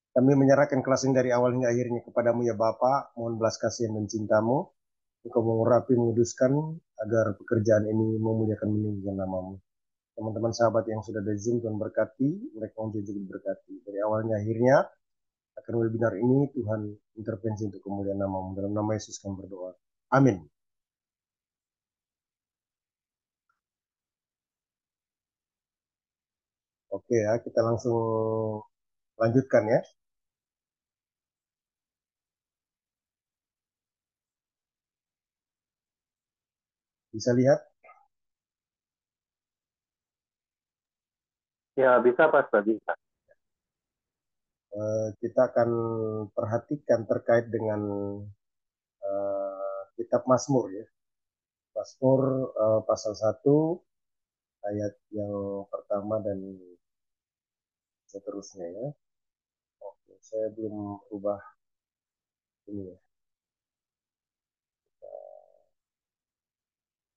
Kami menyerahkan kelas ini dari awal hingga akhirnya kepadamu ya Bapa. Mohon belas kasihan dan cintamu. Engkau mengurapi, menguduskan agar pekerjaan ini memuliakan meninggikan namamu. Teman-teman sahabat yang sudah dari Zoom, Tuhan berkati. Mereka juga berkati. Dari awalnya akhirnya, akan webinar ini Tuhan intervensi untuk kemuliaan namamu. Dalam nama Yesus kami berdoa. Amin. Oke ya, kita langsung lanjutkan ya. Bisa lihat, Ya, bisa Pastor, bisa. kita akan perhatikan terkait dengan kitab Mazmur ya. Mazmur pasal 1 ayat yang pertama dan seterusnya ya. Oke, saya belum ubah ini ya.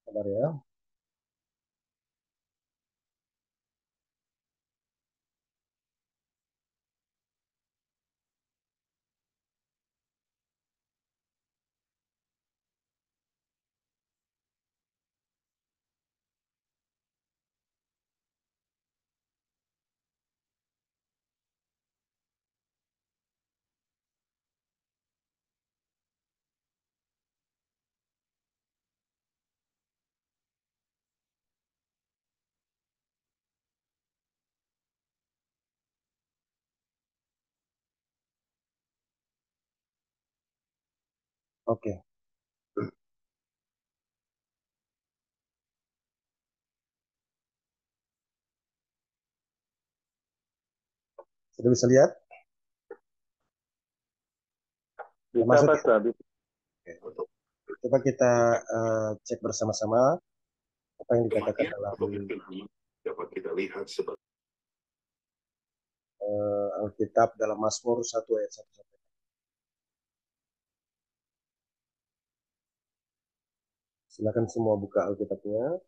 Sabar ya. Oke, sudah bisa lihat? Sudah Bisa masuk ya? Pastor, bisa. Oke. Coba kita cek bersama-sama apa yang dikatakan dalam dapat kita lihat sebagai Alkitab dalam Mazmur 1 ayat 1 sampai. Silakan semua buka Alkitabnya.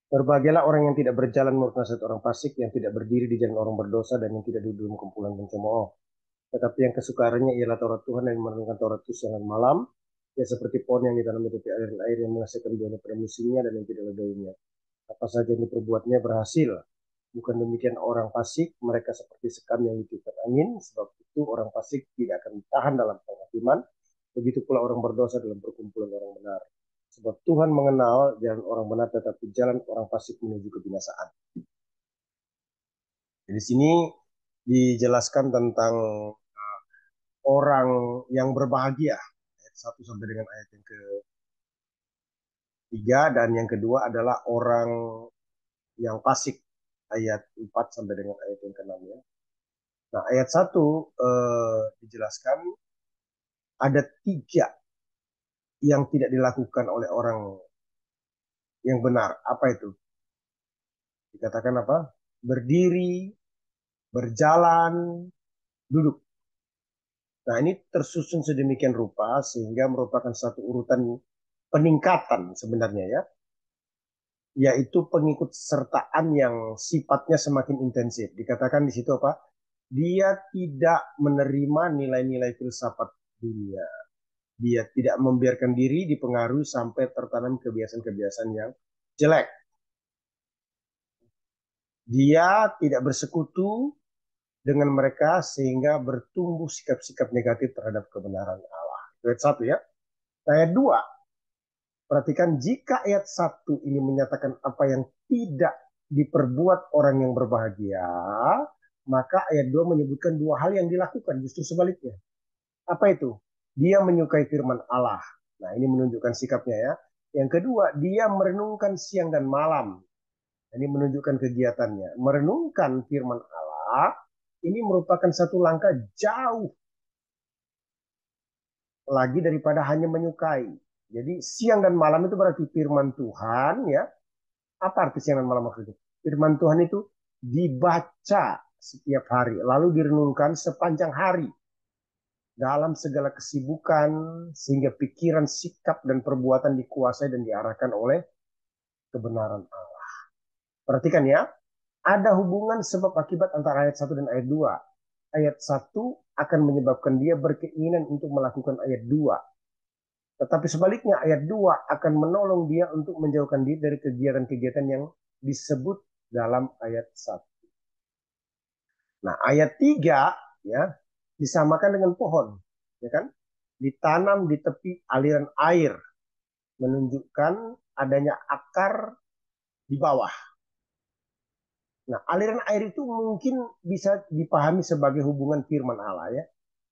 Berbahagialah orang yang tidak berjalan menurut nasihat orang fasik, yang tidak berdiri di jalan orang berdosa, dan yang tidak duduk dalam kumpulan pencemooh. Tetapi yang kesukaannya ialah Taurat Tuhan dan merenungkan Taurat itu siang dan malam. Ya seperti pohon yang ditanam di tepi air yang menghasilkan buahnya pada musimnya dan yang tidak ledainya. Apa saja yang diperbuatnya berhasil. Bukan demikian orang fasik, mereka seperti sekam yang ditiupkan angin, sebab itu orang fasik tidak akan tahan dalam penghakiman. Begitu pula orang berdosa dalam perkumpulan orang benar. Sebab Tuhan mengenal jalan orang benar, tetapi jalan orang fasik menuju kebinasaan. Di sini dijelaskan tentang orang yang berbahagia. Ayat 1 sampai dengan ayat yang ketiga. Dan yang kedua adalah orang yang fasik. Ayat 4 sampai dengan ayat yang ke-6 ya. Nah, ayat 1 dijelaskan ada 3 yang tidak dilakukan oleh orang yang benar. Apa itu? Dikatakan apa? Berdiri, berjalan, duduk. Nah, ini tersusun sedemikian rupa sehingga merupakan satu urutan peningkatan sebenarnya ya, yaitu pengikut sertaan yang sifatnya semakin intensif. Dikatakan di situ apa? Dia tidak menerima nilai-nilai filsafat dunia. Dia tidak membiarkan diri dipengaruhi sampai tertanam kebiasaan-kebiasaan yang jelek. Dia tidak bersekutu dengan mereka sehingga bertumbuh sikap-sikap negatif terhadap kebenaran Allah. Ayat 1 ya. Ayat 2, perhatikan jika ayat 1 ini menyatakan apa yang tidak diperbuat orang yang berbahagia, maka ayat 2 menyebutkan 2 hal yang dilakukan, justru sebaliknya. Apa itu? Dia menyukai firman Allah. Nah, ini menunjukkan sikapnya ya. Yang kedua, dia merenungkan siang dan malam. Ini menunjukkan kegiatannya. Merenungkan firman Allah ini merupakan satu langkah jauh lagi daripada hanya menyukai. Jadi siang dan malam itu berarti firman Tuhan ya. Apa arti siang dan malam maksudnya? Firman Tuhan itu dibaca setiap hari, lalu direnungkan sepanjang hari dalam segala kesibukan sehingga pikiran, sikap dan perbuatan dikuasai dan diarahkan oleh kebenaran Allah. Perhatikan ya, ada hubungan sebab akibat antara ayat 1 dan ayat 2. Ayat 1 akan menyebabkan dia berkeinginan untuk melakukan ayat 2. Tetapi sebaliknya ayat 2 akan menolong dia untuk menjauhkan diri dari kegiatan-kegiatan yang disebut dalam ayat 1. Nah, ayat 3 ya disamakan dengan pohon, ya kan? Ditanam di tepi aliran air, menunjukkan adanya akar di bawah. Nah, aliran air itu mungkin bisa dipahami sebagai hubungan firman Allah ya,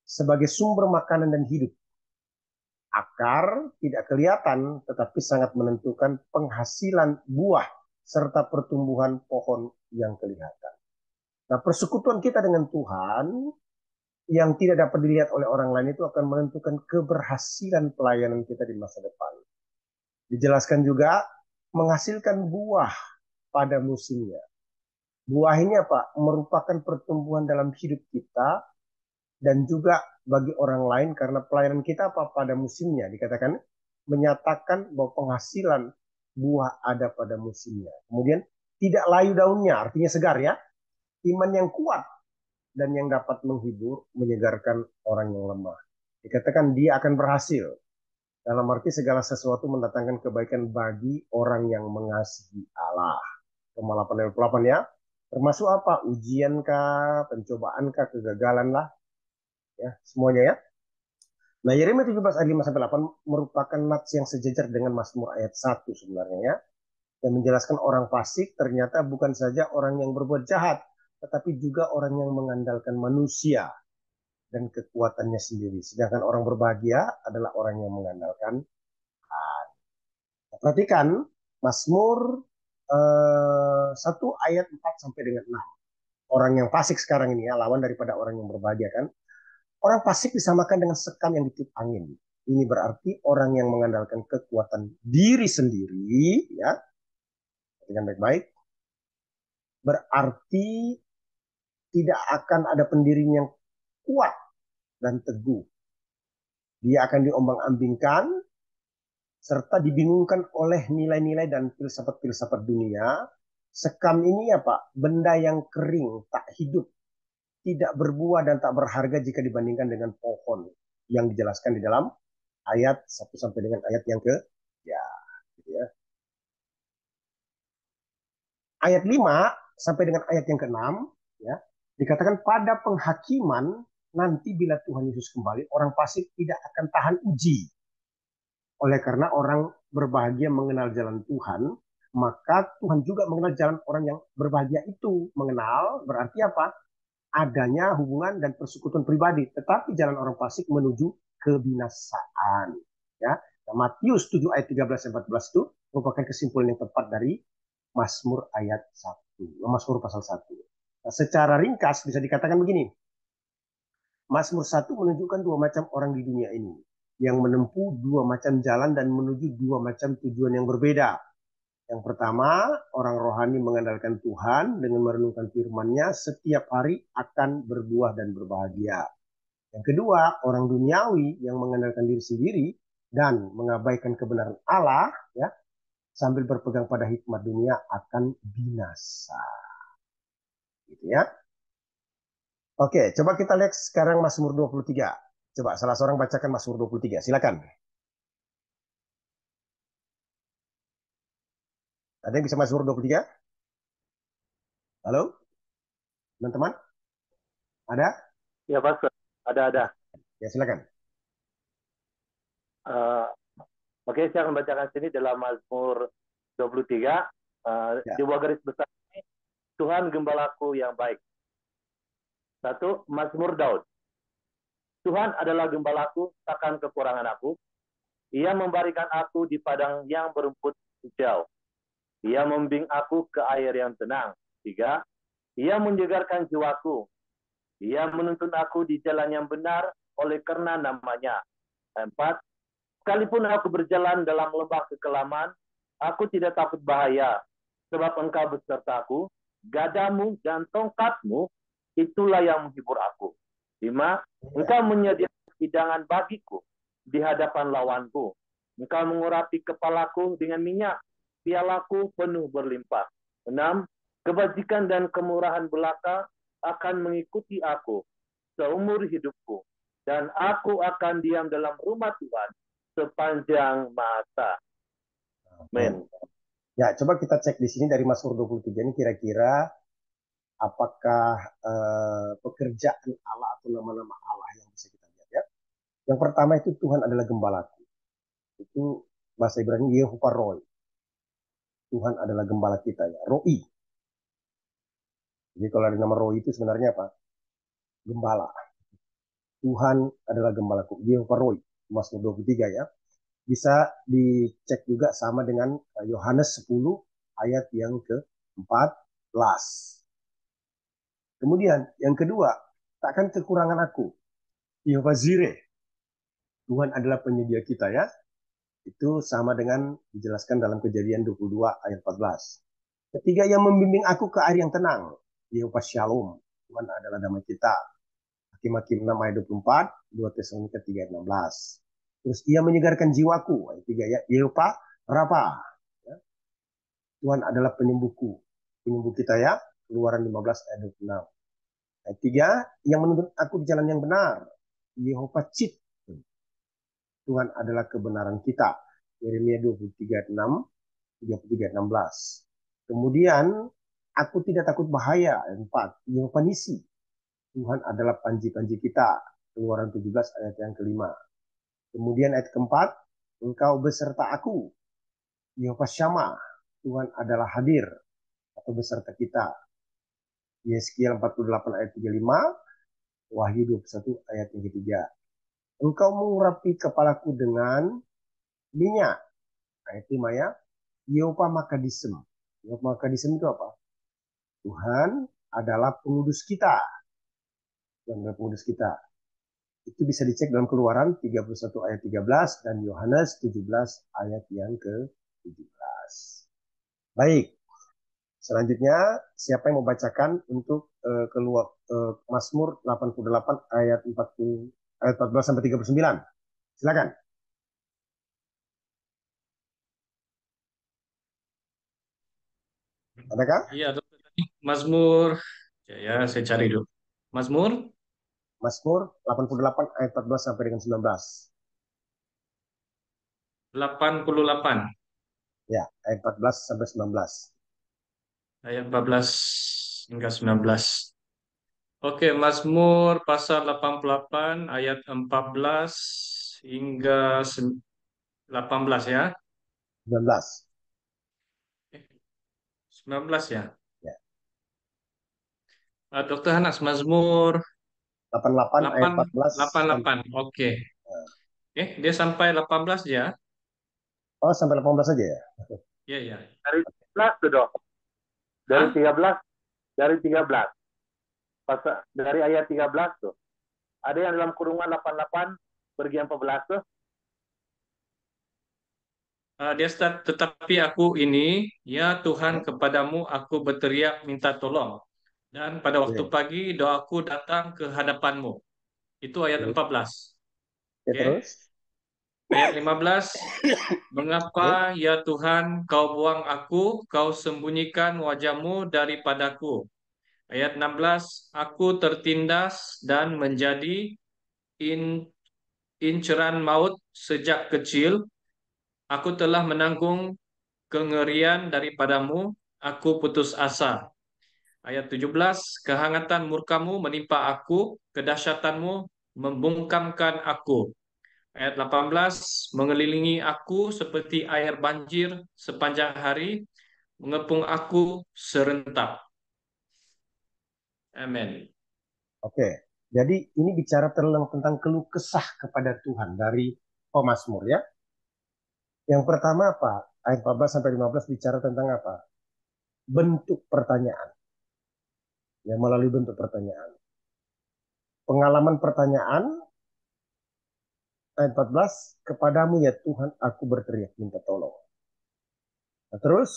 sebagai sumber makanan dan hidup. Akar tidak kelihatan, tetapi sangat menentukan penghasilan buah serta pertumbuhan pohon yang kelihatan. Nah, persekutuan kita dengan Tuhan yang tidak dapat dilihat oleh orang lain itu akan menentukan keberhasilan pelayanan kita di masa depan. Dijelaskan juga menghasilkan buah pada musimnya. Buah ini apa? Merupakan pertumbuhan dalam hidup kita dan juga bagi orang lain karena pelayanan kita apa pada musimnya. Dikatakan menyatakan bahwa penghasilan buah ada pada musimnya. Kemudian tidak layu daunnya, artinya segar ya. Iman yang kuat dan yang dapat menghibur, menyegarkan orang yang lemah. Dikatakan dia akan berhasil. Dalam arti segala sesuatu mendatangkan kebaikan bagi orang yang mengasihi Allah. Roma 8:8 ya. Termasuk apa? Ujian kah, pencobaan kah, kegagalan lah. Ya, semuanya ya. Nah, Yeremia 17 ayat 5-8 merupakan nats yang sejajar dengan Mazmur ayat 1 sebenarnya ya. Yang menjelaskan orang fasik ternyata bukan saja orang yang berbuat jahat, tetapi juga orang yang mengandalkan manusia dan kekuatannya sendiri. Sedangkan orang berbahagia adalah orang yang mengandalkan Allah. Perhatikan Mazmur 1 ayat 4 sampai dengan 6. Orang yang fasik sekarang ini ya, lawan daripada orang yang berbahagia kan. Orang fasik disamakan dengan sekam yang ditiup angin. Ini berarti orang yang mengandalkan kekuatan diri sendiri, ya, dengan baik-baik, berarti tidak akan ada pendirinya yang kuat dan teguh. Dia akan diombang-ambingkan serta dibingungkan oleh nilai-nilai dan filsafat-filsafat dunia. Sekam ini apa? Benda yang kering, tak hidup, tidak berbuah dan tak berharga jika dibandingkan dengan pohon yang dijelaskan di dalam ayat 1 sampai dengan ayat yang ke ya, gitu ya. Ayat 5 sampai dengan ayat yang ke-6 ya, dikatakan pada penghakiman nanti bila Tuhan Yesus kembali orang fasik tidak akan tahan uji. Oleh karena orang berbahagia mengenal jalan Tuhan, maka Tuhan juga mengenal jalan orang yang berbahagia itu. Mengenal berarti apa? Adanya hubungan dan persekutuan pribadi, tetapi jalan orang fasik menuju kebinasaan. Ya, nah, Matius 7 ayat 13 dan 14 itu merupakan kesimpulan yang tepat dari Mazmur ayat 1, Mazmur pasal 1. Nah, secara ringkas bisa dikatakan begini. Mazmur 1 menunjukkan dua macam orang di dunia ini yang menempuh dua macam jalan dan menuju dua macam tujuan yang berbeda. Yang pertama, orang rohani mengandalkan Tuhan dengan merenungkan firman-Nya setiap hari akan berbuah dan berbahagia. Yang kedua, orang duniawi yang mengandalkan diri sendiri dan mengabaikan kebenaran Allah, ya, sambil berpegang pada hikmat dunia akan binasa. Gitu ya. Oke, coba kita lihat sekarang Mazmur 23. Coba salah seorang bacakan Mazmur 23. Silakan. Ada yang bisa Mazmur 23? Halo? Teman-teman? Ada? Ya, Pak. Ada. Ya, silakan. Oke, saya akan bacakan sini dalam Mazmur 23. Ya. Di bawah garis besar ini, Tuhan gembalaku yang baik. 1. Mazmur Daud. Tuhan adalah gembalaku, takkan kekurangan aku. Ia memberikan aku di padang yang berumput hijau. Ia membimbing aku ke air yang tenang. 3. Ia menyegarkan jiwaku. Ia menuntun aku di jalan yang benar oleh karena namanya. 4. Sekalipun aku berjalan dalam lembah kekelaman, aku tidak takut bahaya, sebab engkau besertaku, gadamu dan tongkatmu, itulah yang menghibur aku. 5. Engkau menyediakan hidangan bagiku di hadapan lawanku. Engkau mengurapi kepalaku dengan minyak, pialaku penuh berlimpah. 6. Kebajikan dan kemurahan belaka akan mengikuti aku seumur hidupku, dan aku akan diam dalam rumah Tuhan sepanjang masa. Amin. Ya, coba kita cek di sini dari Mazmur 23 ini kira-kira apakah pekerjaan Allah atau nama-nama Allah yang bisa kita lihat ya. Yang pertama itu Tuhan adalah gembalaku. Itu bahasa Ibrani Yehovah Roy. Tuhan adalah gembala kita ya. Roi. Jadi kalau ada nama Roi itu sebenarnya apa? Gembala. Tuhan adalah gembalaku. Yehovah Roy. Mazmur 23 ya. Bisa dicek juga sama dengan Yohanes 10 ayat yang ke-14. Kemudian yang kedua, takkan kekurangan aku. Yehovah Jireh. Tuhan adalah penyedia kita ya. Itu sama dengan dijelaskan dalam Kejadian 22 ayat 14. Ketiga, yang membimbing aku ke air yang tenang. Yehovah Shalom. Tuhan adalah damai kita. Hakim-Hakim 6 ayat 24, 2 Tesalonika 3 ayat 16. Terus ia menyegarkan jiwaku. Ayat 3 ya. Yehovah Rafa. Ya. Tuhan adalah penyembuhku. Penyembuh kita ya. Keluaran 15 ayat 26. Ayat 3, yang menuntun aku di jalan yang benar. Yehovah Cid. Tuhan adalah kebenaran kita. Yeremia 23 ayat 6, 33 ayat 16. Kemudian, aku tidak takut bahaya. Ayat 4, Yehovah Nisi. Tuhan adalah panji-panji kita. Keluaran 17 ayat yang kelima. Kemudian ayat keempat, engkau beserta aku. Yehovah Syama. Tuhan adalah hadir atau beserta kita. Yeskiel 48 ayat 35, Wahyu 21 ayat yang ketiga. Engkau mengurapi kepalaku dengan minyak. Ayat 5 ya. Yehovah Makadisem. Yehovah Makadisem itu apa? Tuhan adalah pengudus kita. Tuhan adalah pengudus kita. Itu bisa dicek dalam Keluaran 31 ayat 13 dan Yohanes 17 ayat yang ke-17. Baik. Selanjutnya, siapa yang mau bacakan untuk Mazmur 88 ayat 40 ayat 14 sampai 39? Silakan. Adakah? Iya, dokter. Mazmur. Ya, saya cari dulu. Mazmur Mazmur 88 ayat 14 sampai dengan 19. 88 Ya, ayat 14 sampai 19. ayat 14 hingga 19. Oke, Mazmur pasal 88 ayat 14 hingga 18 ya. 19. 19 ya. Ya. Dokter Hanas, Mazmur 88 ayat 8, 14 88. Oke. Dia sampai 18 ya. Oh, sampai 18 saja ya? Iya, iya. Dari 13 tuh, Dok. Dari Hah? 13, dari 13. Dari ayat 13 tuh. Ada yang dalam kurungan 88, pergi 14 tuh. Dia start, tetapi aku ini, ya Tuhan, kepadamu aku berteriak minta tolong. Dan pada waktu Oke. pagi doaku datang ke hadapanmu. Itu ayat 14. Oke, Oke. terus? Ayat 15. Mengapa Oke. ya Tuhan kau buang aku, kau sembunyikan wajahmu daripadaku. Ayat 16. Aku tertindas dan menjadi in, inceran maut sejak kecil. Aku telah menanggung kengerian daripadamu, aku putus asa. Ayat 17, kehangatan murkamu menimpa aku, kedahsyatanmu membungkamkan aku. Ayat 18, mengelilingi aku seperti air banjir sepanjang hari, mengepung aku serentak. Amin. Oke. Jadi ini bicara tentang keluh kesah kepada Tuhan dari pemazmur ya. Yang pertama apa? Ayat 14 sampai 15 bicara tentang apa? Bentuk pertanyaan. Ya, melalui bentuk pertanyaan. Pengalaman pertanyaan ayat 14, kepadamu ya Tuhan aku berteriak minta tolong. Nah, terus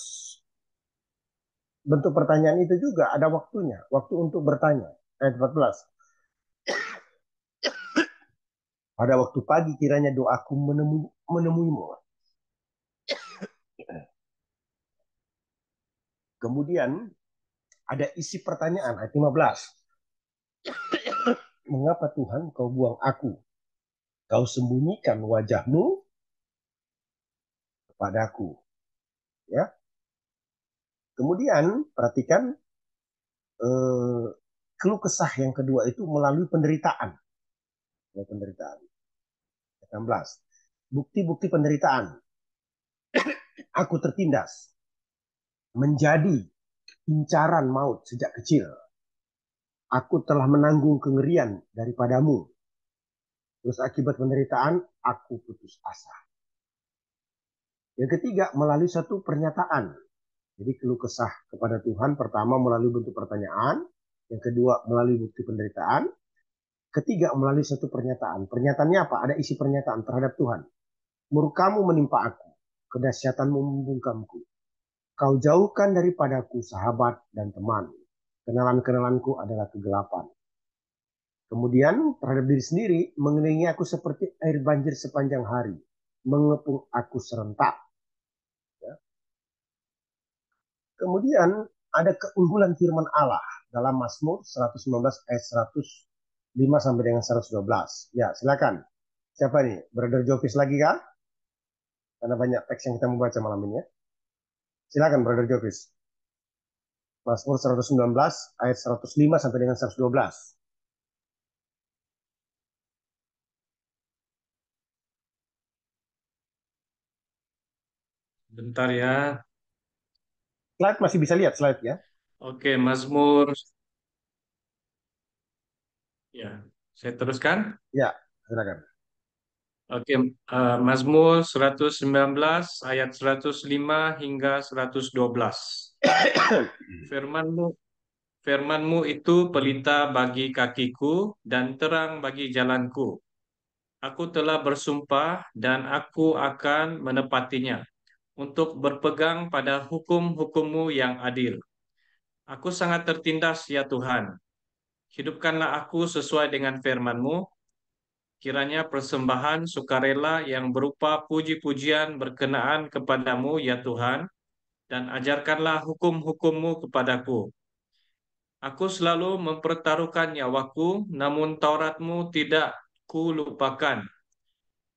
bentuk pertanyaan itu juga ada waktunya, waktu untuk bertanya. Ayat 14. Pada waktu pagi kiranya doaku menemuimu. Kemudian ada isi pertanyaan ayat 15. Mengapa Tuhan kau buang aku? Kau sembunyikan wajahmu kepadaku. Ya. Kemudian perhatikan keluh kesah yang kedua itu melalui penderitaan. Penderitaan. 16. Bukti-bukti penderitaan. Aku tertindas. Menjadi incaran maut sejak kecil. Aku telah menanggung kengerian daripadamu. Terus akibat penderitaan, aku putus asa. Yang ketiga, melalui satu pernyataan. Jadi keluh kesah kepada Tuhan pertama melalui bentuk pertanyaan. Yang kedua, melalui bukti penderitaan. Ketiga, melalui satu pernyataan. Pernyataannya apa? Ada isi pernyataan terhadap Tuhan. Murkamu menimpa aku. Kedahsyatanmu membungkamku. Kau jauhkan daripadaku sahabat dan teman. Kenalan-kenalanku adalah kegelapan. Kemudian terhadap diri sendiri, mengelilingi aku seperti air banjir sepanjang hari. Mengepung aku serentak. Ya. Kemudian ada keunggulan firman Allah dalam Mazmur 119 ayat 105 sampai dengan 112. Ya, silakan. Siapa nih? Brother Jokis lagi kah? Karena banyak teks yang kita mau baca malam ini ya. Silakan Brother Jokis. Mazmur 119 ayat 105 sampai dengan 112. Bentar ya. Slide masih bisa lihat slide ya. Oke, Mazmur. Ya, saya teruskan. Ya, silakan. Oke, Mazmur 119 ayat 105 hingga 112. Firman-Mu Firman-Mu itu pelita bagi kakiku dan terang bagi jalanku. Aku telah bersumpah dan aku akan menepatinya untuk berpegang pada hukum-hukum-Mu yang adil. Aku sangat tertindas, ya Tuhan. Hidupkanlah aku sesuai dengan firman-Mu. Kiranya persembahan sukarela yang berupa puji-pujian berkenaan kepadamu, ya Tuhan, dan ajarkanlah hukum-hukum-Mu kepadaku. Aku selalu mempertaruhkan nyawaku, namun Taurat-Mu tidak kulupakan.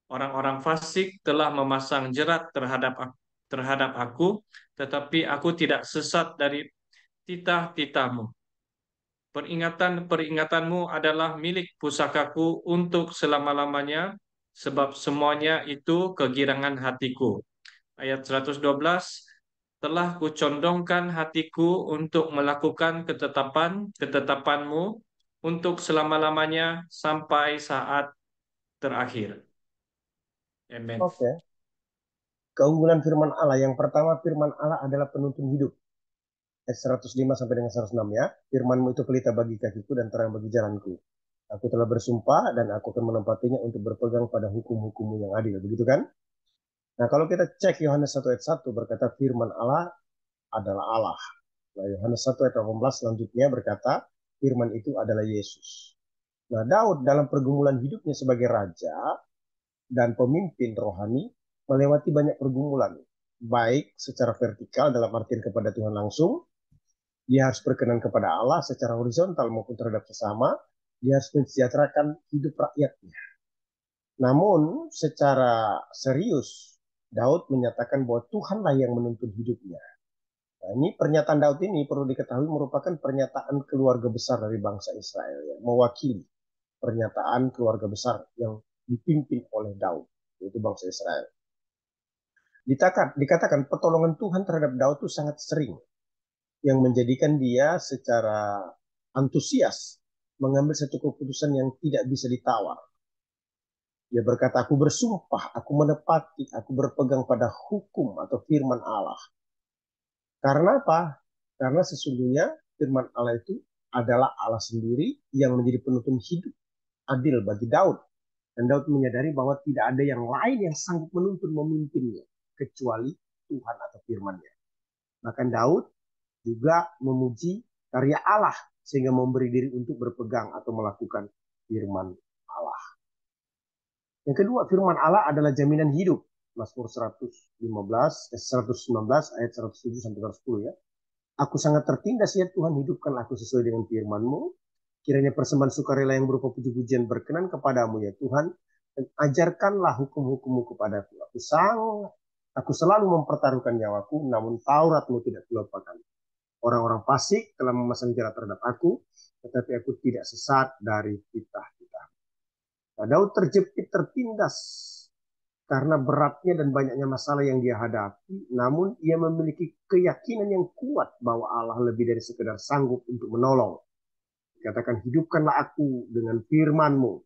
Orang-orang fasik telah memasang jerat terhadap aku, tetapi aku tidak sesat dari titah-titah-Mu. Peringatan-peringatanmu adalah milik pusakaku untuk selama-lamanya, sebab semuanya itu kegirangan hatiku. Ayat 112, telah kucondongkan hatiku untuk melakukan ketetapan-ketetapanmu untuk selama-lamanya sampai saat terakhir. Amen. Oke. Keunggulan firman Allah. Yang pertama, firman Allah adalah penuntun hidup. Ayat 105 sampai dengan 106 ya. Firman-Mu itu pelita bagi kakiku dan terang bagi jalanku. Aku telah bersumpah dan aku akan menempatinya untuk berpegang pada hukum-hukum-Mu yang adil. Begitu kan? Nah, kalau kita cek Yohanes 1 ayat 1 berkata firman Allah adalah Allah. Nah, Yohanes 1 ayat 18 selanjutnya berkata firman itu adalah Yesus. Nah, Daud dalam pergumulan hidupnya sebagai raja dan pemimpin rohani melewati banyak pergumulan. Baik secara vertikal dalam artian kepada Tuhan langsung, dia harus berkenan kepada Allah secara horizontal maupun terhadap sesama, dia harus mensejahterakan hidup rakyatnya. Namun secara serius, Daud menyatakan bahwa Tuhanlah yang menuntun hidupnya. Nah, ini pernyataan Daud ini perlu diketahui merupakan pernyataan keluarga besar dari bangsa Israel, ya, mewakili pernyataan keluarga besar yang dipimpin oleh Daud, yaitu bangsa Israel. Dikatakan pertolongan Tuhan terhadap Daud itu sangat sering, yang menjadikan dia secara antusias mengambil satu keputusan yang tidak bisa ditawar. Dia berkata, aku bersumpah, aku menepati, aku berpegang pada hukum atau firman Allah. Karena apa? Karena sesungguhnya firman Allah itu adalah Allah sendiri yang menjadi penuntun hidup adil bagi Daud. Dan Daud menyadari bahwa tidak ada yang lain yang sanggup menuntun memimpinnya kecuali Tuhan atau firman-Nya. Bahkan Daud juga memuji karya Allah sehingga memberi diri untuk berpegang atau melakukan firman Allah. Yang kedua, firman Allah adalah jaminan hidup. Mazmur 119 ayat 107 sampai 110 ya. Aku sangat tertindas ya Tuhan, hidupkanlah aku sesuai dengan firman-Mu. Kiranya persembahan sukarela yang berupa puji-pujian berkenan kepadamu ya Tuhan. Dan ajarkanlah hukum-hukum-Mu kepadaku. Aku selalu mempertaruhkan nyawaku, namun Taurat-Mu tidak kulupakan. Orang-orang fasik telah memasang jerat terhadap aku, tetapi aku tidak sesat dari titah-titah. Nah, Daud terjepit, tertindas karena beratnya dan banyaknya masalah yang dia hadapi, namun ia memiliki keyakinan yang kuat bahwa Allah lebih dari sekedar sanggup untuk menolong. Dikatakan, hidupkanlah aku dengan firman-Mu.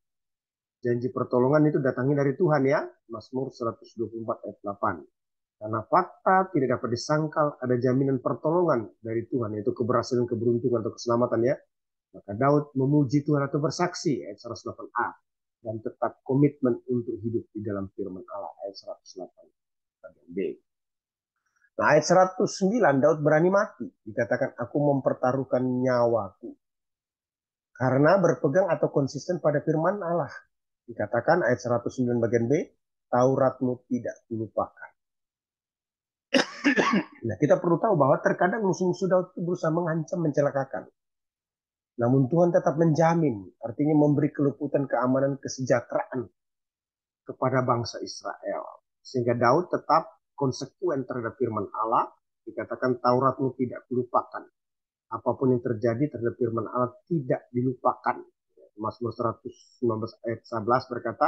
Janji pertolongan itu datangnya dari Tuhan ya. Mazmur 124 ayat 8. Karena fakta tidak dapat disangkal, ada jaminan pertolongan dari Tuhan, yaitu keberhasilan, keberuntungan, atau keselamatan ya. Maka Daud memuji Tuhan atau bersaksi, ayat 108a. Dan tetap komitmen untuk hidup di dalam firman Allah, ayat 108 bagian B. Nah, ayat 109, Daud berani mati. Dikatakan, aku mempertaruhkan nyawaku. Karena berpegang atau konsisten pada firman Allah. Dikatakan ayat 109 bagian B, Taurat-Mu tidak kulupakan. Nah, kita perlu tahu bahwa terkadang musuh-musuh Daud itu berusaha mengancam, mencelakakan. Namun Tuhan tetap menjamin, artinya memberi keluputan, keamanan, kesejahteraan kepada bangsa Israel. Sehingga Daud tetap konsekuen terhadap firman Allah. Dikatakan Taurat-Mu tidak kulupakan. Apapun yang terjadi terhadap firman Allah tidak dilupakan. Mazmur 119 ayat 11 berkata,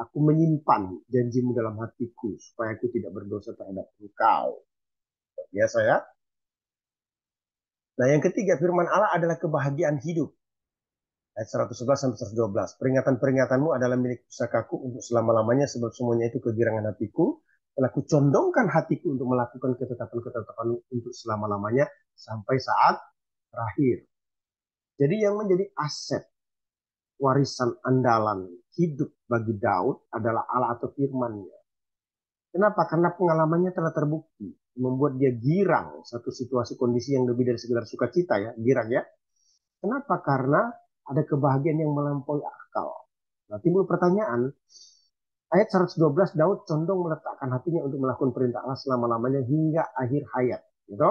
aku menyimpan janjimu dalam hatiku supaya aku tidak berdosa terhadap engkau. Biasa ya. Nah, yang ketiga, firman Allah adalah kebahagiaan hidup. Ayat 111 sampai 112. Peringatan-peringatanmu adalah milik pusakaku untuk selama-lamanya, sebab semuanya itu kegirangan hatiku. Telah kucondongkan hatiku untuk melakukan ketetapan-ketetapan untuk selama-lamanya sampai saat terakhir. Jadi yang menjadi aset, warisan andalan hidup bagi Daud adalah Allah atau firman-Nya. Kenapa? Karena pengalamannya telah terbukti. Membuat dia girang satu situasi kondisi yang lebih dari sekedar sukacita ya. Girang ya. Kenapa? Karena ada kebahagiaan yang melampaui akal. Nah, timbul pertanyaan, ayat 112 Daud condong meletakkan hatinya untuk melakukan perintah Allah selama-lamanya hingga akhir hayat. Gitu?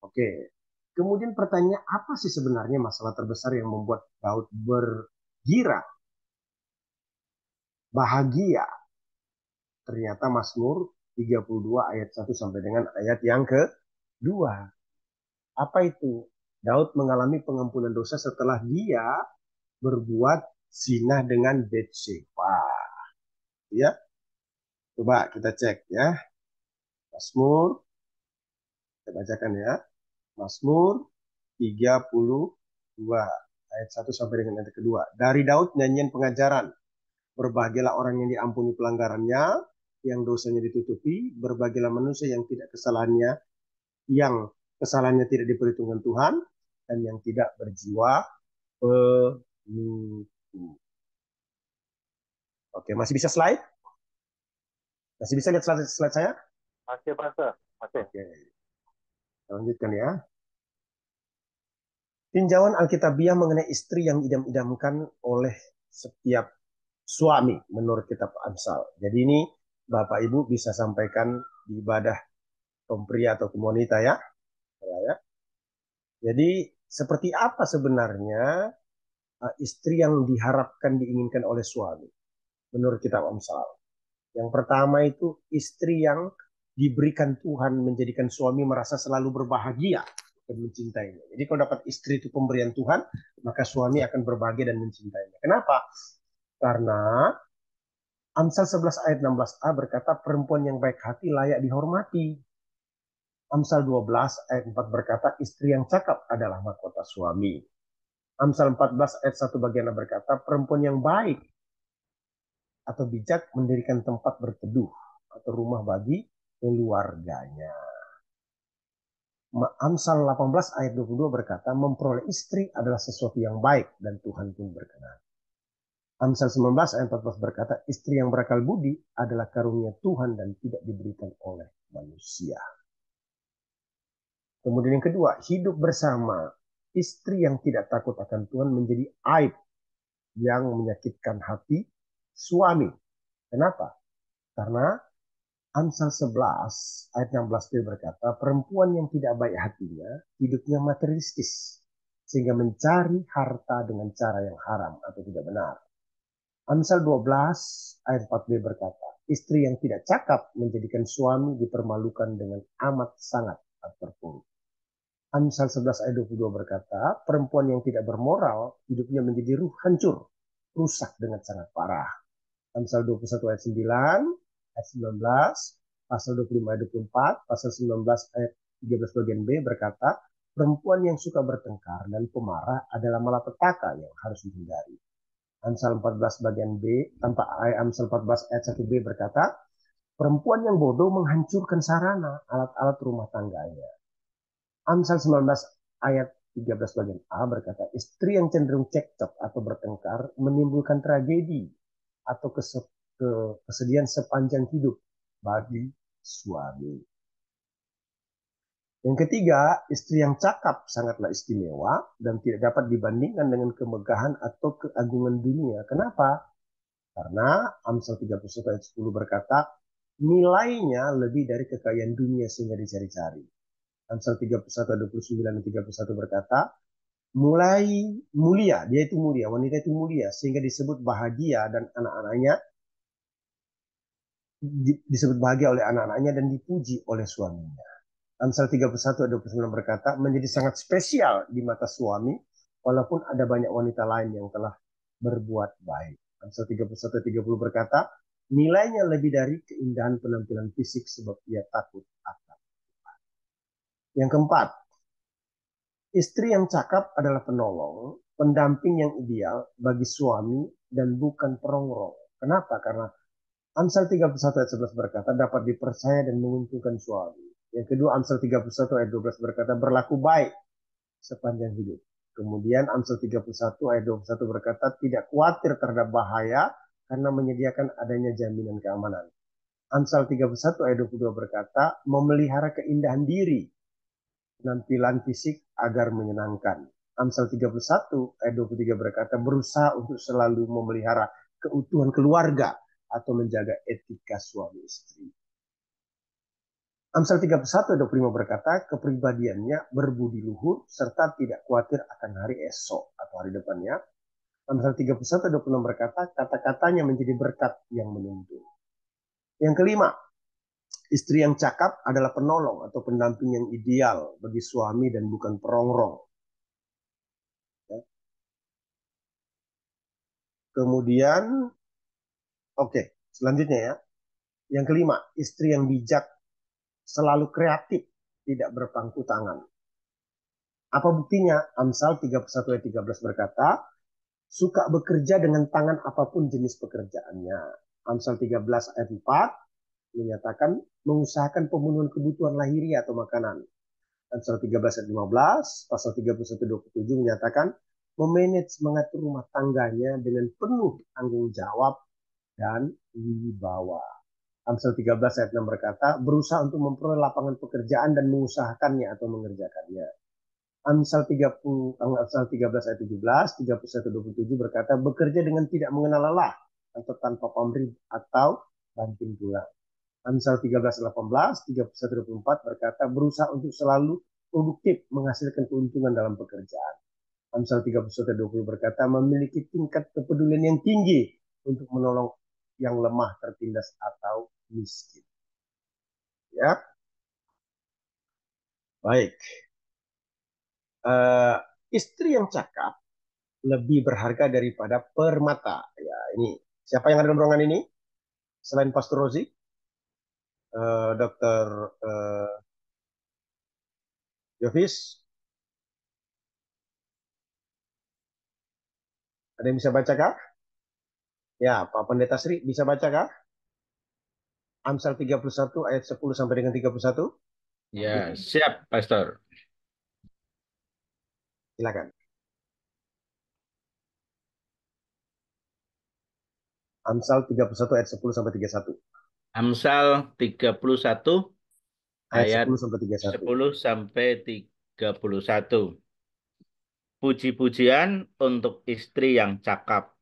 Oke. Kemudian pertanyaan, apa sih sebenarnya masalah terbesar yang membuat Daud bergirang, bahagia? Ternyata Mazmur 32 ayat 1 sampai dengan ayat yang kedua. Apa itu? Daud mengalami pengampunan dosa setelah dia berbuat zina dengan Bathsheba. Ya, coba kita cek ya. Mazmur, kita bacakan ya. Mazmur 32 ayat 1 sampai dengan ayat kedua. Dari Daud nyanyian pengajaran. Berbahagialah orang yang diampuni pelanggarannya, yang dosanya ditutupi. Berbahagialah manusia yang kesalahannya tidak diperhitungkan Tuhan, dan yang tidak berjiwa penipu. Oke, masih bisa slide? Masih bisa lihat slide saya? Masih, Pastor. Masih. Oke. Lanjutkan ya. Tinjauan Alkitabiah mengenai istri yang idam-idamkan oleh setiap suami menurut kitab Amsal. Jadi ini Bapak Ibu bisa sampaikan di ibadah kaum pria atau kaum wanita ya. Jadi seperti apa sebenarnya istri yang diharapkan diinginkan oleh suami menurut kitab Amsal? Yang pertama itu istri yang diberikan Tuhan menjadikan suami merasa selalu berbahagia dan mencintainya. Jadi kalau dapat istri itu pemberian Tuhan, maka suami akan berbahagia dan mencintainya. Kenapa? Karena Amsal 11 ayat 16a berkata perempuan yang baik hati layak dihormati. Amsal 12 ayat 4 berkata istri yang cakap adalah mahkota suami. Amsal 14 ayat 1 bagian berkata perempuan yang baik atau bijak mendirikan tempat berteduh atau rumah bagi keluarganya. Amsal 18 ayat 22 berkata memperoleh istri adalah sesuatu yang baik dan Tuhan pun berkenan. Amsal 19 ayat 14 berkata istri yang berakal budi adalah karunia Tuhan dan tidak diberikan oleh manusia. Kemudian yang kedua, hidup bersama istri yang tidak takut akan Tuhan menjadi aib yang menyakitkan hati suami. Kenapa? Karena Amsal 11 ayat 16b berkata, perempuan yang tidak baik hatinya, hidupnya materialistis, sehingga mencari harta dengan cara yang haram atau tidak benar. Amsal 12 ayat 4b berkata, istri yang tidak cakap menjadikan suami dipermalukan dengan amat sangat atau terpuruk. Amsal 11 ayat 22 berkata, perempuan yang tidak bermoral, hidupnya menjadi hancur, rusak dengan sangat parah. Amsal 21 ayat 9, ayat 19, pasal 25 ayat 24, pasal 19 ayat 13 bagian B berkata, perempuan yang suka bertengkar dan pemarah adalah malapetaka yang harus dihindari. Amsal 14 bagian B, Amsal 14 ayat 1b berkata, perempuan yang bodoh menghancurkan sarana alat-alat rumah tangganya. Amsal 19 ayat 13 bagian A berkata, istri yang cenderung cekcok atau bertengkar menimbulkan tragedi atau kesedihan sepanjang hidup bagi suami. Yang ketiga, istri yang cakap sangatlah istimewa dan tidak dapat dibandingkan dengan kemegahan atau keagungan dunia. Kenapa? Karena Amsal 31 ayat 10 berkata, nilainya lebih dari kekayaan dunia sehingga dicari-cari. Amsal 31 ayat 29 dan 31 berkata, mulai mulia, dia itu mulia, wanita itu mulia sehingga disebut bahagia dan anak-anaknya disebut bahagia oleh anak-anaknya dan dipuji oleh suaminya. Amsal 31 ayat 29 berkata, menjadi sangat spesial di mata suami walaupun ada banyak wanita lain yang telah berbuat baik. Amsal 31 ayat 30 berkata, nilainya lebih dari keindahan penampilan fisik sebab ia takut akan Tuhan. Yang keempat, istri yang cakap adalah penolong, pendamping yang ideal bagi suami dan bukan perongrong. Kenapa? Karena Amsal 31 ayat 11 berkata, dapat dipercaya dan menguntungkan suami. Yang kedua, Amsal 31 ayat 12 berkata, berlaku baik sepanjang hidup. Kemudian Amsal 31 ayat 21 berkata, tidak khawatir terhadap bahaya karena menyediakan adanya jaminan keamanan. Amsal 31 ayat 22 berkata, memelihara keindahan diri, penampilan fisik agar menyenangkan. Amsal 31 ayat 23 berkata, berusaha untuk selalu memelihara keutuhan keluarga atau menjaga etika suami istri. Amsal 31 ayat 25 berkata, kepribadiannya berbudi luhur serta tidak khawatir akan hari esok atau hari depannya. Amsal 31 ayat 26 berkata, kata-katanya menjadi berkat yang menuntun. Yang kelima, istri yang cakap adalah penolong atau pendamping yang ideal bagi suami dan bukan perongrong. Ya. Kemudian, selanjutnya ya. Yang kelima, istri yang bijak selalu kreatif, tidak berpangku tangan. Apa buktinya? Amsal 31 ayat 13 berkata, suka bekerja dengan tangan apapun jenis pekerjaannya. Amsal 13 ayat 4 menyatakan mengusahakan pemenuhan kebutuhan lahiriah atau makanan. Amsal 13 ayat 15, pasal 31-27 menyatakan memanage mengatur rumah tangganya dengan penuh tanggung jawab dan wibawa. Amsal 13 ayat 6 berkata, berusaha untuk memperoleh lapangan pekerjaan dan mengusahakannya atau mengerjakannya. Amsal 13 ayat 17, 31-27 berkata, bekerja dengan tidak mengenal lelah atau tanpa pamrih atau banting tulang. Amsal 13 ayat 18, 31-24 berkata, berusaha untuk selalu produktif menghasilkan keuntungan dalam pekerjaan. Amsal 31 ayat 20 berkata, memiliki tingkat kepedulian yang tinggi untuk menolong yang lemah, tertindas atau miskin. Ya, baik. Istri yang cakap lebih berharga daripada permata. Ya, ini siapa yang ada dalam ruangan ini? Selain Pastor Rozi, Dokter Yovis, ada yang bisa baca kah? Ya, Pak Pendeta Sri bisa baca kah? Amsal 31 ayat 10 sampai dengan 31. Ya, siap, Pastor. Silakan. Amsal 31 ayat 10 sampai 31. Amsal 31 Ayat ayat 10 sampai 31. 10 sampai 31. Puji-pujian untuk istri yang cakap.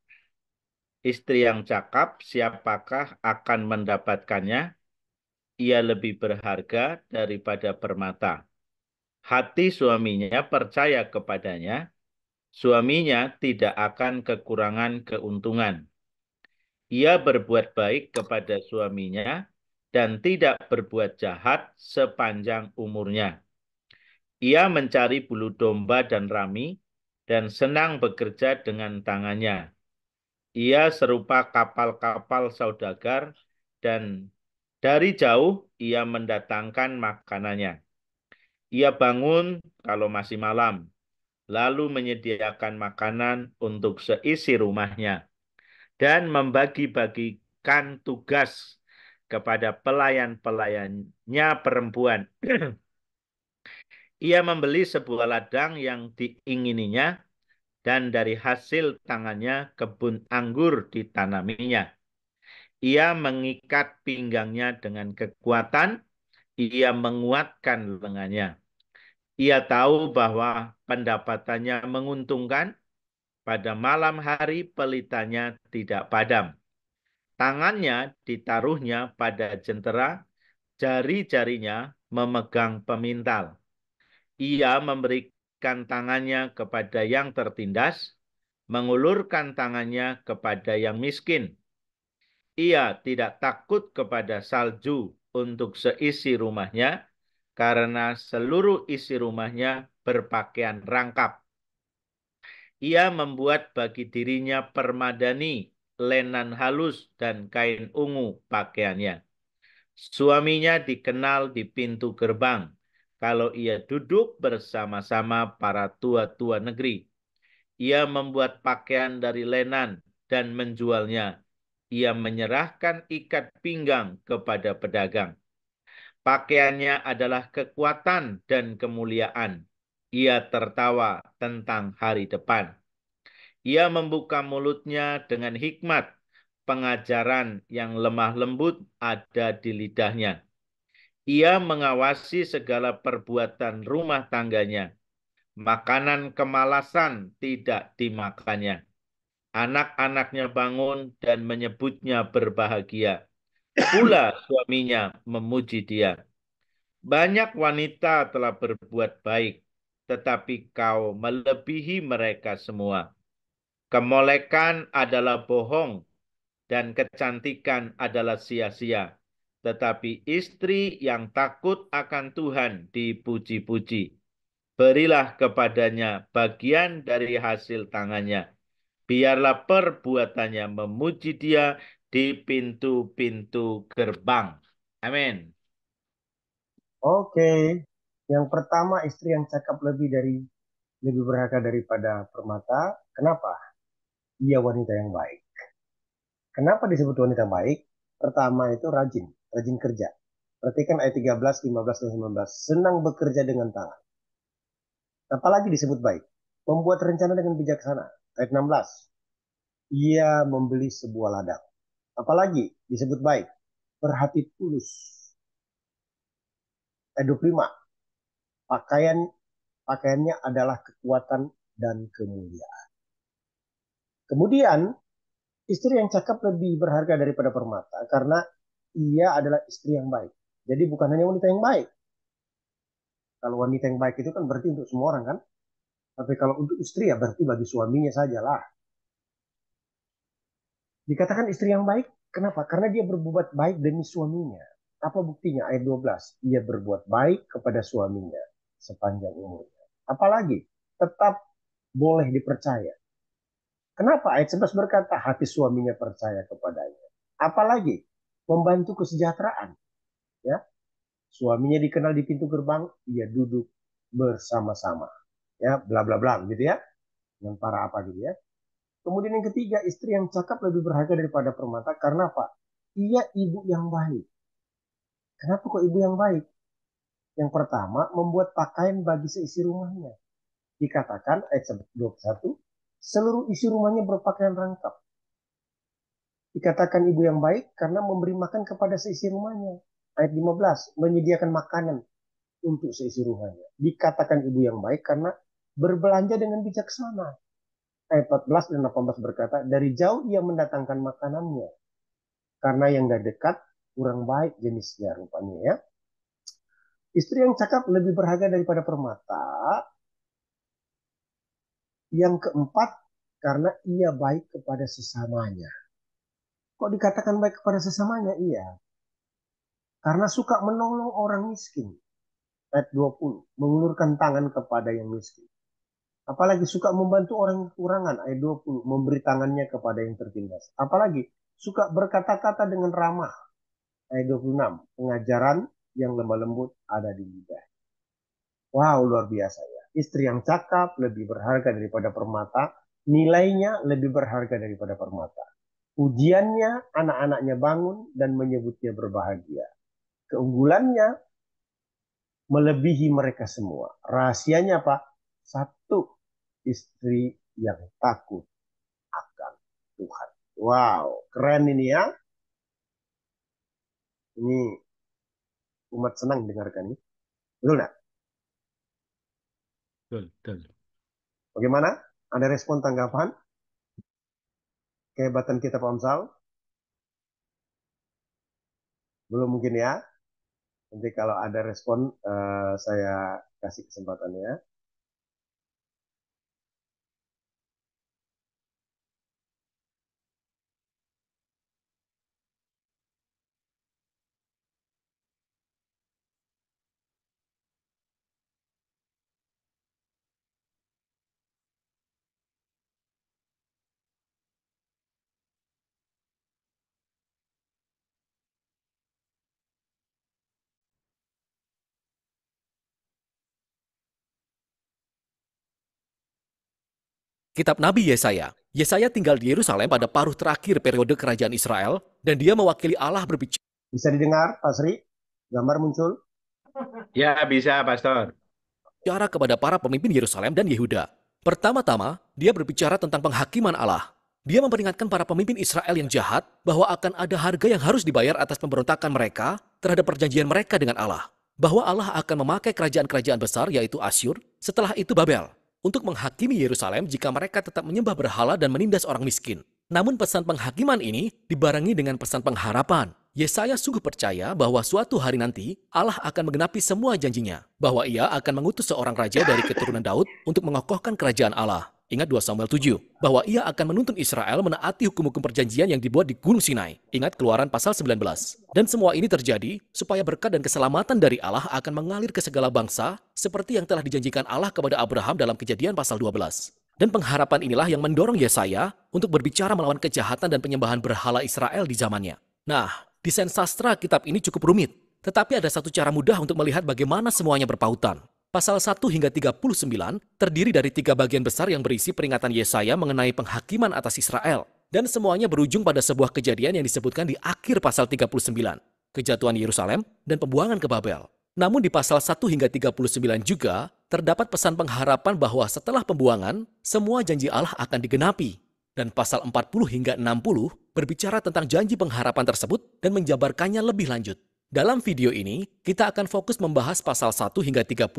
Istri yang cakap, siapakah akan mendapatkannya? ia lebih berharga daripada permata. Hati suaminya percaya kepadanya, suaminya tidak akan kekurangan keuntungan. Ia berbuat baik kepada suaminya dan tidak berbuat jahat sepanjang umurnya. Ia mencari bulu domba dan rami dan senang bekerja dengan tangannya. Ia serupa kapal-kapal saudagar dan dari jauh ia mendatangkan makanannya. Ia bangun kalau masih malam, lalu menyediakan makanan untuk seisi rumahnya dan membagi-bagikan tugas kepada pelayan-pelayannya perempuan. Ia membeli sebuah ladang yang diingininya dan dari hasil tangannya kebun anggur ditanaminya. Ia mengikat pinggangnya dengan kekuatan, ia menguatkan lengannya. Ia tahu bahwa pendapatannya menguntungkan, pada malam hari pelitanya tidak padam. Tangannya ditaruhnya pada jentera, jari-jarinya memegang pemintal. Ia memberikan tangannya kepada yang tertindas, mengulurkan tangannya kepada yang miskin. Ia tidak takut kepada salju untuk seisi rumahnya, karena seluruh isi rumahnya berpakaian rangkap. Ia membuat bagi dirinya permadani, lenan halus, dan kain ungu pakaiannya. Suaminya dikenal di pintu gerbang, kalau ia duduk bersama-sama para tua-tua negeri. Ia membuat pakaian dari lenan dan menjualnya. Ia menyerahkan ikat pinggang kepada pedagang. Pakaiannya adalah kekuatan dan kemuliaan. Ia tertawa tentang hari depan. Ia membuka mulutnya dengan hikmat. Pengajaran yang lemah lembut ada di lidahnya. Ia mengawasi segala perbuatan rumah tangganya. Makanan kemalasan tidak dimakannya. Anak-anaknya bangun dan menyebutnya berbahagia. Pula suaminya memuji dia. Banyak wanita telah berbuat baik, tetapi kau melebihi mereka semua. Kemolekan adalah bohong dan kecantikan adalah sia-sia. Tetapi istri yang takut akan Tuhan dipuji-puji. Berilah kepadanya bagian dari hasil tangannya. Biarlah perbuatannya memuji dia di pintu-pintu gerbang. Amin. Oke. Yang pertama, istri yang cakap lebih berharga daripada permata. Kenapa? Ia wanita yang baik. Kenapa disebut wanita baik? Pertama itu rajin, rajin kerja. Perhatikan ayat 13, 15, dan 19. Senang bekerja dengan tangan. Apalagi disebut baik? Membuat rencana dengan bijaksana. Ayat 16. Ia membeli sebuah ladang. Apalagi disebut baik? Berhati tulus. Ayat 25. Pakaiannya adalah kekuatan dan kemuliaan. Kemudian, istri yang cakap lebih berharga daripada permata karena ia adalah istri yang baik. Jadi bukan hanya wanita yang baik. Kalau wanita yang baik itu kan berarti untuk semua orang kan. Tapi kalau untuk istri ya berarti bagi suaminya sajalah. Dikatakan istri yang baik, kenapa? Karena dia berbuat baik demi suaminya. Apa buktinya? Ayat 12. Ia berbuat baik kepada suaminya sepanjang umurnya. Apalagi tetap boleh dipercaya. Kenapa? Ayat 11 berkata hati suaminya percaya kepadanya. Apalagi membantu kesejahteraan. Ya, suaminya dikenal di pintu gerbang, ia duduk bersama-sama. Ya, bla bla bla gitu ya. Dengan para apa gitu ya. Kemudian yang ketiga, istri yang cakap lebih berharga daripada permata. Karena apa? Ia ibu yang baik. Kenapa kok ibu yang baik? Yang pertama, membuat pakaian bagi seisi rumahnya. Dikatakan ayat 21, seluruh isi rumahnya berpakaian rangkap. Dikatakan ibu yang baik karena memberi makan kepada seisi rumahnya. Ayat 15, menyediakan makanan untuk seisi rumahnya. Dikatakan ibu yang baik karena berbelanja dengan bijaksana. Ayat 14 dan 18 berkata, dari jauh ia mendatangkan makanannya. Karena yang dari dekat kurang baik jenisnya rupanya ya. Istri yang cakap lebih berharga daripada permata. Yang keempat, karena ia baik kepada sesamanya. Kok dikatakan baik kepada sesamanya? Iya. Karena suka menolong orang miskin. Ayat 20, mengulurkan tangan kepada yang miskin. Apalagi suka membantu orang yang kekurangan. Ayat 20, memberi tangannya kepada yang tertindas. Apalagi suka berkata-kata dengan ramah. Ayat 26, pengajaran yang lemah lembut ada di lidah. Wow, luar biasa ya. Istri yang cakap lebih berharga daripada permata. Nilainya lebih berharga daripada permata. Ujiannya, anak-anaknya bangun dan menyebutnya berbahagia. Keunggulannya melebihi mereka semua. Rahasianya apa? Satu, istri yang takut akan Tuhan. Wow, keren ini ya. Ini umat senang dengarkan ini. Betul nggak? Betul. Bagaimana? Ada respon tanggapan? Kehebatan kita Pak Amsal? Belum mungkin ya. Nanti kalau ada respon, saya kasih kesempatannya. Kitab Nabi Yesaya. Yesaya tinggal di Yerusalem pada paruh terakhir periode kerajaan Israel, dan dia mewakili Allah berbicara Bisa didengar, Pak Sri? Gambar muncul? Ya, bisa, Pastor. kepada para pemimpin Yerusalem dan Yehuda. Pertama-tama, dia berbicara tentang penghakiman Allah. Dia memperingatkan para pemimpin Israel yang jahat bahwa akan ada harga yang harus dibayar atas pemberontakan mereka terhadap perjanjian mereka dengan Allah. Bahwa Allah akan memakai kerajaan-kerajaan besar, yaitu Asyur, setelah itu Babel, untuk menghakimi Yerusalem jika mereka tetap menyembah berhala dan menindas orang miskin. Namun pesan penghakiman ini dibarengi dengan pesan pengharapan. Yesaya sungguh percaya bahwa suatu hari nanti Allah akan menggenapi semua janjinya, bahwa ia akan mengutus seorang raja dari keturunan Daud untuk mengokohkan kerajaan Allah. Ingat 2 Samuel 7, bahwa ia akan menuntun Israel menaati hukum-hukum perjanjian yang dibuat di Gunung Sinai. Ingat Keluaran pasal 19. Dan semua ini terjadi supaya berkat dan keselamatan dari Allah akan mengalir ke segala bangsa, seperti yang telah dijanjikan Allah kepada Abraham dalam Kejadian pasal 12. Dan pengharapan inilah yang mendorong Yesaya untuk berbicara melawan kejahatan dan penyembahan berhala Israel di zamannya. Nah, desain sastra kitab ini cukup rumit, tetapi ada satu cara mudah untuk melihat bagaimana semuanya berpautan. Pasal 1 hingga 39 terdiri dari 3 bagian besar yang berisi peringatan Yesaya mengenai penghakiman atas Israel. Dan semuanya berujung pada sebuah kejadian yang disebutkan di akhir pasal 39, kejatuhan Yerusalem dan pembuangan ke Babel. Namun di pasal 1 hingga 39 juga terdapat pesan pengharapan bahwa setelah pembuangan, semua janji Allah akan digenapi. Dan pasal 40 hingga 60 berbicara tentang janji pengharapan tersebut dan menjabarkannya lebih lanjut. Dalam video ini, kita akan fokus membahas pasal 1 hingga 39.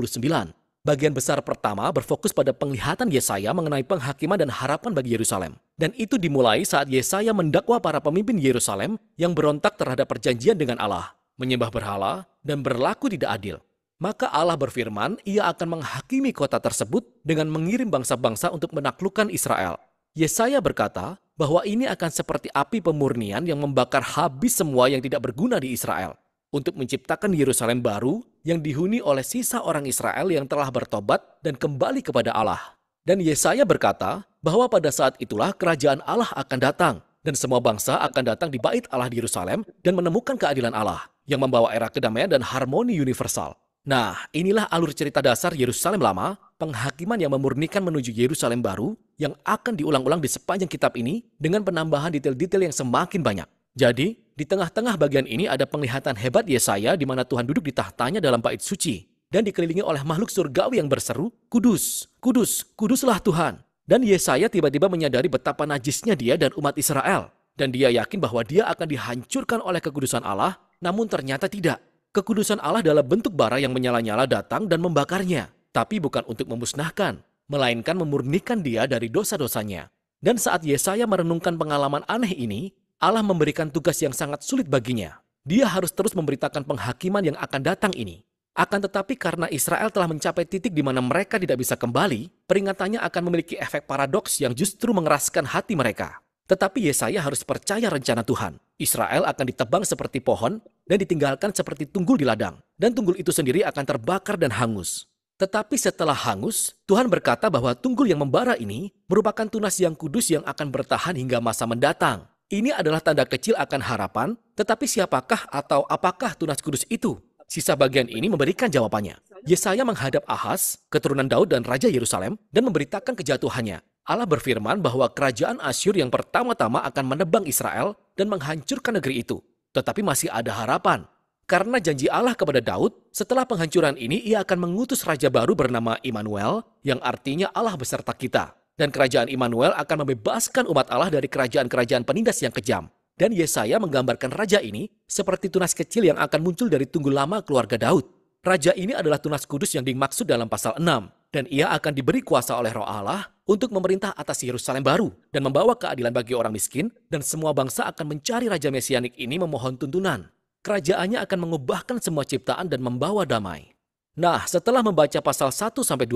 Bagian besar pertama berfokus pada penglihatan Yesaya mengenai penghakiman dan harapan bagi Yerusalem. Dan itu dimulai saat Yesaya mendakwa para pemimpin Yerusalem yang berontak terhadap perjanjian dengan Allah, menyembah berhala, dan berlaku tidak adil. Maka Allah berfirman, ia akan menghakimi kota tersebut dengan mengirim bangsa-bangsa untuk menaklukkan Israel. Yesaya berkata bahwa ini akan seperti api pemurnian yang membakar habis semua yang tidak berguna di Israel, untuk menciptakan Yerusalem baru yang dihuni oleh sisa orang Israel yang telah bertobat dan kembali kepada Allah. Dan Yesaya berkata bahwa pada saat itulah kerajaan Allah akan datang, dan semua bangsa akan datang di bait Allah di Yerusalem dan menemukan keadilan Allah yang membawa era kedamaian dan harmoni universal. Nah, inilah alur cerita dasar Yerusalem lama, penghakiman yang memurnikan menuju Yerusalem baru yang akan diulang-ulang di sepanjang kitab ini dengan penambahan detail-detail yang semakin banyak. Jadi, di tengah-tengah bagian ini ada penglihatan hebat Yesaya di mana Tuhan duduk di tahtanya dalam bait suci dan dikelilingi oleh makhluk surgawi yang berseru, "Kudus, kudus, kuduslah Tuhan." Dan Yesaya tiba-tiba menyadari betapa najisnya dia dan umat Israel. Dan dia yakin bahwa dia akan dihancurkan oleh kekudusan Allah, namun ternyata tidak. Kekudusan Allah dalam bentuk bara yang menyala-nyala datang dan membakarnya, tapi bukan untuk memusnahkan, melainkan memurnikan dia dari dosa-dosanya. Dan saat Yesaya merenungkan pengalaman aneh ini, Allah memberikan tugas yang sangat sulit baginya, Dia harus terus memberitakan penghakiman yang akan datang ini. Akan tetapi karena Israel telah mencapai titik di mana mereka tidak bisa kembali, peringatannya akan memiliki efek paradoks yang justru mengeraskan hati mereka. Tetapi Yesaya harus percaya rencana Tuhan. Israel akan ditebang seperti pohon dan ditinggalkan seperti tunggul di ladang. Dan tunggul itu sendiri akan terbakar dan hangus. Tetapi setelah hangus, Tuhan berkata bahwa tunggul yang membara ini merupakan tunas yang kudus yang akan bertahan hingga masa mendatang. Ini adalah tanda kecil akan harapan, tetapi siapakah atau apakah tunas kudus itu? Sisa bagian ini memberikan jawabannya. Yesaya menghadap Ahaz, keturunan Daud dan Raja Yerusalem, dan memberitakan kejatuhannya. Allah berfirman bahwa kerajaan Asyur yang pertama-tama akan menebang Israel dan menghancurkan negeri itu. Tetapi masih ada harapan. Karena janji Allah kepada Daud, setelah penghancuran ini ia akan mengutus raja baru bernama Immanuel, yang artinya Allah beserta kita. Dan kerajaan Immanuel akan membebaskan umat Allah dari kerajaan-kerajaan penindas yang kejam. Dan Yesaya menggambarkan raja ini seperti tunas kecil yang akan muncul dari tunggul lama keluarga Daud. Raja ini adalah tunas kudus yang dimaksud dalam pasal 6. Dan ia akan diberi kuasa oleh Roh Allah untuk memerintah atas Yerusalem baru dan membawa keadilan bagi orang miskin, dan semua bangsa akan mencari raja mesianik ini memohon tuntunan. Kerajaannya akan mengubahkan semua ciptaan dan membawa damai. Nah, setelah membaca pasal 1-12,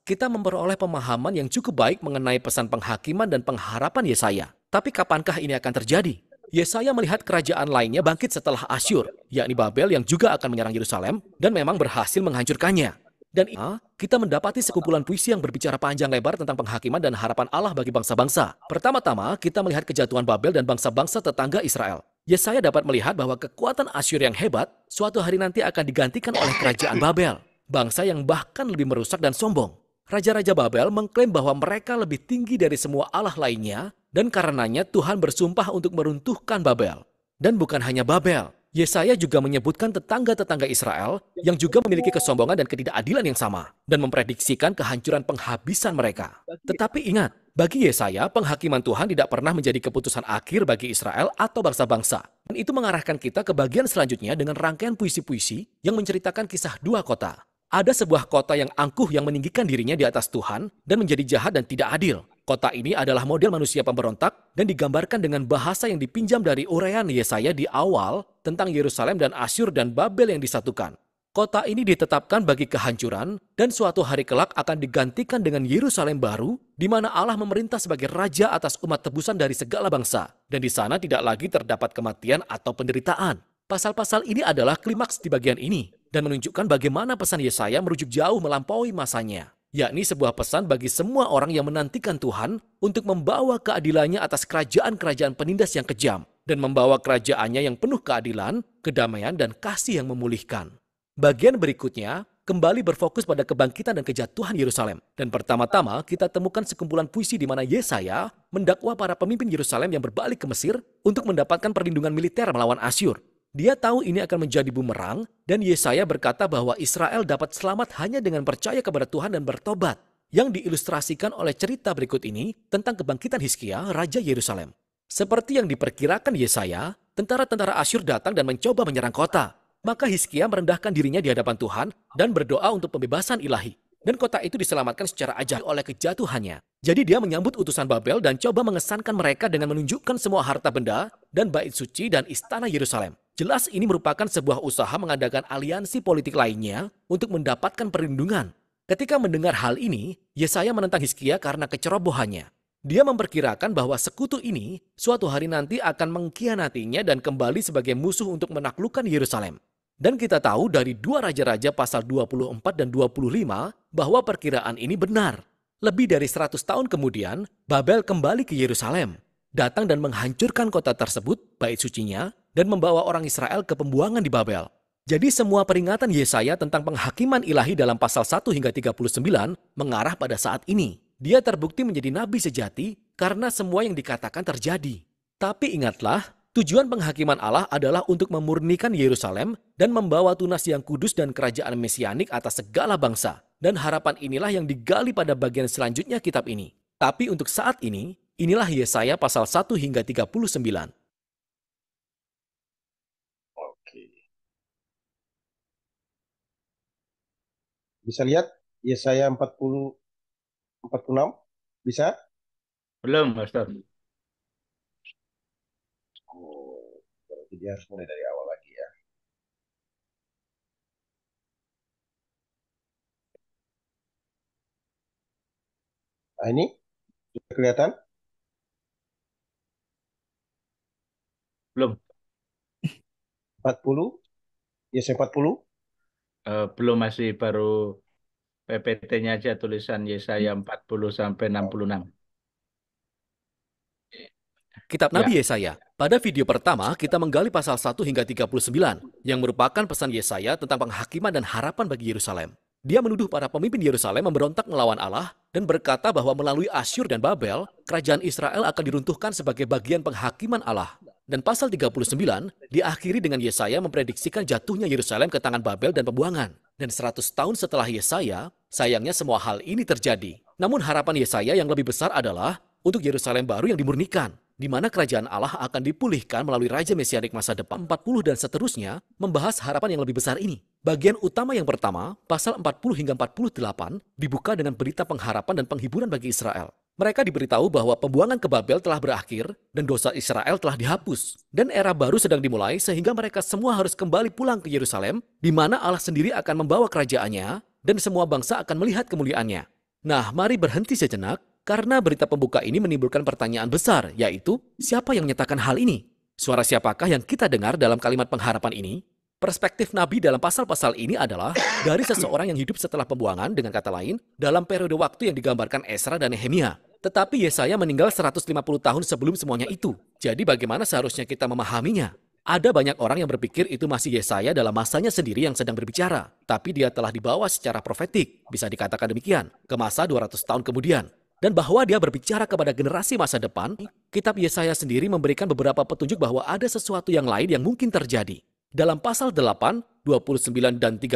kita memperoleh pemahaman yang cukup baik mengenai pesan penghakiman dan pengharapan Yesaya. Tapi kapankah ini akan terjadi? Yesaya melihat kerajaan lainnya bangkit setelah Asyur, yakni Babel yang juga akan menyerang Yerusalem dan memang berhasil menghancurkannya. Dan kita mendapati sekumpulan puisi yang berbicara panjang lebar tentang penghakiman dan harapan Allah bagi bangsa-bangsa. Pertama-tama, kita melihat kejatuhan Babel dan bangsa-bangsa tetangga Israel. Yesaya dapat melihat bahwa kekuatan Asyur yang hebat suatu hari nanti akan digantikan oleh kerajaan Babel, bangsa yang bahkan lebih merusak dan sombong. Raja-raja Babel mengklaim bahwa mereka lebih tinggi dari semua Allah lainnya, dan karenanya Tuhan bersumpah untuk meruntuhkan Babel. Dan bukan hanya Babel, Yesaya juga menyebutkan tetangga-tetangga Israel yang juga memiliki kesombongan dan ketidakadilan yang sama, dan memprediksikan kehancuran penghabisan mereka. Tetapi ingat, bagi Yesaya, penghakiman Tuhan tidak pernah menjadi keputusan akhir bagi Israel atau bangsa-bangsa. Dan itu mengarahkan kita ke bagian selanjutnya dengan rangkaian puisi-puisi yang menceritakan kisah dua kota. Ada sebuah kota yang angkuh yang meninggikan dirinya di atas Tuhan dan menjadi jahat dan tidak adil. Kota ini adalah model manusia pemberontak dan digambarkan dengan bahasa yang dipinjam dari uraian Yesaya di awal tentang Yerusalem dan Asyur dan Babel yang disatukan. Kota ini ditetapkan bagi kehancuran dan suatu hari kelak akan digantikan dengan Yerusalem baru di mana Allah memerintah sebagai raja atas umat tebusan dari segala bangsa. Dan di sana tidak lagi terdapat kematian atau penderitaan. Pasal-pasal ini adalah klimaks di bagian ini dan menunjukkan bagaimana pesan Yesaya merujuk jauh melampaui masanya, yakni sebuah pesan bagi semua orang yang menantikan Tuhan untuk membawa keadilannya atas kerajaan-kerajaan penindas yang kejam dan membawa kerajaannya yang penuh keadilan, kedamaian, dan kasih yang memulihkan. Bagian berikutnya kembali berfokus pada kebangkitan dan kejatuhan Yerusalem. Dan pertama-tama kita temukan sekumpulan puisi di mana Yesaya mendakwa para pemimpin Yerusalem yang berbalik ke Mesir untuk mendapatkan perlindungan militer melawan Asyur. Dia tahu ini akan menjadi bumerang, dan Yesaya berkata bahwa Israel dapat selamat hanya dengan percaya kepada Tuhan dan bertobat, yang diilustrasikan oleh cerita berikut ini tentang kebangkitan Hizkia, Raja Yerusalem. Seperti yang diperkirakan Yesaya, tentara-tentara Asyur datang dan mencoba menyerang kota. Maka Hizkia merendahkan dirinya di hadapan Tuhan dan berdoa untuk pembebasan ilahi. Dan kota itu diselamatkan secara ajaib oleh kejatuhannya. Jadi dia menyambut utusan Babel dan coba mengesankan mereka dengan menunjukkan semua harta benda dan bait suci dan istana Yerusalem. Jelas ini merupakan sebuah usaha mengadakan aliansi politik lainnya untuk mendapatkan perlindungan. Ketika mendengar hal ini, Yesaya menentang Hizkia karena kecerobohannya. Dia memperkirakan bahwa sekutu ini suatu hari nanti akan mengkhianatinya dan kembali sebagai musuh untuk menaklukkan Yerusalem. Dan kita tahu dari 2 Raja-Raja pasal 24 dan 25 bahwa perkiraan ini benar. Lebih dari 100 tahun kemudian, Babel kembali ke Yerusalem, datang dan menghancurkan kota tersebut, bait sucinya, dan membawa orang Israel ke pembuangan di Babel. Jadi semua peringatan Yesaya tentang penghakiman ilahi dalam pasal 1 hingga 39 mengarah pada saat ini. Dia terbukti menjadi nabi sejati karena semua yang dikatakan terjadi. Tapi ingatlah, tujuan penghakiman Allah adalah untuk memurnikan Yerusalem dan membawa tunas yang kudus dan kerajaan mesianik atas segala bangsa. Dan harapan inilah yang digali pada bagian selanjutnya kitab ini. Tapi untuk saat ini, inilah Yesaya pasal 1 hingga 39. Oke. Bisa lihat Yesaya 40, 46? Bisa? Belum, Pastor. Oh, berarti dia harus mulai dari awal lagi. Nah, ini sudah kelihatan? Belum. 40, Yesaya 40. Belum, masih baru PPT-nya aja tulisan Yesaya 40 sampai 66. Kitab Ya, Nabi Yesaya. Pada video pertama, kita menggali pasal 1 hingga 39, yang merupakan pesan Yesaya tentang penghakiman dan harapan bagi Yerusalem. Dia menuduh para pemimpin Yerusalem memberontak melawan Allah dan berkata bahwa melalui Asyur dan Babel, kerajaan Israel akan diruntuhkan sebagai bagian penghakiman Allah. Dan pasal 39 diakhiri dengan Yesaya memprediksikan jatuhnya Yerusalem ke tangan Babel dan pembuangan. Dan 100 tahun setelah Yesaya, sayangnya semua hal ini terjadi. Namun harapan Yesaya yang lebih besar adalah untuk Yerusalem baru yang dimurnikan, di mana kerajaan Allah akan dipulihkan melalui Raja Mesianik masa depan 40 dan seterusnya, membahas harapan yang lebih besar ini. Bagian utama yang pertama, pasal 40 hingga 48, dibuka dengan berita pengharapan dan penghiburan bagi Israel. Mereka diberitahu bahwa pembuangan ke Babel telah berakhir dan dosa Israel telah dihapus. Dan era baru sedang dimulai sehingga mereka semua harus kembali pulang ke Yerusalem, di mana Allah sendiri akan membawa kerajaannya dan semua bangsa akan melihat kemuliaannya. Nah, mari berhenti sejenak, karena berita pembuka ini menimbulkan pertanyaan besar, yaitu siapa yang menyatakan hal ini? Suara siapakah yang kita dengar dalam kalimat pengharapan ini? Perspektif Nabi dalam pasal-pasal ini adalah dari seseorang yang hidup setelah pembuangan, dengan kata lain, dalam periode waktu yang digambarkan Esra dan Nehemia. Tetapi Yesaya meninggal 150 tahun sebelum semuanya itu. Jadi bagaimana seharusnya kita memahaminya? Ada banyak orang yang berpikir itu masih Yesaya dalam masanya sendiri yang sedang berbicara. Tapi dia telah dibawa secara profetik, bisa dikatakan demikian, ke masa 200 tahun kemudian. Dan bahwa dia berbicara kepada generasi masa depan, kitab Yesaya sendiri memberikan beberapa petunjuk bahwa ada sesuatu yang lain yang mungkin terjadi. Dalam pasal 8, 29 dan 30,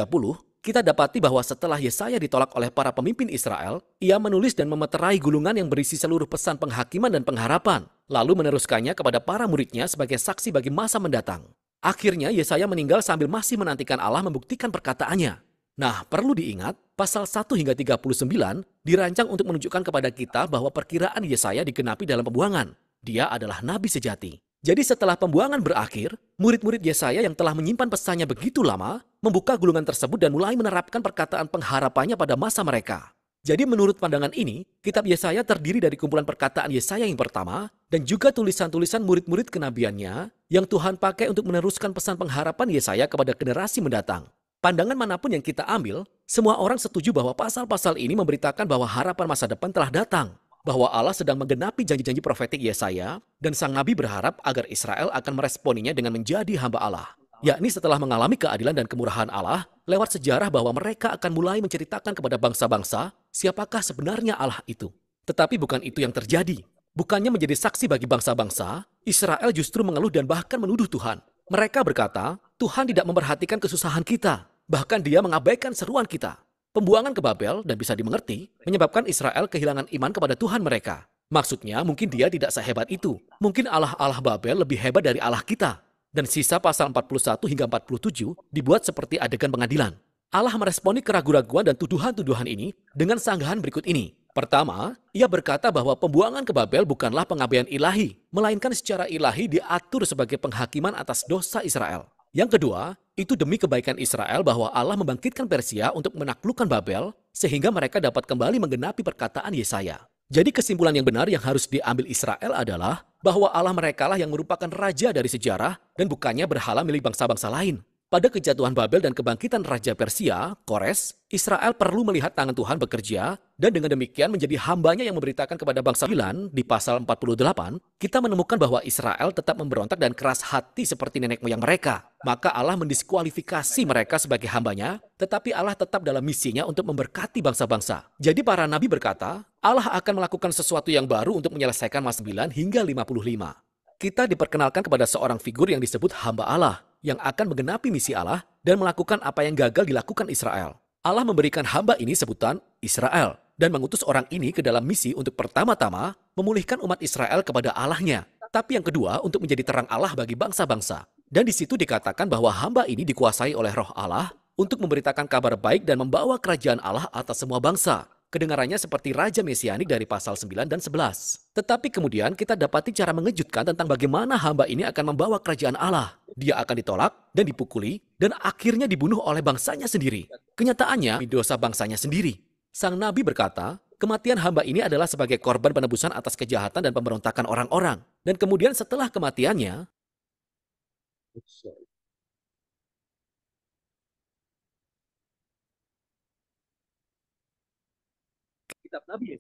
kita dapati bahwa setelah Yesaya ditolak oleh para pemimpin Israel, ia menulis dan memeterai gulungan yang berisi seluruh pesan penghakiman dan pengharapan, lalu meneruskannya kepada para muridnya sebagai saksi bagi masa mendatang. Akhirnya Yesaya meninggal sambil masih menantikan Allah membuktikan perkataannya. Nah, perlu diingat, pasal 1 hingga 39 dirancang untuk menunjukkan kepada kita bahwa perkiraan Yesaya digenapi dalam pembuangan. Dia adalah nabi sejati. Jadi setelah pembuangan berakhir, murid-murid Yesaya yang telah menyimpan pesannya begitu lama, membuka gulungan tersebut dan mulai menerapkan perkataan pengharapannya pada masa mereka. Jadi menurut pandangan ini, kitab Yesaya terdiri dari kumpulan perkataan Yesaya yang pertama, dan juga tulisan-tulisan murid-murid kenabiannya yang Tuhan pakai untuk meneruskan pesan pengharapan Yesaya kepada generasi mendatang. Pandangan manapun yang kita ambil, semua orang setuju bahwa pasal-pasal ini memberitakan bahwa harapan masa depan telah datang, bahwa Allah sedang menggenapi janji-janji profetik Yesaya, dan sang nabi berharap agar Israel akan meresponinya dengan menjadi hamba Allah. Yakni setelah mengalami keadilan dan kemurahan Allah, lewat sejarah bahwa mereka akan mulai menceritakan kepada bangsa-bangsa siapakah sebenarnya Allah itu. Tetapi bukan itu yang terjadi. Bukannya menjadi saksi bagi bangsa-bangsa, Israel justru mengeluh dan bahkan menuduh Tuhan. Mereka berkata, Tuhan tidak memperhatikan kesusahan kita, bahkan dia mengabaikan seruan kita. Pembuangan ke Babel, dan bisa dimengerti, menyebabkan Israel kehilangan iman kepada Tuhan mereka. Maksudnya, mungkin dia tidak sehebat itu. Mungkin Allah-Allah Babel lebih hebat dari Allah kita. Dan sisa pasal 41 hingga 47 dibuat seperti adegan pengadilan. Allah meresponi keraguan-raguan dan tuduhan-tuduhan ini dengan sanggahan berikut ini. Pertama, ia berkata bahwa pembuangan ke Babel bukanlah pengabaian ilahi, melainkan secara ilahi diatur sebagai penghakiman atas dosa Israel. Yang kedua, itu demi kebaikan Israel bahwa Allah membangkitkan Persia untuk menaklukkan Babel, sehingga mereka dapat kembali menggenapi perkataan Yesaya. Jadi kesimpulan yang benar yang harus diambil Israel adalah bahwa Allah merekalah yang merupakan raja dari sejarah dan bukannya berhala milik bangsa-bangsa lain. Pada kejatuhan Babel dan kebangkitan Raja Persia, Kores, Israel perlu melihat tangan Tuhan bekerja dan dengan demikian menjadi hambanya yang memberitakan kepada bangsa lain. Di pasal 48, kita menemukan bahwa Israel tetap memberontak dan keras hati seperti nenek moyang mereka. Maka Allah mendiskualifikasi mereka sebagai hambanya, tetapi Allah tetap dalam misinya untuk memberkati bangsa-bangsa. Jadi para nabi berkata, Allah akan melakukan sesuatu yang baru untuk menyelesaikan masa 9 hingga 55. Kita diperkenalkan kepada seorang figur yang disebut hamba Allah, yang akan menggenapi misi Allah dan melakukan apa yang gagal dilakukan Israel. Allah memberikan hamba ini sebutan Israel dan mengutus orang ini ke dalam misi untuk pertama-tama memulihkan umat Israel kepada Allahnya. Tapi yang kedua untuk menjadi terang Allah bagi bangsa-bangsa. Dan di situ dikatakan bahwa hamba ini dikuasai oleh Roh Allah untuk memberitakan kabar baik dan membawa kerajaan Allah atas semua bangsa. Kedengarannya seperti Raja Mesianik dari pasal 9 dan 11. Tetapi kemudian kita dapati cara mengejutkan tentang bagaimana hamba ini akan membawa kerajaan Allah. Dia akan ditolak dan dipukuli dan akhirnya dibunuh oleh bangsanya sendiri. Kenyataannya, dosa bangsanya sendiri. Sang nabi berkata, kematian hamba ini adalah sebagai korban penebusan atas kejahatan dan pemberontakan orang-orang. Dan kemudian setelah kematiannya,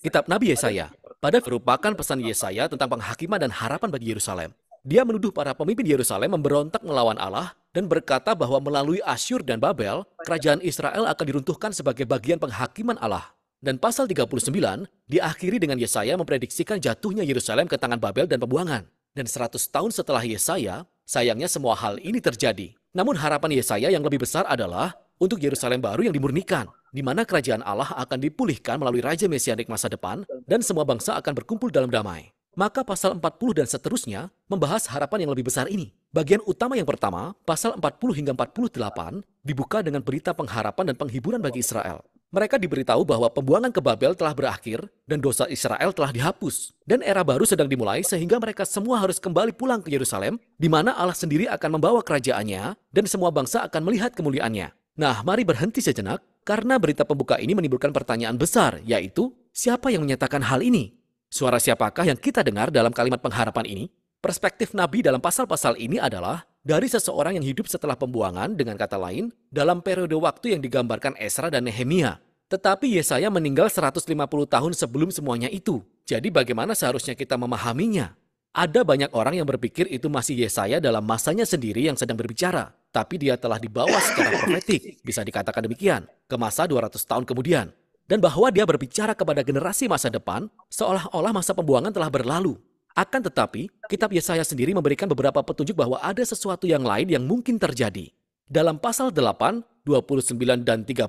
kitab Nabi Yesaya pada merupakan pesan Yesaya tentang penghakiman dan harapan bagi Yerusalem. Dia menuduh para pemimpin Yerusalem memberontak melawan Allah dan berkata bahwa melalui Asyur dan Babel, kerajaan Israel akan diruntuhkan sebagai bagian penghakiman Allah. Dan pasal 39 diakhiri dengan Yesaya memprediksikan jatuhnya Yerusalem ke tangan Babel dan pembuangan. Dan 100 tahun setelah Yesaya, sayangnya semua hal ini terjadi. Namun harapan Yesaya yang lebih besar adalah untuk Yerusalem baru yang dimurnikan, di mana kerajaan Allah akan dipulihkan melalui Raja Mesianik masa depan dan semua bangsa akan berkumpul dalam damai. Maka pasal 40 dan seterusnya membahas harapan yang lebih besar ini. Bagian utama yang pertama, pasal 40 hingga 48, dibuka dengan berita pengharapan dan penghiburan bagi Israel. Mereka diberitahu bahwa pembuangan ke Babel telah berakhir dan dosa Israel telah dihapus. Dan era baru sedang dimulai sehingga mereka semua harus kembali pulang ke Yerusalem, di mana Allah sendiri akan membawa kerajaannya dan semua bangsa akan melihat kemuliaannya. Nah, mari berhenti sejenak karena berita pembuka ini menimbulkan pertanyaan besar, yaitu siapa yang menyatakan hal ini? Suara siapakah yang kita dengar dalam kalimat pengharapan ini? Perspektif Nabi dalam pasal-pasal ini adalah dari seseorang yang hidup setelah pembuangan, dengan kata lain, dalam periode waktu yang digambarkan Esra dan Nehemia. Tetapi Yesaya meninggal 150 tahun sebelum semuanya itu. Jadi bagaimana seharusnya kita memahaminya? Ada banyak orang yang berpikir itu masih Yesaya dalam masanya sendiri yang sedang berbicara. Tapi dia telah dibawa secara profetik, bisa dikatakan demikian, ke masa 200 tahun kemudian. Dan bahwa dia berbicara kepada generasi masa depan, seolah-olah masa pembuangan telah berlalu. Akan tetapi, kitab Yesaya sendiri memberikan beberapa petunjuk bahwa ada sesuatu yang lain yang mungkin terjadi. Dalam pasal 8, 29 dan 30,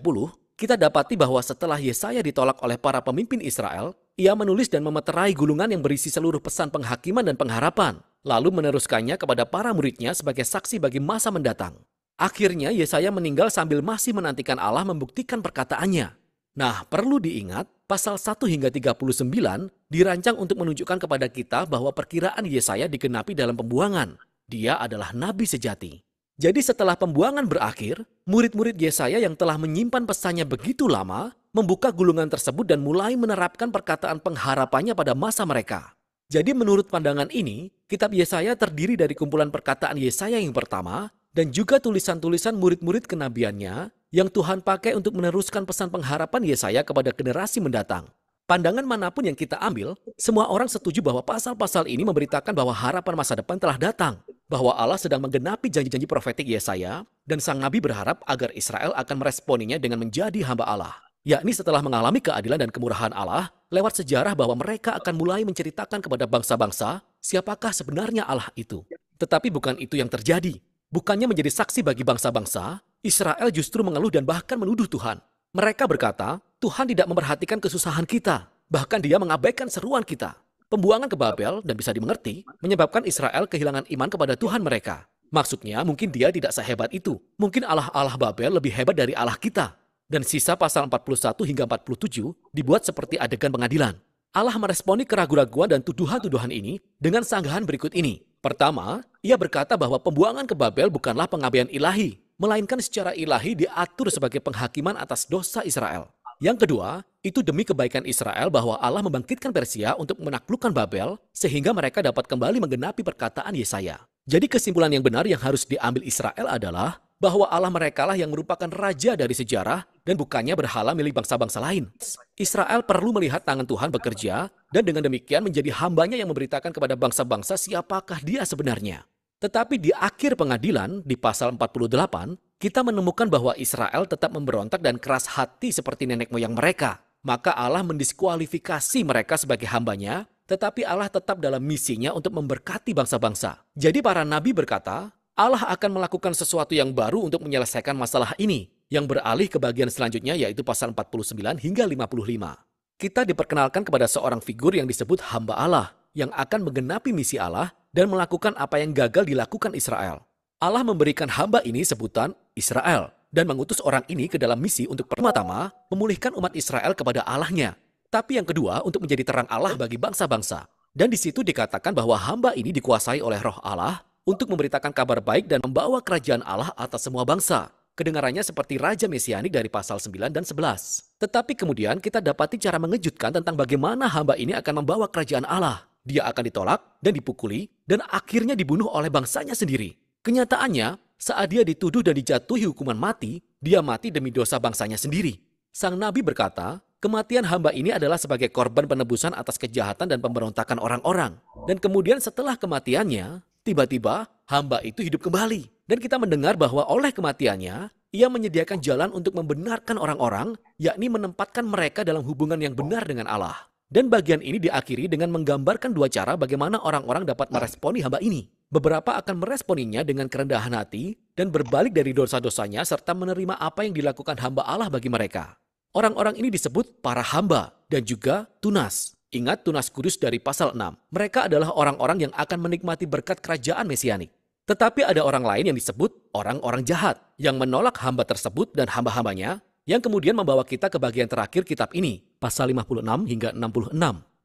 kita dapati bahwa setelah Yesaya ditolak oleh para pemimpin Israel, ia menulis dan memeterai gulungan yang berisi seluruh pesan penghakiman dan pengharapan, lalu meneruskannya kepada para muridnya sebagai saksi bagi masa mendatang. Akhirnya Yesaya meninggal sambil masih menantikan Allah membuktikan perkataannya. Nah, perlu diingat, pasal 1 hingga 39 dirancang untuk menunjukkan kepada kita bahwa perkiraan Yesaya digenapi dalam pembuangan. Dia adalah nabi sejati. Jadi setelah pembuangan berakhir, murid-murid Yesaya yang telah menyimpan pesannya begitu lama, membuka gulungan tersebut dan mulai menerapkan perkataan pengharapannya pada masa mereka. Jadi menurut pandangan ini, kitab Yesaya terdiri dari kumpulan perkataan Yesaya yang pertama, dan juga tulisan-tulisan murid-murid kenabiannya yang Tuhan pakai untuk meneruskan pesan pengharapan Yesaya kepada generasi mendatang. Pandangan manapun yang kita ambil, semua orang setuju bahwa pasal-pasal ini memberitakan bahwa harapan masa depan telah datang, bahwa Allah sedang menggenapi janji-janji profetik Yesaya, dan sang nabi berharap agar Israel akan meresponinya dengan menjadi hamba Allah, yakni setelah mengalami keadilan dan kemurahan Allah lewat sejarah bahwa mereka akan mulai menceritakan kepada bangsa-bangsa siapakah sebenarnya Allah itu. Tetapi bukan itu yang terjadi. Bukannya menjadi saksi bagi bangsa-bangsa, Israel justru mengeluh dan bahkan menuduh Tuhan. Mereka berkata, Tuhan tidak memperhatikan kesusahan kita, bahkan dia mengabaikan seruan kita. Pembuangan ke Babel, dan bisa dimengerti, menyebabkan Israel kehilangan iman kepada Tuhan mereka. Maksudnya, mungkin dia tidak sehebat itu. Mungkin Allah-Allah Babel lebih hebat dari Allah kita. Dan sisa pasal 41 hingga 47 dibuat seperti adegan pengadilan. Allah meresponi keraguan-raguan dan tuduhan-tuduhan ini dengan sanggahan berikut ini. Pertama, ia berkata bahwa pembuangan ke Babel bukanlah pengabaian ilahi, melainkan secara ilahi diatur sebagai penghakiman atas dosa Israel. Yang kedua, itu demi kebaikan Israel bahwa Allah membangkitkan Persia untuk menaklukkan Babel sehingga mereka dapat kembali menggenapi perkataan Yesaya. Jadi kesimpulan yang benar yang harus diambil Israel adalah bahwa Allah merekalah yang merupakan raja dari sejarah dan bukannya berhala milik bangsa-bangsa lain. Israel perlu melihat tangan Tuhan bekerja dan dengan demikian menjadi hambanya yang memberitakan kepada bangsa-bangsa siapakah dia sebenarnya. Tetapi di akhir pengadilan, di pasal 48, kita menemukan bahwa Israel tetap memberontak dan keras hati seperti nenek moyang mereka. Maka Allah mendiskualifikasi mereka sebagai hambanya, tetapi Allah tetap dalam misinya untuk memberkati bangsa-bangsa. Jadi para nabi berkata, Allah akan melakukan sesuatu yang baru untuk menyelesaikan masalah ini, yang beralih ke bagian selanjutnya yaitu pasal 49 hingga 55. Kita diperkenalkan kepada seorang figur yang disebut hamba Allah, yang akan menggenapi misi Allah dan melakukan apa yang gagal dilakukan Israel. Allah memberikan hamba ini sebutan Israel dan mengutus orang ini ke dalam misi untuk pertama-tama memulihkan umat Israel kepada Allahnya. Tapi yang kedua untuk menjadi terang Allah bagi bangsa-bangsa. Dan di situ dikatakan bahwa hamba ini dikuasai oleh roh Allah untuk memberitakan kabar baik dan membawa kerajaan Allah atas semua bangsa. Kedengarannya seperti raja mesianik dari pasal 9 dan 11. Tetapi kemudian kita dapati cara mengejutkan tentang bagaimana hamba ini akan membawa kerajaan Allah. Dia akan ditolak dan dipukuli dan akhirnya dibunuh oleh bangsanya sendiri. Kenyataannya, saat dia dituduh dan dijatuhi hukuman mati, dia mati demi dosa bangsanya sendiri. Sang nabi berkata, kematian hamba ini adalah sebagai korban penebusan atas kejahatan dan pemberontakan orang-orang. Dan kemudian setelah kematiannya, tiba-tiba hamba itu hidup kembali. Dan kita mendengar bahwa oleh kematiannya, ia menyediakan jalan untuk membenarkan orang-orang, yakni menempatkan mereka dalam hubungan yang benar dengan Allah. Dan bagian ini diakhiri dengan menggambarkan dua cara bagaimana orang-orang dapat meresponi hamba ini. Beberapa akan meresponinya dengan kerendahan hati dan berbalik dari dosa-dosanya serta menerima apa yang dilakukan hamba Allah bagi mereka. Orang-orang ini disebut para hamba dan juga tunas. Ingat tunas kudus dari pasal 6. Mereka adalah orang-orang yang akan menikmati berkat kerajaan mesianik. Tetapi ada orang lain yang disebut orang-orang jahat yang menolak hamba tersebut dan hamba-hambanya yang kemudian membawa kita ke bagian terakhir kitab ini, pasal 56 hingga 66,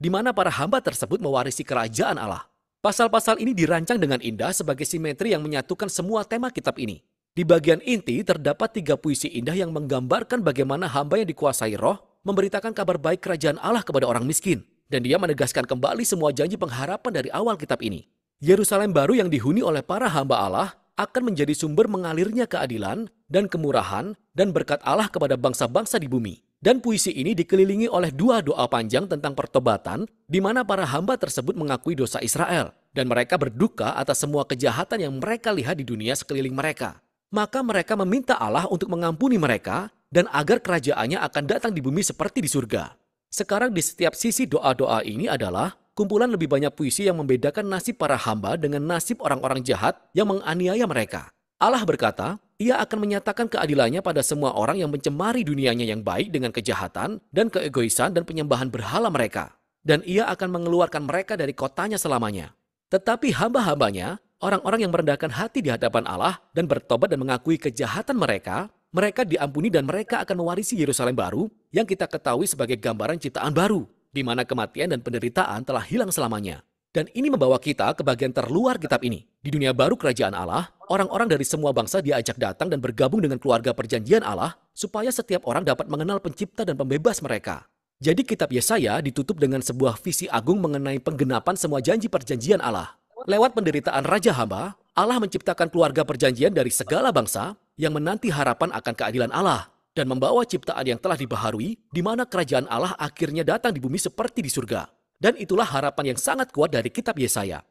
di mana para hamba tersebut mewarisi kerajaan Allah. Pasal-pasal ini dirancang dengan indah sebagai simetri yang menyatukan semua tema kitab ini. Di bagian inti terdapat 3 puisi indah yang menggambarkan bagaimana hamba yang dikuasai roh memberitakan kabar baik kerajaan Allah kepada orang miskin. Dan dia menegaskan kembali semua janji pengharapan dari awal kitab ini. Yerusalem baru yang dihuni oleh para hamba Allah akan menjadi sumber mengalirnya keadilan dan kemurahan dan berkat Allah kepada bangsa-bangsa di bumi. Dan puisi ini dikelilingi oleh 2 doa panjang tentang pertobatan di mana para hamba tersebut mengakui dosa Israel dan mereka berduka atas semua kejahatan yang mereka lihat di dunia sekeliling mereka. Maka mereka meminta Allah untuk mengampuni mereka dan agar kerajaannya akan datang di bumi seperti di surga. Sekarang di setiap sisi doa-doa ini adalah kumpulan lebih banyak puisi yang membedakan nasib para hamba dengan nasib orang-orang jahat yang menganiaya mereka. Allah berkata, Ia akan menyatakan keadilannya pada semua orang yang mencemari dunianya yang baik dengan kejahatan dan keegoisan dan penyembahan berhala mereka. Dan Ia akan mengeluarkan mereka dari kotanya selamanya. Tetapi hamba-hambanya, orang-orang yang merendahkan hati di hadapan Allah dan bertobat dan mengakui kejahatan mereka, mereka diampuni dan mereka akan mewarisi Yerusalem baru yang kita ketahui sebagai gambaran ciptaan baru, di mana kematian dan penderitaan telah hilang selamanya. Dan ini membawa kita ke bagian terluar kitab ini. Di dunia baru kerajaan Allah, orang-orang dari semua bangsa diajak datang dan bergabung dengan keluarga perjanjian Allah supaya setiap orang dapat mengenal pencipta dan pembebas mereka. Jadi kitab Yesaya ditutup dengan sebuah visi agung mengenai penggenapan semua janji perjanjian Allah. Lewat penderitaan Raja Hamba, Allah menciptakan keluarga perjanjian dari segala bangsa yang menanti harapan akan keadilan Allah dan membawa ciptaan yang telah dibaharui di mana kerajaan Allah akhirnya datang di bumi seperti di surga. Dan itulah harapan yang sangat kuat dari kitab Yesaya.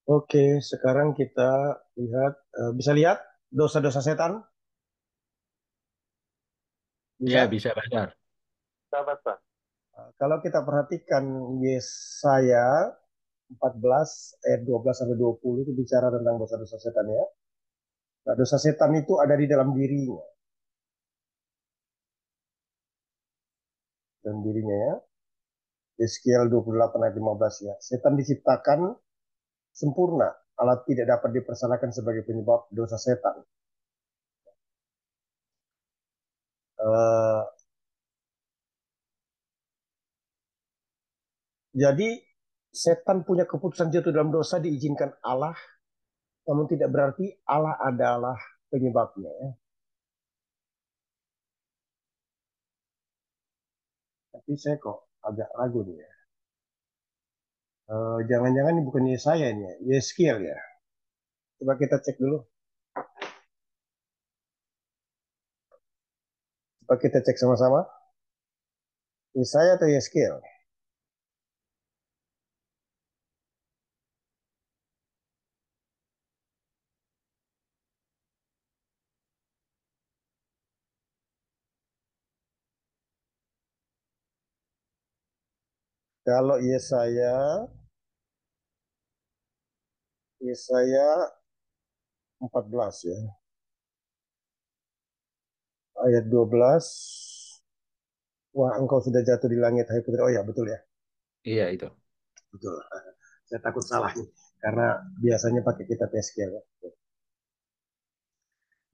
Oke, sekarang kita lihat, bisa lihat dosa-dosa setan? Ya, Bisa? bisa Pastor. Sahabat, Pak. Kalau kita perhatikan Yesaya 14 ayat 12 sampai 20 itu bicara tentang dosa-dosa setan ya. Nah, dosa setan itu ada di dalam dirinya. Dan dirinya ya. Yeskiel 28 ayat 15 ya. Setan diciptakan sempurna. Allah tidak dapat dipersalahkan sebagai penyebab dosa setan. Jadi setan punya keputusan jatuh dalam dosa diizinkan Allah, namun tidak berarti Allah adalah penyebabnya. Ya. Tapi saya kok agak ragu nih ya. Jangan-jangan ini bukan Yesaya ini ya, Yeskiel ya. Coba kita cek dulu. Coba kita cek sama-sama. Yesaya atau Yeskiel? Kalau Yesaya 14 ya. Ayat 12. Wah, engkau sudah jatuh di langit, hai putri. Oh ya, betul ya. Iya, itu. Betul. Saya takut salah nih. Karena biasanya pakai kitab Yeskiel ya.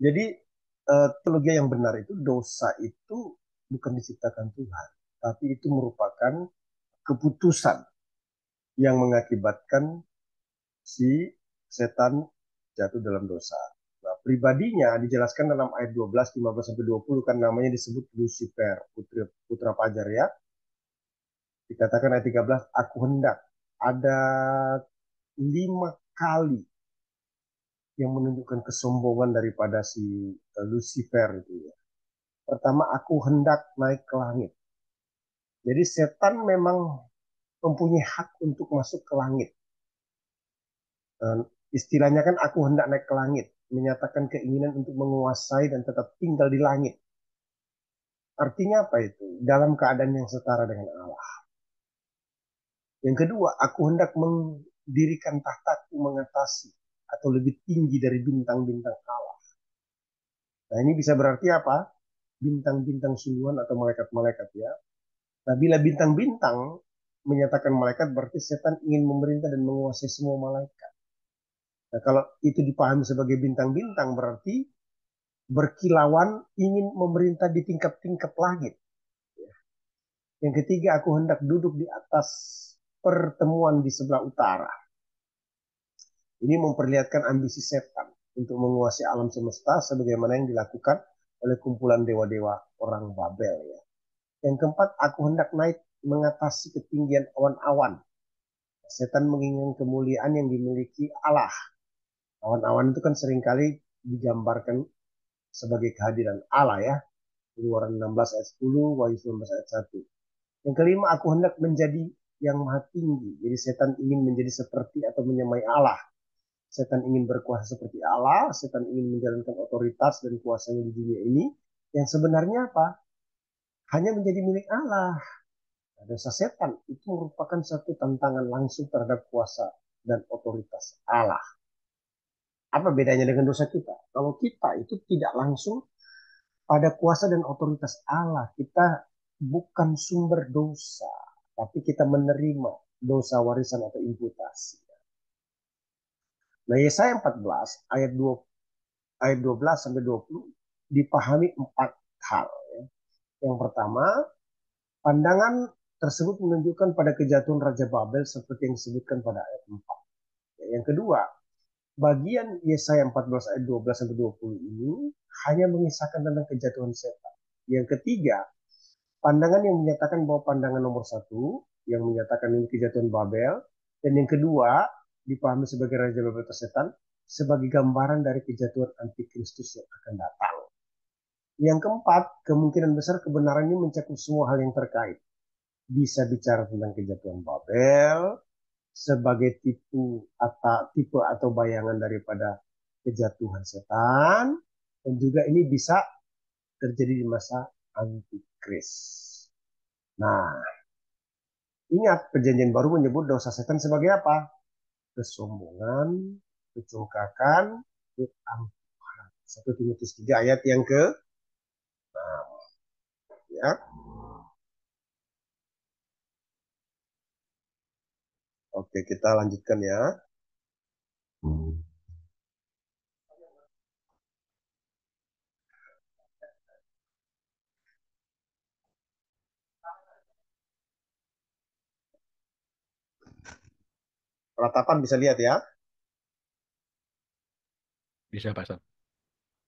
Jadi teologi yang benar itu dosa itu bukan diciptakan Tuhan, tapi itu merupakan keputusan yang mengakibatkan si setan jatuh dalam dosa. Nah, pribadinya dijelaskan dalam ayat 12, 15-20 kan namanya disebut Lucifer, putra fajar ya. Dikatakan ayat 13, aku hendak. Ada 5 kali yang menunjukkan kesombongan daripada si Lucifer itu ya. Pertama, aku hendak naik ke langit. Jadi setan memang mempunyai hak untuk masuk ke langit. Istilahnya kan aku hendak naik ke langit, menyatakan keinginan untuk menguasai dan tetap tinggal di langit. Artinya apa itu? Dalam keadaan yang setara dengan Allah. Yang kedua, aku hendak mendirikan tahtaku mengatasi atau lebih tinggi dari bintang-bintang Allah. Nah, ini bisa berarti apa? Bintang-bintang sungguhan atau malaikat-malaikat ya. Nah, bila bintang-bintang menyatakan malaikat, berarti setan ingin memerintah dan menguasai semua malaikat. Nah, kalau itu dipahami sebagai bintang-bintang, berarti berkilauan ingin memerintah di tingkap-tingkap langit. Yang ketiga, aku hendak duduk di atas pertemuan di sebelah utara. Ini memperlihatkan ambisi setan untuk menguasai alam semesta sebagaimana yang dilakukan oleh kumpulan dewa-dewa orang Babel ya. Yang keempat, aku hendak naik mengatasi ketinggian awan-awan. Setan menginginkan kemuliaan yang dimiliki Allah. Awan-awan itu kan seringkali digambarkan sebagai kehadiran Allah ya. Keluaran 16 ayat 10, Wahyu 19 ayat 1. Yang kelima, aku hendak menjadi yang maha tinggi. Jadi setan ingin menjadi seperti atau menyamai Allah. Setan ingin berkuasa seperti Allah, setan ingin menjalankan otoritas dan kuasanya di dunia ini, yang sebenarnya apa? Hanya menjadi milik Allah. Dosa setan itu merupakan satu tantangan langsung terhadap kuasa dan otoritas Allah. Apa bedanya dengan dosa kita? Kalau kita itu tidak langsung pada kuasa dan otoritas Allah, kita bukan sumber dosa, tapi kita menerima dosa warisan atau imputasi. Nah, Yesaya 14 ayat 12 sampai 20 dipahami 4 hal. Ya. Yang pertama, pandangan tersebut menunjukkan pada kejatuhan Raja Babel seperti yang disebutkan pada ayat 4. Ya, yang kedua, bagian Yesaya 14 ayat 12 sampai 20 ini hanya mengisahkan tentang kejatuhan setan. Yang ketiga, pandangan yang menyatakan bahwa pandangan nomor 1 yang menyatakan ini kejatuhan Babel, dan yang kedua dipahami sebagai Raja Babel atau setan sebagai gambaran dari kejatuhan antikristus yang akan datang. Yang keempat, kemungkinan besar kebenaran ini mencakup semua hal yang terkait. Bisa bicara tentang kejatuhan Babel sebagai tipe atau bayangan daripada kejatuhan setan, dan juga ini bisa terjadi di masa antikris. Nah, ingat perjanjian baru menyebut dosa setan sebagai apa? Kesombongan, kecongkakan, keangkuhan. 1 Timotius 3 ayat yang ke-6. Ya. Oke, kita lanjutkan ya. Ratapan bisa lihat ya. Bisa, Pastor.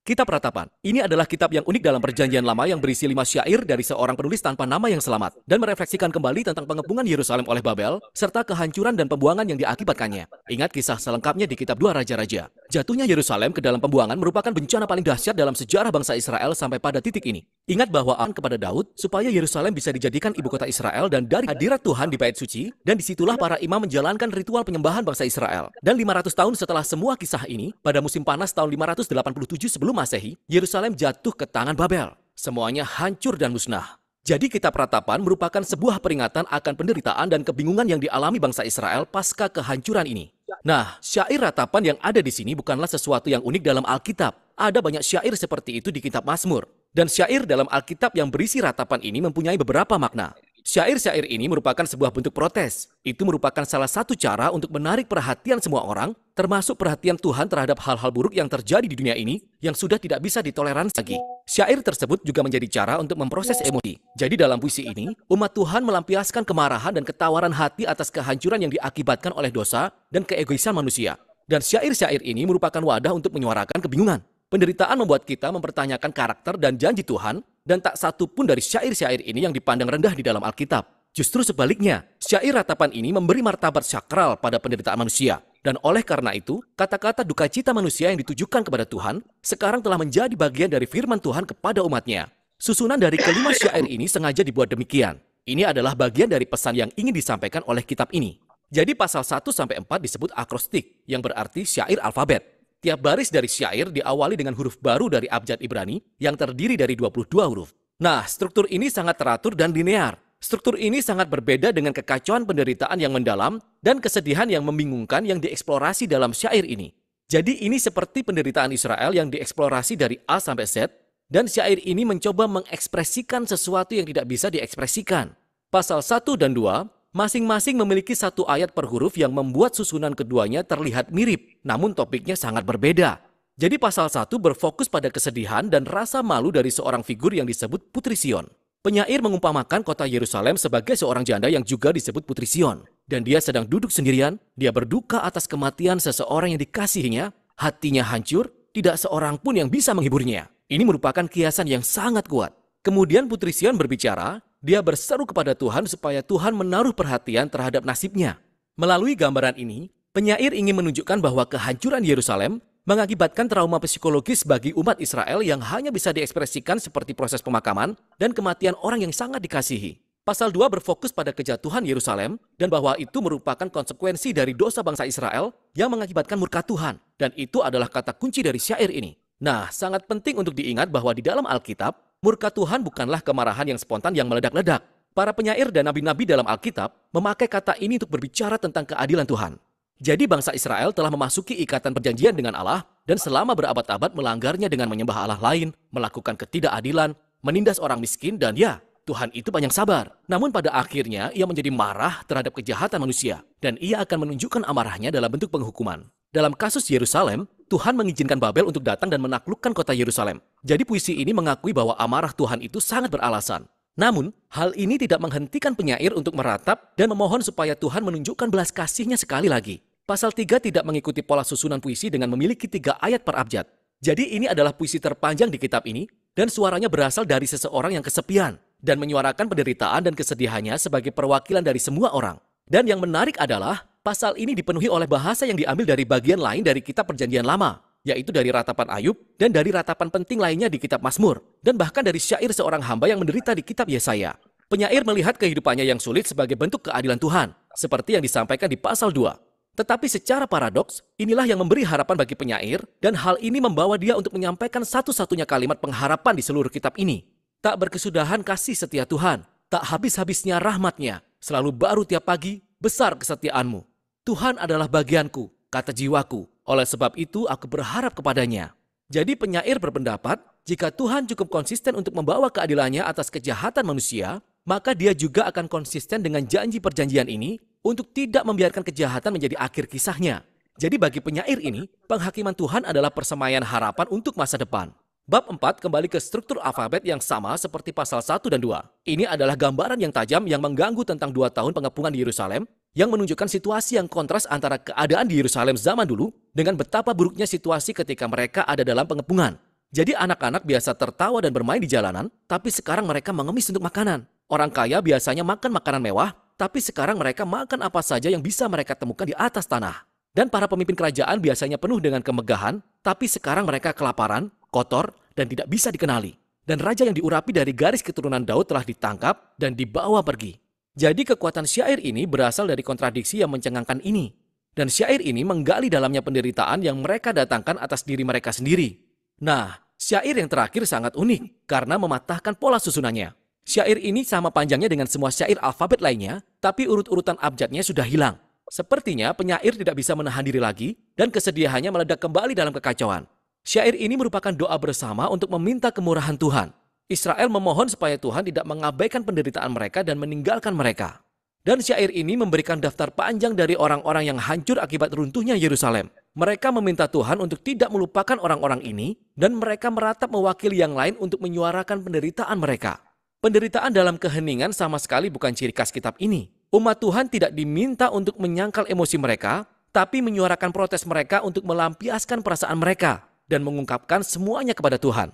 Kitab Ratapan. Ini adalah kitab yang unik dalam perjanjian lama yang berisi 5 syair dari seorang penulis tanpa nama yang selamat dan merefleksikan kembali tentang pengepungan Yerusalem oleh Babel serta kehancuran dan pembuangan yang diakibatkannya. Ingat kisah selengkapnya di kitab 2 Raja-Raja. Jatuhnya Yerusalem ke dalam pembuangan merupakan bencana paling dahsyat dalam sejarah bangsa Israel sampai pada titik ini. Ingat bahwa Allah kepada Daud supaya Yerusalem bisa dijadikan ibu kota Israel dan dari hadirat Tuhan di bait suci, dan disitulah para imam menjalankan ritual penyembahan bangsa Israel. Dan 500 tahun setelah semua kisah ini, pada musim panas tahun 587 sebelum Masehi, Yerusalem jatuh ke tangan Babel. Semuanya hancur dan musnah. Jadi kitab Ratapan merupakan sebuah peringatan akan penderitaan dan kebingungan yang dialami bangsa Israel pasca kehancuran ini. Nah, syair Ratapan yang ada di sini bukanlah sesuatu yang unik dalam Alkitab. Ada banyak syair seperti itu di kitab Mazmur. Dan syair dalam Alkitab yang berisi ratapan ini mempunyai beberapa makna. Syair-syair ini merupakan sebuah bentuk protes. Itu merupakan salah satu cara untuk menarik perhatian semua orang, termasuk perhatian Tuhan terhadap hal-hal buruk yang terjadi di dunia ini, yang sudah tidak bisa ditoleransi lagi. Syair tersebut juga menjadi cara untuk memproses emosi. Jadi dalam puisi ini, umat Tuhan melampiaskan kemarahan dan ketawaran hati atas kehancuran yang diakibatkan oleh dosa dan keegoisan manusia. Dan syair-syair ini merupakan wadah untuk menyuarakan kebingungan. Penderitaan membuat kita mempertanyakan karakter dan janji Tuhan, dan tak satu pun dari syair-syair ini yang dipandang rendah di dalam Alkitab. Justru sebaliknya, syair ratapan ini memberi martabat sakral pada penderitaan manusia. Dan oleh karena itu, kata-kata duka cita manusia yang ditujukan kepada Tuhan sekarang telah menjadi bagian dari firman Tuhan kepada umatnya. Susunan dari kelima syair ini sengaja dibuat demikian. Ini adalah bagian dari pesan yang ingin disampaikan oleh kitab ini. Jadi pasal 1-4 disebut akrostik, yang berarti syair alfabet. Tiap baris dari syair diawali dengan huruf baru dari abjad Ibrani yang terdiri dari 22 huruf. Nah, struktur ini sangat teratur dan linear. Struktur ini sangat berbeda dengan kekacauan penderitaan yang mendalam dan kesedihan yang membingungkan yang dieksplorasi dalam syair ini. Jadi ini seperti penderitaan Israel yang dieksplorasi dari A sampai Z, dan syair ini mencoba mengekspresikan sesuatu yang tidak bisa diekspresikan. Pasal 1 dan 2 masing-masing memiliki satu ayat per huruf yang membuat susunan keduanya terlihat mirip, namun topiknya sangat berbeda. Jadi pasal 1 berfokus pada kesedihan dan rasa malu dari seorang figur yang disebut Putri Sion. Penyair mengumpamakan kota Yerusalem sebagai seorang janda yang juga disebut Putri Sion. Dan dia sedang duduk sendirian, dia berduka atas kematian seseorang yang dikasihinya, hatinya hancur, tidak seorang pun yang bisa menghiburnya. Ini merupakan kiasan yang sangat kuat. Kemudian Putri Sion berbicara, dia berseru kepada Tuhan supaya Tuhan menaruh perhatian terhadap nasibnya. Melalui gambaran ini, penyair ingin menunjukkan bahwa kehancuran Yerusalem mengakibatkan trauma psikologis bagi umat Israel yang hanya bisa diekspresikan seperti proses pemakaman dan kematian orang yang sangat dikasihi. Pasal 2 berfokus pada kejatuhan Yerusalem dan bahwa itu merupakan konsekuensi dari dosa bangsa Israel yang mengakibatkan murka Tuhan. Dan itu adalah kata kunci dari syair ini. Nah, sangat penting untuk diingat bahwa di dalam Alkitab, murka Tuhan bukanlah kemarahan yang spontan yang meledak-ledak. Para penyair dan nabi-nabi dalam Alkitab memakai kata ini untuk berbicara tentang keadilan Tuhan. Jadi bangsa Israel telah memasuki ikatan perjanjian dengan Allah dan selama berabad-abad melanggarnya dengan menyembah Allah lain, melakukan ketidakadilan, menindas orang miskin, dan ya, Tuhan itu banyak sabar. Namun pada akhirnya ia menjadi marah terhadap kejahatan manusia dan ia akan menunjukkan amarahnya dalam bentuk penghukuman. Dalam kasus Yerusalem, Tuhan mengizinkan Babel untuk datang dan menaklukkan kota Yerusalem. Jadi puisi ini mengakui bahwa amarah Tuhan itu sangat beralasan. Namun, hal ini tidak menghentikan penyair untuk meratap dan memohon supaya Tuhan menunjukkan belas kasihnya sekali lagi. Pasal 3 tidak mengikuti pola susunan puisi dengan memiliki 3 ayat per abjad. Jadi ini adalah puisi terpanjang di kitab ini dan suaranya berasal dari seseorang yang kesepian dan menyuarakan penderitaan dan kesedihannya sebagai perwakilan dari semua orang. Dan yang menarik adalah pasal ini dipenuhi oleh bahasa yang diambil dari bagian lain dari kitab Perjanjian Lama, yaitu dari ratapan Ayub dan dari ratapan penting lainnya di kitab Mazmur, dan bahkan dari syair seorang hamba yang menderita di kitab Yesaya. Penyair melihat kehidupannya yang sulit sebagai bentuk keadilan Tuhan, seperti yang disampaikan di pasal 2. Tetapi secara paradoks, inilah yang memberi harapan bagi penyair, dan hal ini membawa dia untuk menyampaikan satu-satunya kalimat pengharapan di seluruh kitab ini. Tak berkesudahan kasih setia Tuhan, tak habis-habisnya rahmat-Nya, selalu baru tiap pagi, besar kesetiaan-Mu. Tuhan adalah bagianku, kata jiwaku. Oleh sebab itu aku berharap kepadanya. Jadi penyair berpendapat, jika Tuhan cukup konsisten untuk membawa keadilannya atas kejahatan manusia, maka dia juga akan konsisten dengan janji perjanjian ini untuk tidak membiarkan kejahatan menjadi akhir kisahnya. Jadi bagi penyair ini, penghakiman Tuhan adalah persemaian harapan untuk masa depan. Bab 4 kembali ke struktur alfabet yang sama seperti pasal 1 dan 2. Ini adalah gambaran yang tajam yang mengganggu tentang 2 tahun pengepungan di Yerusalem, yang menunjukkan situasi yang kontras antara keadaan di Yerusalem zaman dulu dengan betapa buruknya situasi ketika mereka ada dalam pengepungan. Jadi anak-anak biasa tertawa dan bermain di jalanan, tapi sekarang mereka mengemis untuk makanan. Orang kaya biasanya makan makanan mewah, tapi sekarang mereka makan apa saja yang bisa mereka temukan di atas tanah. Dan para pemimpin kerajaan biasanya penuh dengan kemegahan, tapi sekarang mereka kelaparan, kotor, dan tidak bisa dikenali. Dan raja yang diurapi dari garis keturunan Daud telah ditangkap dan dibawa pergi. Jadi kekuatan syair ini berasal dari kontradiksi yang mencengangkan ini. Dan syair ini menggali dalamnya penderitaan yang mereka datangkan atas diri mereka sendiri. Nah, syair yang terakhir sangat unik karena mematahkan pola susunannya. Syair ini sama panjangnya dengan semua syair alfabet lainnya, tapi urut-urutan abjadnya sudah hilang. Sepertinya penyair tidak bisa menahan diri lagi dan kesedihannya meledak kembali dalam kekacauan. Syair ini merupakan doa bersama untuk meminta kemurahan Tuhan. Israel memohon supaya Tuhan tidak mengabaikan penderitaan mereka dan meninggalkan mereka. Dan syair ini memberikan daftar panjang dari orang-orang yang hancur akibat runtuhnya Yerusalem. Mereka meminta Tuhan untuk tidak melupakan orang-orang ini dan mereka meratap mewakili yang lain untuk menyuarakan penderitaan mereka. Penderitaan dalam keheningan sama sekali bukan ciri khas kitab ini. Umat Tuhan tidak diminta untuk menyangkal emosi mereka, tapi menyuarakan protes mereka untuk melampiaskan perasaan mereka. dan mengungkapkan semuanya kepada Tuhan.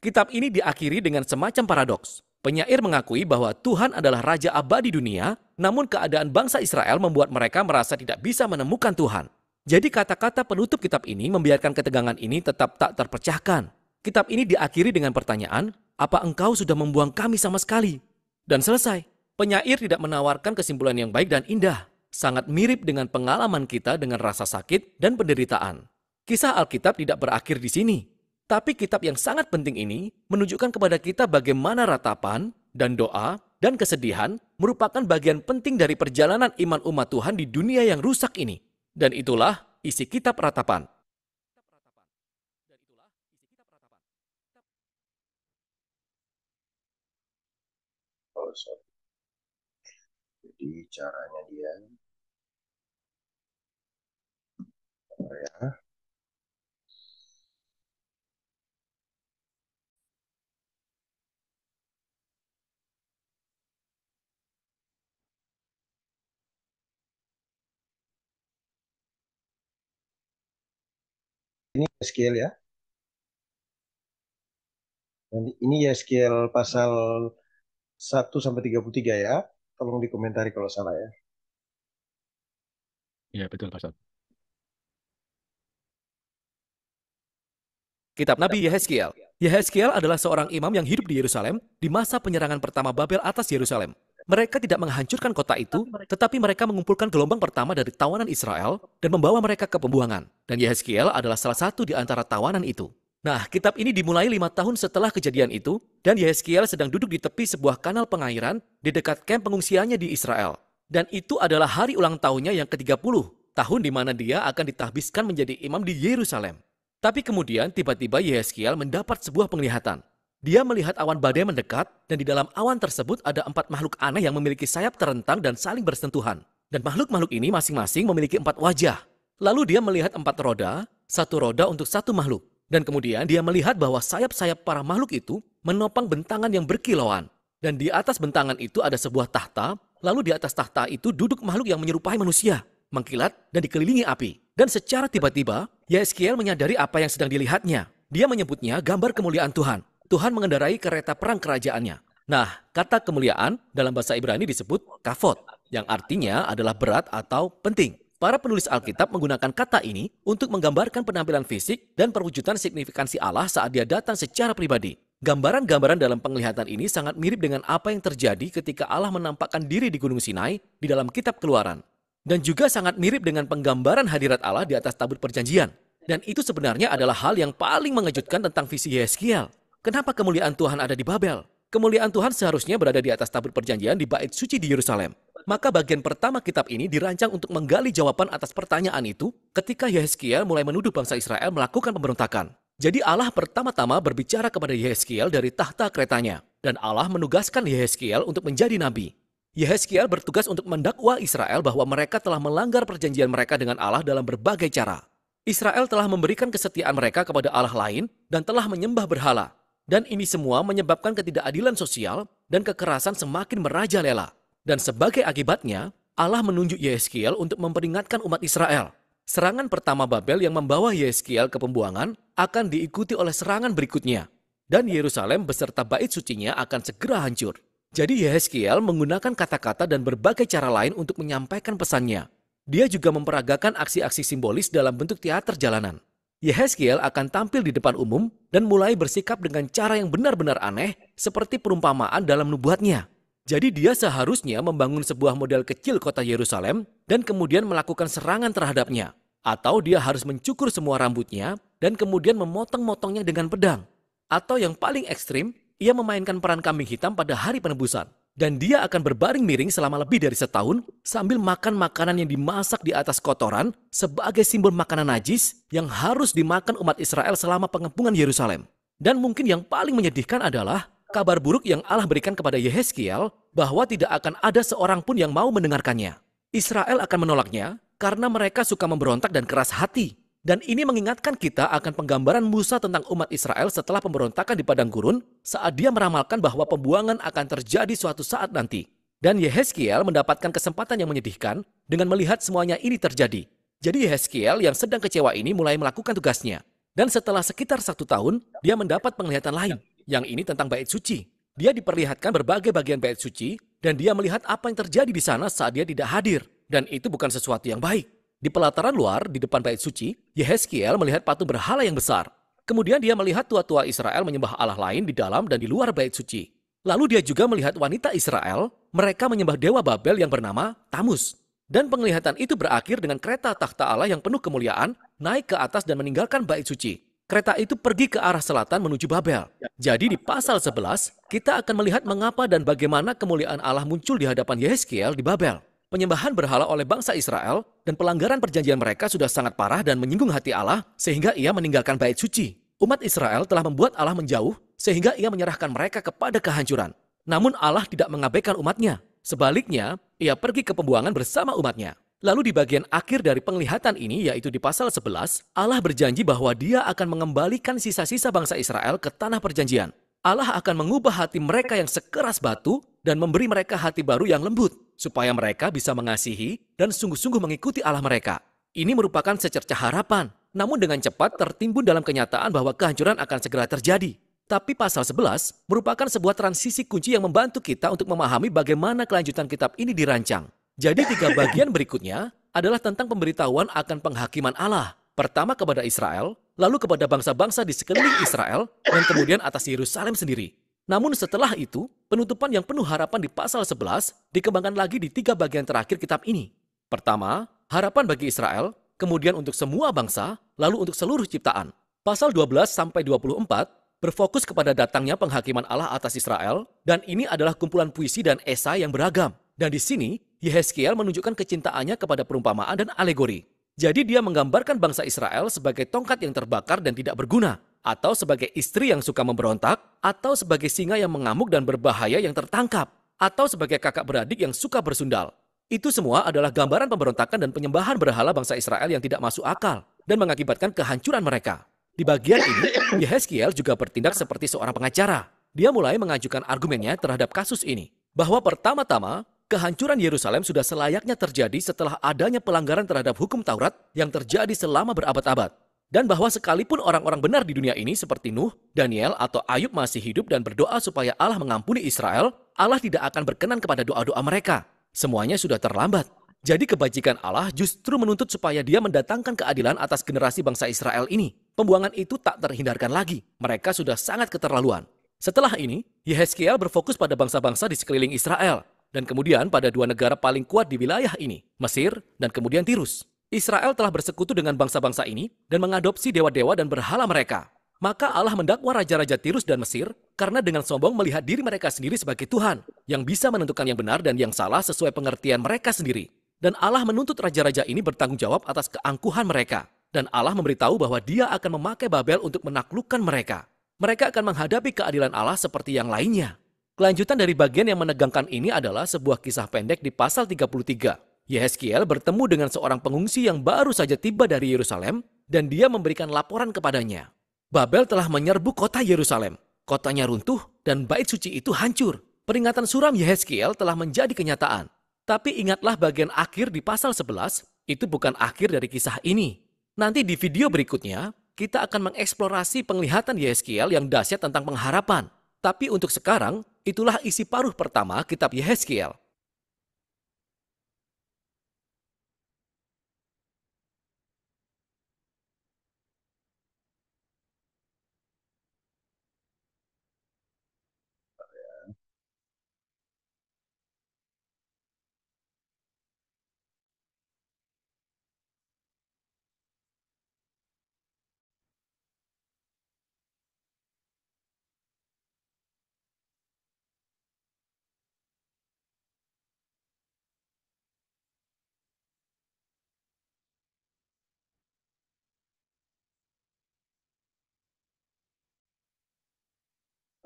Kitab ini diakhiri dengan semacam paradoks. Penyair mengakui bahwa Tuhan adalah Raja abadi dunia, namun keadaan bangsa Israel membuat mereka merasa tidak bisa menemukan Tuhan. Jadi kata-kata penutup kitab ini membiarkan ketegangan ini tetap tak terpecahkan. Kitab ini diakhiri dengan pertanyaan, apa engkau sudah membuang kami sama sekali? Dan selesai. Penyair tidak menawarkan kesimpulan yang baik dan indah. Sangat mirip dengan pengalaman kita dengan rasa sakit dan penderitaan. Kisah Alkitab tidak berakhir di sini. Tapi kitab yang sangat penting ini menunjukkan kepada kita bagaimana ratapan dan doa dan kesedihan merupakan bagian penting dari perjalanan iman umat Tuhan di dunia yang rusak ini. Dan itulah isi kitab ratapan. Oh, sorry. Jadi caranya dia, ya. Ini Yeskiel ya. Ini Yeskiel pasal 1 sampai 33 ya. Tolong dikomentari kalau salah ya. Ya, betul, Pastor. Kitab Nabi Yehezkiel. Yehezkiel adalah seorang imam yang hidup di Yerusalem di masa penyerangan pertama Babel atas Yerusalem. Mereka tidak menghancurkan kota itu, tetapi mereka mengumpulkan gelombang pertama dari tawanan Israel dan membawa mereka ke pembuangan. Dan Yehezkiel adalah salah satu di antara tawanan itu. Nah, kitab ini dimulai 5 tahun setelah kejadian itu, dan Yehezkiel sedang duduk di tepi sebuah kanal pengairan di dekat kamp pengungsiannya di Israel. Dan itu adalah hari ulang tahunnya yang ke-30, tahun di mana dia akan ditahbiskan menjadi imam di Yerusalem. Tapi kemudian tiba-tiba Yehezkiel mendapat sebuah penglihatan. Dia melihat awan badai mendekat, dan di dalam awan tersebut ada 4 makhluk aneh yang memiliki sayap terentang dan saling bersentuhan. Dan makhluk-makhluk ini masing-masing memiliki 4 wajah. Lalu dia melihat 4 roda, 1 roda untuk 1 makhluk. Dan kemudian dia melihat bahwa sayap-sayap para makhluk itu menopang bentangan yang berkilauan. Dan di atas bentangan itu ada sebuah tahta, lalu di atas tahta itu duduk makhluk yang menyerupai manusia, mengkilat dan dikelilingi api. Dan secara tiba-tiba, Yehezkiel menyadari apa yang sedang dilihatnya. Dia menyebutnya gambar kemuliaan Tuhan. Tuhan mengendarai kereta perang kerajaannya. Nah, kata kemuliaan dalam bahasa Ibrani disebut kavod, yang artinya adalah berat atau penting. Para penulis Alkitab menggunakan kata ini untuk menggambarkan penampilan fisik dan perwujudan signifikansi Allah saat dia datang secara pribadi. Gambaran-gambaran dalam penglihatan ini sangat mirip dengan apa yang terjadi ketika Allah menampakkan diri di Gunung Sinai di dalam kitab Keluaran. Dan juga sangat mirip dengan penggambaran hadirat Allah di atas tabut perjanjian. Dan itu sebenarnya adalah hal yang paling mengejutkan tentang visi Yehezkiel. Kenapa kemuliaan Tuhan ada di Babel? Kemuliaan Tuhan seharusnya berada di atas tabut perjanjian di bait suci di Yerusalem. Maka bagian pertama kitab ini dirancang untuk menggali jawaban atas pertanyaan itu ketika Yehezkiel mulai menuduh bangsa Israel melakukan pemberontakan. Jadi Allah pertama-tama berbicara kepada Yehezkiel dari tahta keretanya. Dan Allah menugaskan Yehezkiel untuk menjadi nabi. Yehezkiel bertugas untuk mendakwa Israel bahwa mereka telah melanggar perjanjian mereka dengan Allah dalam berbagai cara. Israel telah memberikan kesetiaan mereka kepada Allah lain dan telah menyembah berhala. Dan ini semua menyebabkan ketidakadilan sosial dan kekerasan semakin merajalela. Dan sebagai akibatnya, Allah menunjuk Yehezkiel untuk memperingatkan umat Israel. Serangan pertama Babel yang membawa Yehezkiel ke pembuangan akan diikuti oleh serangan berikutnya. Dan Yerusalem beserta bait sucinya akan segera hancur. Jadi Yehezkiel menggunakan kata-kata dan berbagai cara lain untuk menyampaikan pesannya. Dia juga memperagakan aksi-aksi simbolis dalam bentuk teater jalanan. Yehezkiel akan tampil di depan umum dan mulai bersikap dengan cara yang benar-benar aneh seperti perumpamaan dalam nubuatnya. Jadi dia seharusnya membangun sebuah model kecil kota Yerusalem dan kemudian melakukan serangan terhadapnya. Atau dia harus mencukur semua rambutnya dan kemudian memotong-motongnya dengan pedang. Atau yang paling ekstrim, ia memainkan peran kambing hitam pada hari penebusan. Dan dia akan berbaring miring selama lebih dari setahun sambil makan makanan yang dimasak di atas kotoran sebagai simbol makanan najis yang harus dimakan umat Israel selama pengepungan Yerusalem. Dan mungkin yang paling menyedihkan adalah kabar buruk yang Allah berikan kepada Yehezkiel bahwa tidak akan ada seorang pun yang mau mendengarkannya. Israel akan menolaknya karena mereka suka memberontak dan keras hati. Dan ini mengingatkan kita akan penggambaran Musa tentang umat Israel setelah pemberontakan di padang gurun saat dia meramalkan bahwa pembuangan akan terjadi suatu saat nanti. Dan Yehezkiel mendapatkan kesempatan yang menyedihkan dengan melihat semuanya ini terjadi. Jadi Yehezkiel yang sedang kecewa ini mulai melakukan tugasnya. Dan setelah sekitar 1 tahun, dia mendapat penglihatan lain. Yang ini tentang bait suci. Dia diperlihatkan berbagai bagian bait suci, dan dia melihat apa yang terjadi di sana saat dia tidak hadir. Dan itu bukan sesuatu yang baik. Di pelataran luar, di depan bait suci, Yehezkiel melihat patung berhala yang besar. Kemudian dia melihat tua-tua Israel menyembah Allah lain di dalam dan di luar bait suci. Lalu dia juga melihat wanita Israel, mereka menyembah dewa Babel yang bernama Tamus. Dan penglihatan itu berakhir dengan kereta takhta Allah yang penuh kemuliaan naik ke atas dan meninggalkan bait suci. Kereta itu pergi ke arah selatan menuju Babel. Jadi di pasal 11, kita akan melihat mengapa dan bagaimana kemuliaan Allah muncul di hadapan Yehezkiel di Babel. Penyembahan berhala oleh bangsa Israel dan pelanggaran perjanjian mereka sudah sangat parah dan menyinggung hati Allah sehingga ia meninggalkan bait suci. Umat Israel telah membuat Allah menjauh sehingga ia menyerahkan mereka kepada kehancuran. Namun Allah tidak mengabaikan umatnya. Sebaliknya, ia pergi ke pembuangan bersama umatnya. Lalu di bagian akhir dari penglihatan ini, yaitu di pasal 11, Allah berjanji bahwa dia akan mengembalikan sisa-sisa bangsa Israel ke tanah perjanjian. Allah akan mengubah hati mereka yang sekeras batu dan memberi mereka hati baru yang lembut, supaya mereka bisa mengasihi dan sungguh-sungguh mengikuti Allah mereka. Ini merupakan secercah harapan, namun dengan cepat tertimbun dalam kenyataan bahwa kehancuran akan segera terjadi. Tapi pasal 11 merupakan sebuah transisi kunci yang membantu kita untuk memahami bagaimana kelanjutan kitab ini dirancang. Jadi 3 bagian berikutnya adalah tentang pemberitahuan akan penghakiman Allah. Pertama kepada Israel, lalu kepada bangsa-bangsa di sekeliling Israel, dan kemudian atas Yerusalem sendiri. Namun setelah itu, penutupan yang penuh harapan di pasal 11 dikembangkan lagi di 3 bagian terakhir kitab ini. Pertama, harapan bagi Israel, kemudian untuk semua bangsa, lalu untuk seluruh ciptaan. Pasal 12-24 berfokus kepada datangnya penghakiman Allah atas Israel, dan ini adalah kumpulan puisi dan esai yang beragam. Dan di sini, Yehezkiel menunjukkan kecintaannya kepada perumpamaan dan alegori. Jadi dia menggambarkan bangsa Israel sebagai tongkat yang terbakar dan tidak berguna, atau sebagai istri yang suka memberontak, atau sebagai singa yang mengamuk dan berbahaya yang tertangkap, atau sebagai kakak beradik yang suka bersundal. Itu semua adalah gambaran pemberontakan dan penyembahan berhala bangsa Israel yang tidak masuk akal, dan mengakibatkan kehancuran mereka. Di bagian ini, Yehezkiel juga bertindak seperti seorang pengacara. Dia mulai mengajukan argumennya terhadap kasus ini. Bahwa pertama-tama, kehancuran Yerusalem sudah selayaknya terjadi setelah adanya pelanggaran terhadap hukum Taurat yang terjadi selama berabad-abad. Dan bahwa sekalipun orang-orang benar di dunia ini seperti Nuh, Daniel, atau Ayub masih hidup dan berdoa supaya Allah mengampuni Israel, Allah tidak akan berkenan kepada doa-doa mereka. Semuanya sudah terlambat. Jadi kebajikan Allah justru menuntut supaya dia mendatangkan keadilan atas generasi bangsa Israel ini. Pembuangan itu tak terhindarkan lagi. Mereka sudah sangat keterlaluan. Setelah ini, Yehezkiel berfokus pada bangsa-bangsa di sekeliling Israel. Dan kemudian pada 2 negara paling kuat di wilayah ini, Mesir dan kemudian Tirus. Israel telah bersekutu dengan bangsa-bangsa ini dan mengadopsi dewa-dewa dan berhala mereka. Maka Allah mendakwa raja-raja Tirus dan Mesir karena dengan sombong melihat diri mereka sendiri sebagai Tuhan yang bisa menentukan yang benar dan yang salah sesuai pengertian mereka sendiri. Dan Allah menuntut raja-raja ini bertanggung jawab atas keangkuhan mereka. Dan Allah memberitahu bahwa dia akan memakai Babel untuk menaklukkan mereka. Mereka akan menghadapi keadilan Allah seperti yang lainnya. Kelanjutan dari bagian yang menegangkan ini adalah sebuah kisah pendek di pasal 33. Yehezkiel bertemu dengan seorang pengungsi yang baru saja tiba dari Yerusalem dan dia memberikan laporan kepadanya. Babel telah menyerbu kota Yerusalem. Kotanya runtuh dan bait suci itu hancur. Peringatan suram Yehezkiel telah menjadi kenyataan. Tapi ingatlah bagian akhir di pasal 11, itu bukan akhir dari kisah ini. Nanti di video berikutnya, kita akan mengeksplorasi penglihatan Yehezkiel yang dahsyat tentang pengharapan. Tapi untuk sekarang, itulah isi paruh pertama kitab Yehezkiel.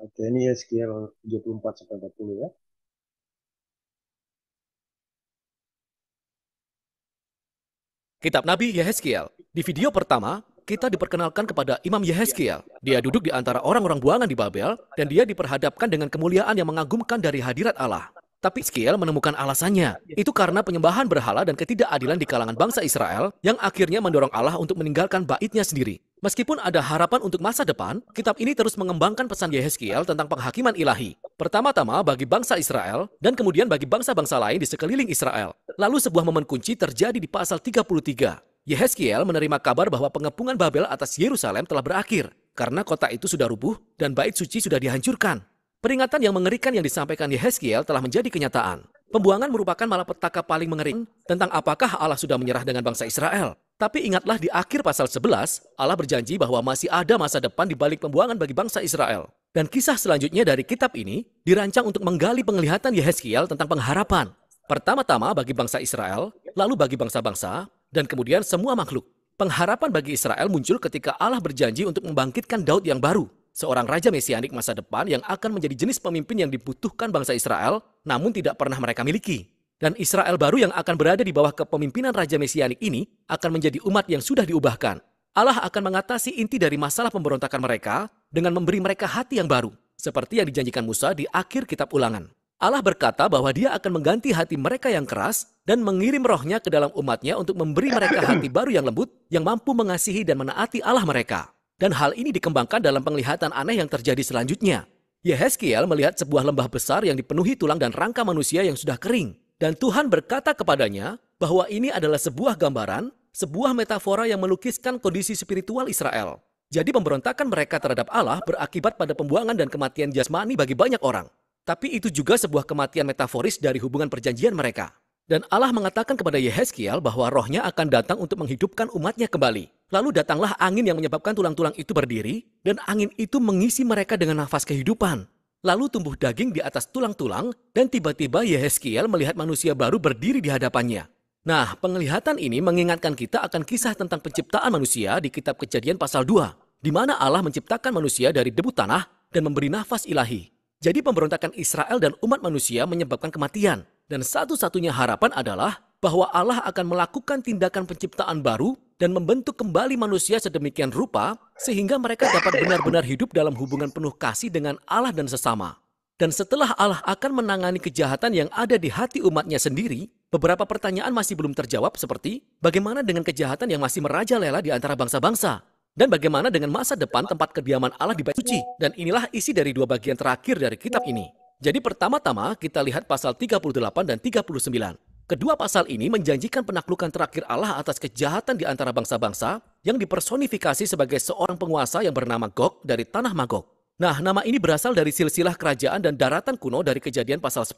Oke, ini Yehezkiel 74-40 ya. Kitab Nabi Yehezkiel. Di video pertama, kita diperkenalkan kepada Imam Yehezkiel. Dia duduk di antara orang-orang buangan di Babel, dan dia diperhadapkan dengan kemuliaan yang mengagumkan dari hadirat Allah. Tapi Yeskiel menemukan alasannya. Itu karena penyembahan berhala dan ketidakadilan di kalangan bangsa Israel yang akhirnya mendorong Allah untuk meninggalkan baitnya sendiri. Meskipun ada harapan untuk masa depan, kitab ini terus mengembangkan pesan Yeskiel tentang penghakiman ilahi. Pertama-tama bagi bangsa Israel dan kemudian bagi bangsa-bangsa lain di sekeliling Israel. Lalu sebuah momen kunci terjadi di pasal 33. Yeskiel menerima kabar bahwa pengepungan Babel atas Yerusalem telah berakhir karena kota itu sudah rubuh dan bait suci sudah dihancurkan. Peringatan yang mengerikan yang disampaikan Yeskiel telah menjadi kenyataan. Pembuangan merupakan malapetaka paling mengerikan tentang apakah Allah sudah menyerah dengan bangsa Israel. Tapi ingatlah di akhir pasal 11, Allah berjanji bahwa masih ada masa depan di balik pembuangan bagi bangsa Israel. Dan kisah selanjutnya dari kitab ini dirancang untuk menggali penglihatan Yeskiel tentang pengharapan. Pertama-tama bagi bangsa Israel, lalu bagi bangsa-bangsa, dan kemudian semua makhluk. Pengharapan bagi Israel muncul ketika Allah berjanji untuk membangkitkan Daud yang baru. Seorang raja mesianik masa depan yang akan menjadi jenis pemimpin yang dibutuhkan bangsa Israel, namun tidak pernah mereka miliki. Dan Israel baru yang akan berada di bawah kepemimpinan raja mesianik ini akan menjadi umat yang sudah diubahkan. Allah akan mengatasi inti dari masalah pemberontakan mereka dengan memberi mereka hati yang baru, seperti yang dijanjikan Musa di akhir kitab Ulangan. Allah berkata bahwa Dia akan mengganti hati mereka yang keras dan mengirim rohnya ke dalam umatnya untuk memberi mereka hati baru yang lembut, yang mampu mengasihi dan menaati Allah mereka. Dan hal ini dikembangkan dalam penglihatan aneh yang terjadi selanjutnya. Yeskiel melihat sebuah lembah besar yang dipenuhi tulang dan rangka manusia yang sudah kering. Dan Tuhan berkata kepadanya bahwa ini adalah sebuah gambaran, sebuah metafora yang melukiskan kondisi spiritual Israel. Jadi pemberontakan mereka terhadap Allah berakibat pada pembuangan dan kematian jasmani bagi banyak orang. Tapi itu juga sebuah kematian metaforis dari hubungan perjanjian mereka. Dan Allah mengatakan kepada Yeskiel bahwa rohnya akan datang untuk menghidupkan umatnya kembali. Lalu datanglah angin yang menyebabkan tulang-tulang itu berdiri, dan angin itu mengisi mereka dengan nafas kehidupan. Lalu tumbuh daging di atas tulang-tulang, dan tiba-tiba Yeskiel melihat manusia baru berdiri di hadapannya. Nah, penglihatan ini mengingatkan kita akan kisah tentang penciptaan manusia di kitab Kejadian pasal 2, di mana Allah menciptakan manusia dari debu tanah dan memberi nafas ilahi. Jadi pemberontakan Israel dan umat manusia menyebabkan kematian. Dan satu-satunya harapan adalah bahwa Allah akan melakukan tindakan penciptaan baru dan membentuk kembali manusia sedemikian rupa sehingga mereka dapat benar-benar hidup dalam hubungan penuh kasih dengan Allah dan sesama. Dan setelah Allah akan menangani kejahatan yang ada di hati umatnya sendiri, beberapa pertanyaan masih belum terjawab seperti bagaimana dengan kejahatan yang masih merajalela di antara bangsa-bangsa? Dan bagaimana dengan masa depan tempat kediaman Allah di bait suci? Dan inilah isi dari dua bagian terakhir dari kitab ini. Jadi pertama-tama kita lihat pasal 38 dan 39. Kedua pasal ini menjanjikan penaklukan terakhir Allah atas kejahatan di antara bangsa-bangsa yang dipersonifikasi sebagai seorang penguasa yang bernama Gog dari tanah Magog. Nah, nama ini berasal dari silsilah kerajaan dan daratan kuno dari Kejadian pasal 10.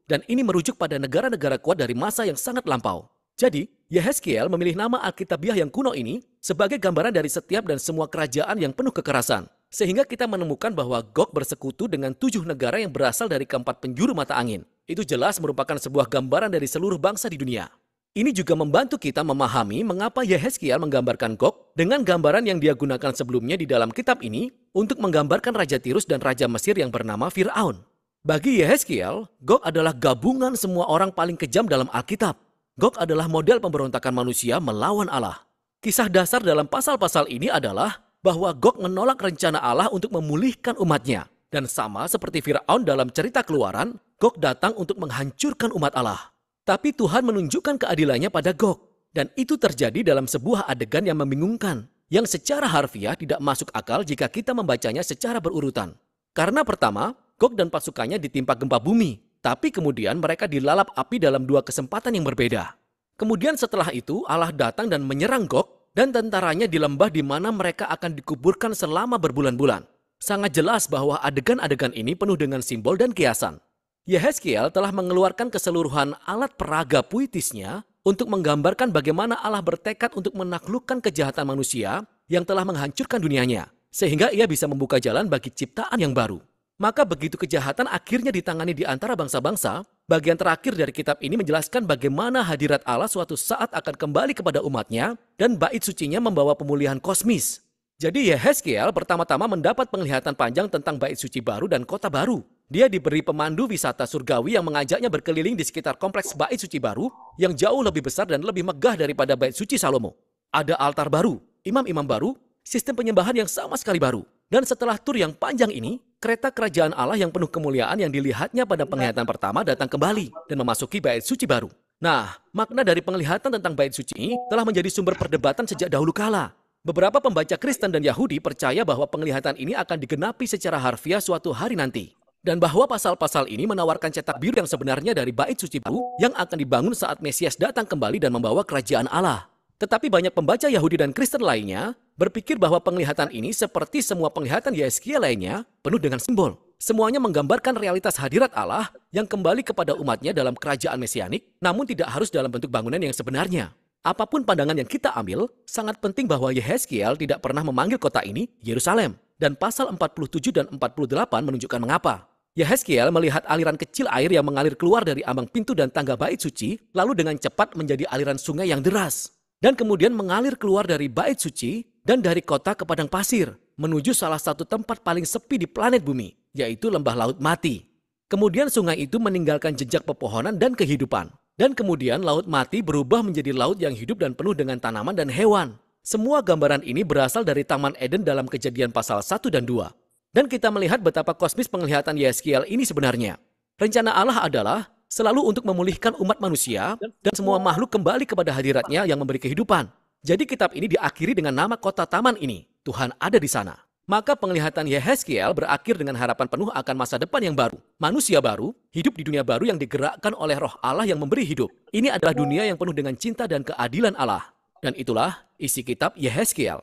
Dan ini merujuk pada negara-negara kuat dari masa yang sangat lampau. Jadi, Yeskiel memilih nama Alkitabiah yang kuno ini sebagai gambaran dari setiap dan semua kerajaan yang penuh kekerasan. Sehingga kita menemukan bahwa Gog bersekutu dengan 7 negara yang berasal dari keempat penjuru mata angin. Itu jelas merupakan sebuah gambaran dari seluruh bangsa di dunia. Ini juga membantu kita memahami mengapa Yeskiel menggambarkan Gog dengan gambaran yang dia gunakan sebelumnya di dalam kitab ini untuk menggambarkan Raja Tirus dan Raja Mesir yang bernama Fir'aun. Bagi Yeskiel, Gog adalah gabungan semua orang paling kejam dalam Alkitab. Gog adalah model pemberontakan manusia melawan Allah. Kisah dasar dalam pasal-pasal ini adalah bahwa Gog menolak rencana Allah untuk memulihkan umatnya. Dan sama seperti Fir'aun dalam cerita Keluaran, Gog datang untuk menghancurkan umat Allah. Tapi Tuhan menunjukkan keadilannya pada Gog. Dan itu terjadi dalam sebuah adegan yang membingungkan, yang secara harfiah tidak masuk akal jika kita membacanya secara berurutan. Karena pertama, Gog dan pasukannya ditimpa gempa bumi, tapi kemudian mereka dilalap api dalam 2 kesempatan yang berbeda. Kemudian setelah itu Allah datang dan menyerang Gog, dan tentaranya di lembah di mana mereka akan dikuburkan selama berbulan-bulan. Sangat jelas bahwa adegan-adegan ini penuh dengan simbol dan kiasan. Yeskiel telah mengeluarkan keseluruhan alat peraga puitisnya untuk menggambarkan bagaimana Allah bertekad untuk menaklukkan kejahatan manusia yang telah menghancurkan dunianya, sehingga ia bisa membuka jalan bagi ciptaan yang baru. Maka begitu kejahatan akhirnya ditangani di antara bangsa-bangsa, bagian terakhir dari kitab ini menjelaskan bagaimana hadirat Allah suatu saat akan kembali kepada umatnya dan bait sucinya membawa pemulihan kosmis. Jadi Yeskiel pertama-tama mendapat penglihatan panjang tentang bait suci baru dan kota baru. Dia diberi pemandu wisata surgawi yang mengajaknya berkeliling di sekitar kompleks bait suci baru yang jauh lebih besar dan lebih megah daripada bait suci Salomo. Ada altar baru, imam-imam baru, sistem penyembahan yang sama sekali baru. Dan setelah tur yang panjang ini, kereta kerajaan Allah yang penuh kemuliaan yang dilihatnya pada penglihatan pertama datang kembali dan memasuki bait suci baru. Nah, makna dari penglihatan tentang bait suci ini telah menjadi sumber perdebatan sejak dahulu kala. Beberapa pembaca Kristen dan Yahudi percaya bahwa penglihatan ini akan digenapi secara harfiah suatu hari nanti. Dan bahwa pasal-pasal ini menawarkan cetak biru yang sebenarnya dari bait suci baru yang akan dibangun saat Mesias datang kembali dan membawa kerajaan Allah. Tetapi banyak pembaca Yahudi dan Kristen lainnya berpikir bahwa penglihatan ini seperti semua penglihatan Yeskiel lainnya penuh dengan simbol. Semuanya menggambarkan realitas hadirat Allah yang kembali kepada umatnya dalam kerajaan mesianik, namun tidak harus dalam bentuk bangunan yang sebenarnya. Apapun pandangan yang kita ambil, sangat penting bahwa Yehezkiel tidak pernah memanggil kota ini Yerusalem. Dan pasal 47 dan 48 menunjukkan mengapa. Yehezkiel melihat aliran kecil air yang mengalir keluar dari ambang pintu dan tangga bait suci, lalu dengan cepat menjadi aliran sungai yang deras. Dan kemudian mengalir keluar dari bait suci dan dari kota ke padang pasir, menuju salah satu tempat paling sepi di planet bumi, yaitu lembah laut mati. Kemudian sungai itu meninggalkan jejak pepohonan dan kehidupan. Dan kemudian laut mati berubah menjadi laut yang hidup dan penuh dengan tanaman dan hewan. Semua gambaran ini berasal dari Taman Eden dalam Kejadian pasal 1 dan 2. Dan kita melihat betapa kosmis penglihatan Yeskiel ini sebenarnya. Rencana Allah adalah selalu untuk memulihkan umat manusia dan semua makhluk kembali kepada hadiratnya yang memberi kehidupan. Jadi kitab ini diakhiri dengan nama kota taman ini. Tuhan ada di sana. Maka penglihatan Yehezkiel berakhir dengan harapan penuh akan masa depan yang baru. Manusia baru, hidup di dunia baru yang digerakkan oleh roh Allah yang memberi hidup. Ini adalah dunia yang penuh dengan cinta dan keadilan Allah. Dan itulah isi kitab Yehezkiel.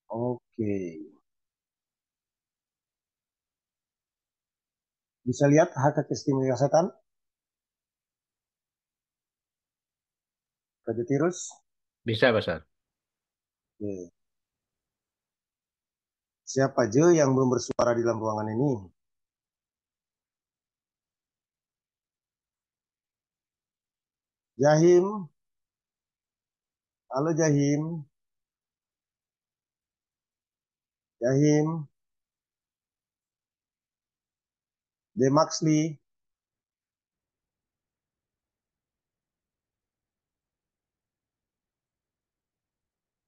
Oke. Bisa lihat hak istimewa setan? Raja Tirus? Bisa, Pastor. Oke. Siapa aja yang belum bersuara di dalam ruangan ini? Jahim? Halo Jahim? Jahim? Demaxli?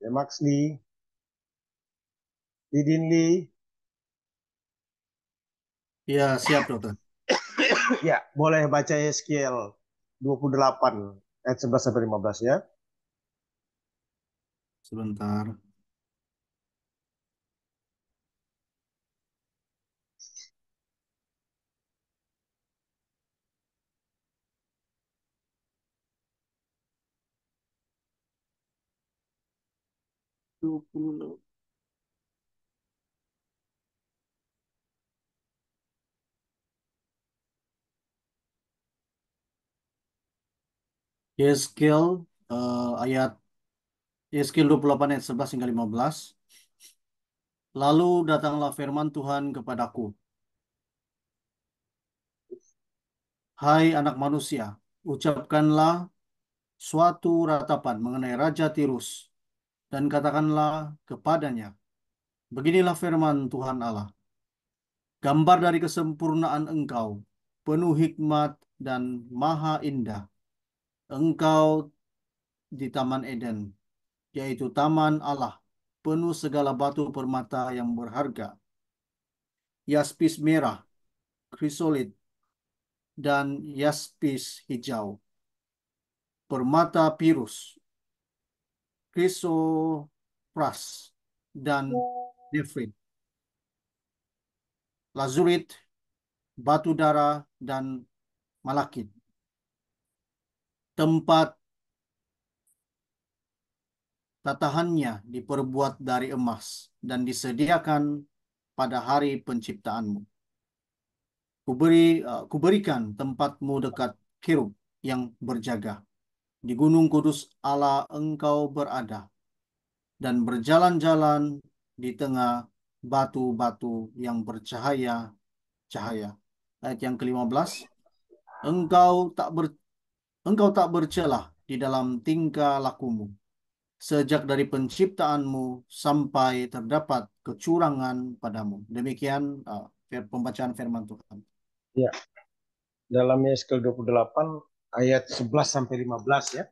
Demaxli? Didinli? Ya, siap, Dokter. Ya, boleh baca Yeskiel 28 ayat 11 sampai 15 ya. Sebentar. Yeskiel ayat Yeskiel 28 ayat 11 hingga 15. Lalu datanglah firman Tuhan kepadaku. Hai anak manusia, ucapkanlah suatu ratapan mengenai Raja Tirus dan katakanlah kepadanya, beginilah firman Tuhan Allah. Gambar dari kesempurnaan engkau, penuh hikmat dan maha indah. Engkau di Taman Eden, yaitu Taman Allah, penuh segala batu permata yang berharga, yaspis merah, krisolit, dan yaspis hijau, permata pirus, krisopras, dan nefrit, lazurit, batu dara, dan malakit. Tempat tatahannya diperbuat dari emas dan disediakan pada hari penciptaanmu. Kuberikan tempatmu dekat kirub yang berjaga. Di gunung kudus Allah engkau berada dan berjalan-jalan di tengah batu-batu yang bercahaya-cahaya. Ayat yang ke-15. Engkau tak bercelah di dalam tingkah lakumu. Sejak dari penciptaanmu sampai terdapat kecurangan padamu. Demikian pembacaan firman Tuhan. Ya. Dalam Yeskiel 28 ayat 11 sampai 15 ya.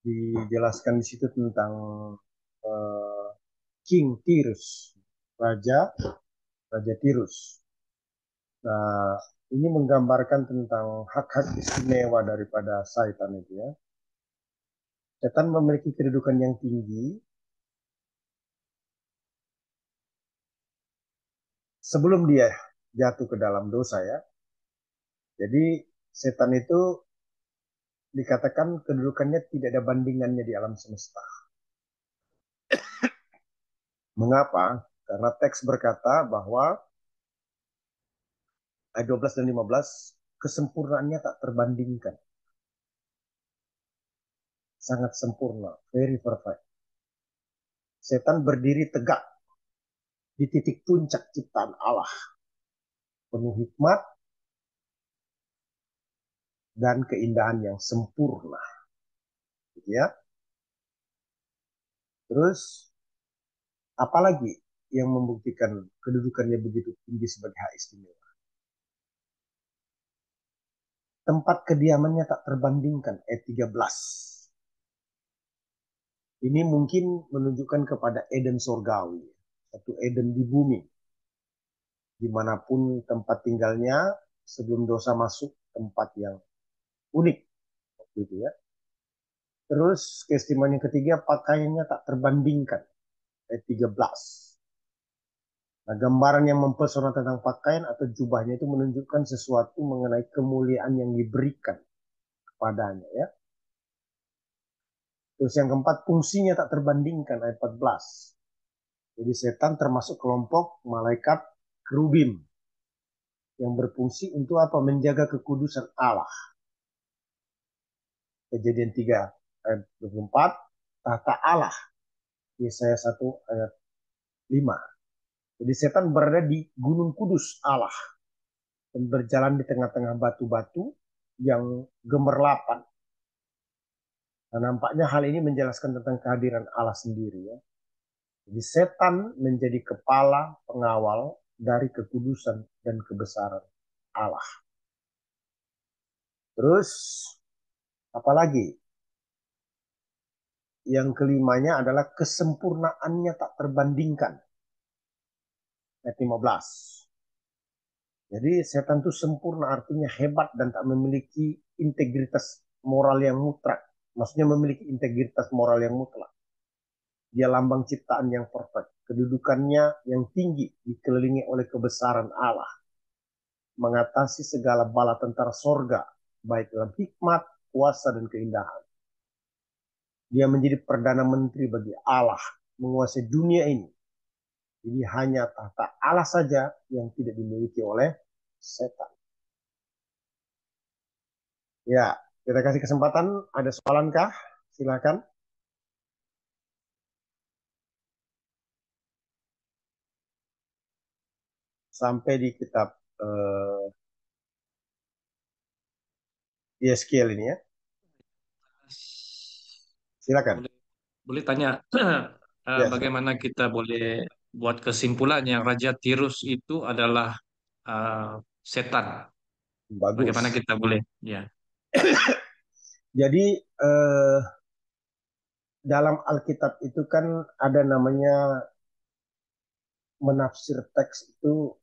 Dijelaskan di situ tentang King Tirus, Raja Tirus. Nah, ini menggambarkan tentang hak-hak istimewa daripada Satan itu ya. Setan memiliki kedudukan yang tinggi sebelum dia jatuh ke dalam dosa ya. Jadi setan itu dikatakan kedudukannya tidak ada bandingannya di alam semesta. Mengapa? Karena teks berkata bahwa ayat 12 dan 15 kesempurnaannya tak terbandingkan. Sangat sempurna, very perfect. Setan berdiri tegak di titik puncak ciptaan Allah. Penuh hikmat dan keindahan yang sempurna. Gitu ya. Terus apalagi yang membuktikan kedudukannya begitu tinggi sebagai hak istimewa? Tempat kediamannya tak terbandingkan, ayat 13. Ini mungkin menunjukkan kepada Eden surgawi, satu Eden di bumi, dimanapun tempat tinggalnya sebelum dosa masuk, tempat yang unik, gitu ya. Terus keistimewaan yang ketiga, pakaiannya tak terbandingkan, ayat 13. Nah, gambaran yang mempesona tentang pakaian atau jubahnya itu menunjukkan sesuatu mengenai kemuliaan yang diberikan kepadanya ya. Terus yang keempat, fungsinya tak terbandingkan, ayat 14. Jadi setan termasuk kelompok malaikat kerubim yang berfungsi untuk apa? Menjaga kekudusan Allah. Kejadian 3 ayat 24, tahta Allah. Yesaya 1 ayat 5. Jadi setan berada di gunung kudus Allah dan berjalan di tengah-tengah batu-batu yang gemerlapan. Nah, nampaknya hal ini menjelaskan tentang kehadiran Allah sendiri ya. Jadi setan menjadi kepala pengawal dari kekudusan dan kebesaran Allah. Terus apalagi? Yang kelimanya adalah kesempurnaannya tak terbandingkan. Ayat 15. Jadi setan itu sempurna artinya hebat dan tak memiliki integritas moral yang mutlak. Maksudnya memiliki integritas moral yang mutlak. Dia lambang ciptaan yang perfect. Kedudukannya yang tinggi dikelilingi oleh kebesaran Allah. Mengatasi segala bala tentara sorga, baik dalam hikmat, kuasa, dan keindahan. Dia menjadi perdana menteri bagi Allah, menguasai dunia ini. Jadi hanya tahta Allah saja yang tidak dimiliki oleh setan. Ya, kita kasih kesempatan. Ada soalan kah? Silakan. Sampai di kitab Yeskiel ini ya. Silakan. Boleh tanya, Ya, bagaimana kita boleh buat kesimpulan yang Raja Tirus itu adalah setan? bagus. Bagaimana kita boleh? Ya, Jadi dalam Alkitab itu kan ada namanya menafsir teks itu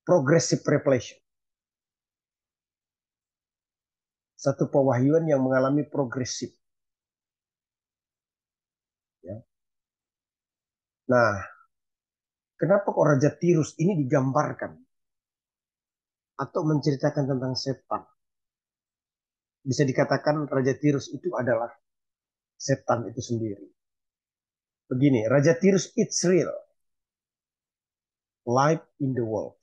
progressive revelation. Satu pewahyuan yang mengalami progresif. Ya. Nah, kenapa kok Raja Tirus ini digambarkan atau menceritakan tentang setan? Bisa dikatakan Raja Tirus itu adalah setan itu sendiri. Begini, Raja Tirus it's real. Life in the world.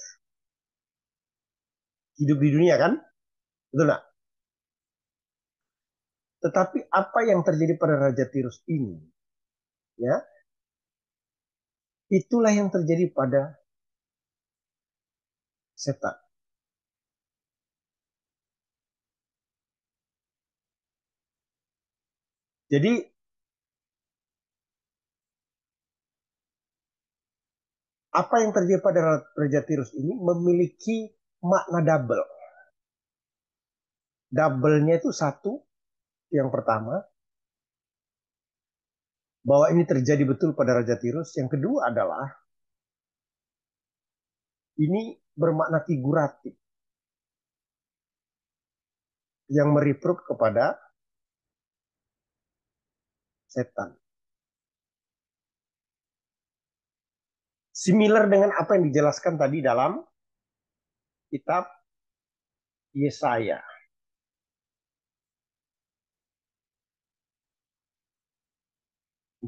Hidup di dunia kan? Betul nggak? Tetapi apa yang terjadi pada Raja Tirus ini? Ya, itulah yang terjadi pada setan. Jadi apa yang terjadi pada Raja Tirus ini memiliki makna double. Double-nya itu satu, yang pertama, bahwa ini terjadi betul pada Raja Tirus. Yang kedua adalah ini bermakna figuratif yang merefer kepada setan. Similar dengan apa yang dijelaskan tadi dalam kitab Yesaya.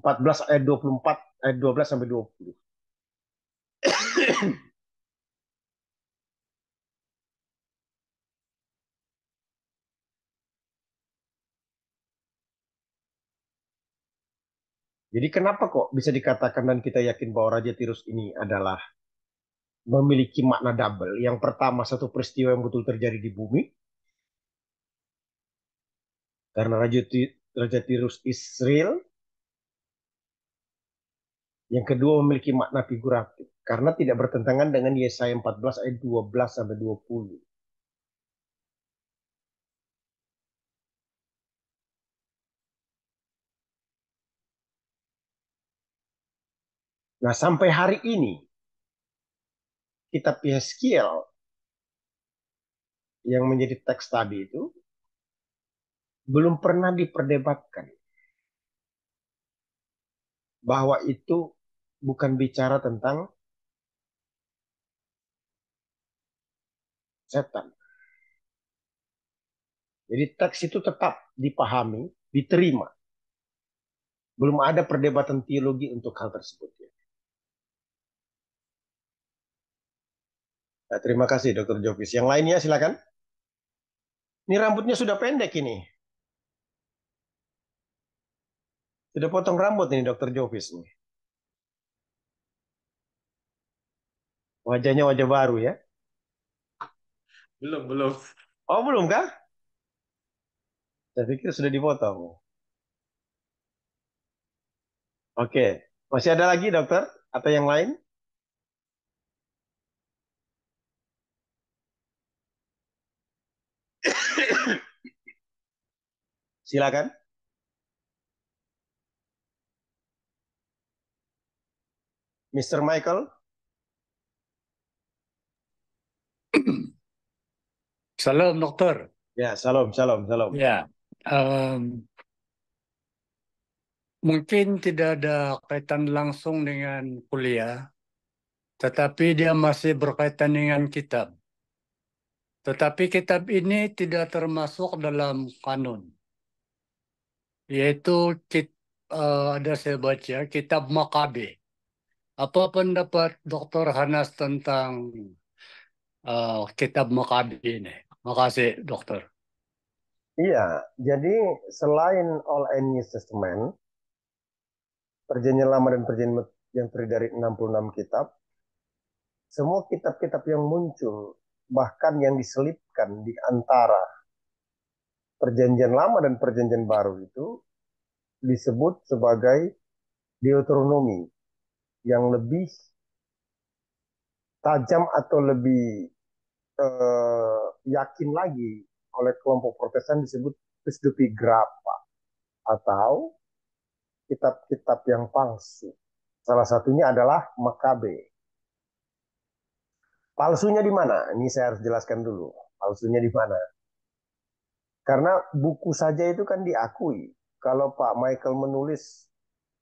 Ayat 24, ayat 12 sampai 20. Jadi kenapa kok bisa dikatakan dan kita yakin bahwa Raja Tirus ini adalah memiliki makna double. Yang pertama, satu peristiwa yang betul terjadi di bumi. Karena Raja Tirus Israel. Yang kedua memiliki makna figuratif. Karena tidak bertentangan dengan Yesaya 14 ayat 12 sampai 20. Nah, sampai hari ini kitab Yeskiel yang menjadi teks tadi itu belum pernah diperdebatkan bahwa itu bukan bicara tentang setan. Jadi teks itu tetap dipahami, diterima. Belum ada perdebatan teologi untuk hal tersebut. Nah, terima kasih Dr. Jovis. Yang lainnya silakan. Ini rambutnya sudah pendek ini. Sudah potong rambut ini Dr. Jovis nih. Wajahnya wajah baru ya. Belum. Oh, belum kah? Saya pikir sudah dipotong. Oke. Masih ada lagi dokter? Atau yang lain? Silakan. Mr. Michael. Salam dokter. Ya, salam. Ya, mungkin tidak ada kaitan langsung dengan kuliah, tetapi dia masih berkaitan dengan kitab. Tetapi kitab ini tidak termasuk dalam kanun, yaitu ada saya baca kitab Makabe. Apa pendapat Dr. Hanas tentang kitab Makabe ini? Makasih dokter. Iya, jadi selain Old and New Testament, Perjanjian Lama dan Perjanjian yang terdiri dari 66 kitab, semua kitab-kitab yang muncul, bahkan yang diselipkan di antara Perjanjian Lama dan Perjanjian Baru itu disebut sebagai Deuteronomi yang lebih tajam atau lebih yakin lagi oleh kelompok Protestan disebut pseudepigrapha atau kitab-kitab yang palsu. Salah satunya adalah Makabe. Palsunya di mana? Ini saya harus jelaskan dulu. Palsunya di mana? Karena buku saja itu kan diakui. Kalau Pak Michael menulis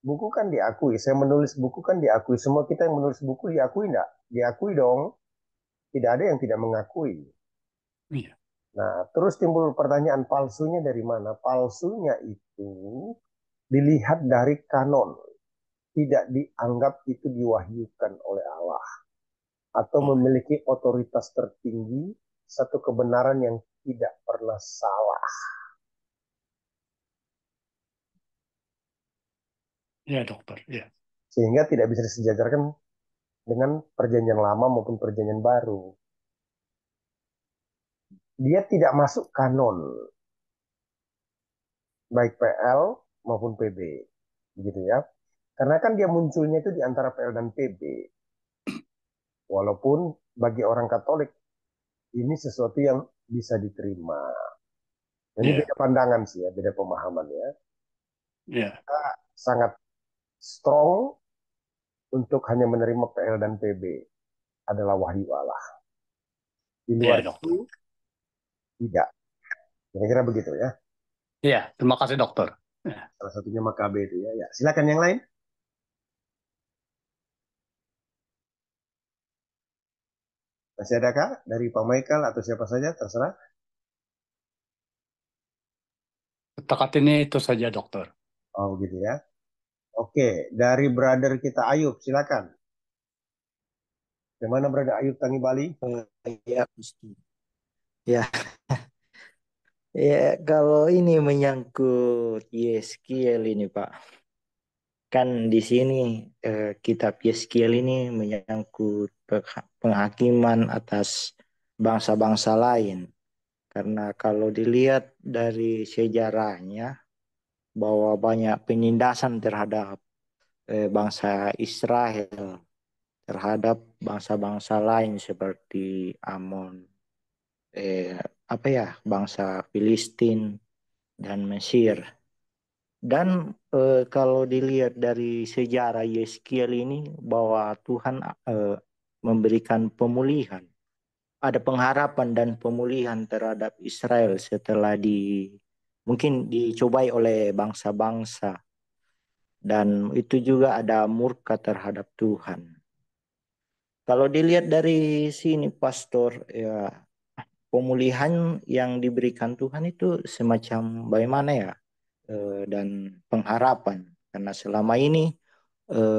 buku kan diakui. Saya menulis buku kan diakui. Semua kita yang menulis buku diakui enggak? Diakui dong. Tidak ada yang tidak mengakui. Iya. Nah, terus timbul pertanyaan palsunya dari mana? Palsunya itu dilihat dari kanon. Tidak dianggap itu diwahyukan oleh Allah. Atau memiliki otoritas tertinggi, satu kebenaran yang tidak pernah salah. Ya dokter, ya. Sehingga tidak bisa disejajarkan dengan perjanjian lama maupun perjanjian baru. Dia tidak masuk kanon, baik PL maupun PB. Begitu ya. Karena kan dia munculnya itu di antara PL dan PB. Walaupun bagi orang Katolik ini sesuatu yang bisa diterima. Ini beda pandangan sih ya, beda pemahaman ya. Ya. Kita sangat strong untuk hanya menerima PL dan PB adalah wahyu Allah. Di Iya, luar dokter. itu tidak. Kira-kira begitu ya. Iya, terima kasih dokter. Ya. Salah satunya Makabe itu ya. Ya, silakan yang lain. Masih adakah dari Pak Michael atau siapa saja terserah? Setakat ini itu saja dokter. Oh begitu ya. Oke, dari brother kita Ayub, silakan. Bagaimana brother Ayub Tangi Bali? Ya, Gusti. Ya, ya kalau ini menyangkut Yeskiel ini Pak, kan di sini kitab Yeskiel ini menyangkut penghakiman atas bangsa-bangsa lain. Karena kalau dilihat dari sejarahnya bahwa banyak penindasan terhadap bangsa Israel, terhadap bangsa-bangsa lain seperti Amon, eh, apa ya, bangsa Filistin dan Mesir. Dan kalau dilihat dari sejarah Yeskiel ini bahwa Tuhan memberikan pemulihan, ada pengharapan dan pemulihan terhadap Israel setelah mungkin dicobai oleh bangsa-bangsa, dan itu juga ada murka terhadap Tuhan. Kalau dilihat dari sini Pastor, ya pemulihan yang diberikan Tuhan itu semacam bagaimana ya, dan pengharapan, karena selama ini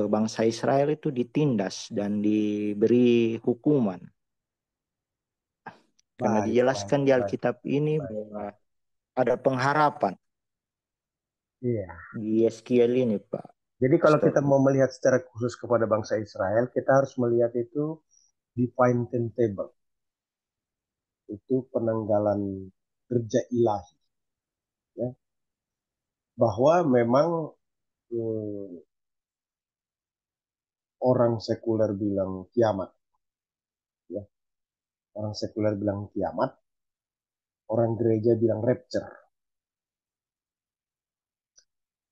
bangsa Israel itu ditindas dan diberi hukuman, karena Baik, baik, dijelaskan di baik, Alkitab ini baik. bahwa ada pengharapan Iya. di Yeskiel ini Pak Jadi kalau Pastor. kita mau melihat secara khusus kepada bangsa Israel, kita harus melihat itu divine timetable. Itu penanggalan kerja ilahi. Ya. Bahwa memang orang sekuler bilang kiamat. Ya. Orang sekuler bilang kiamat. Orang gereja bilang rapture.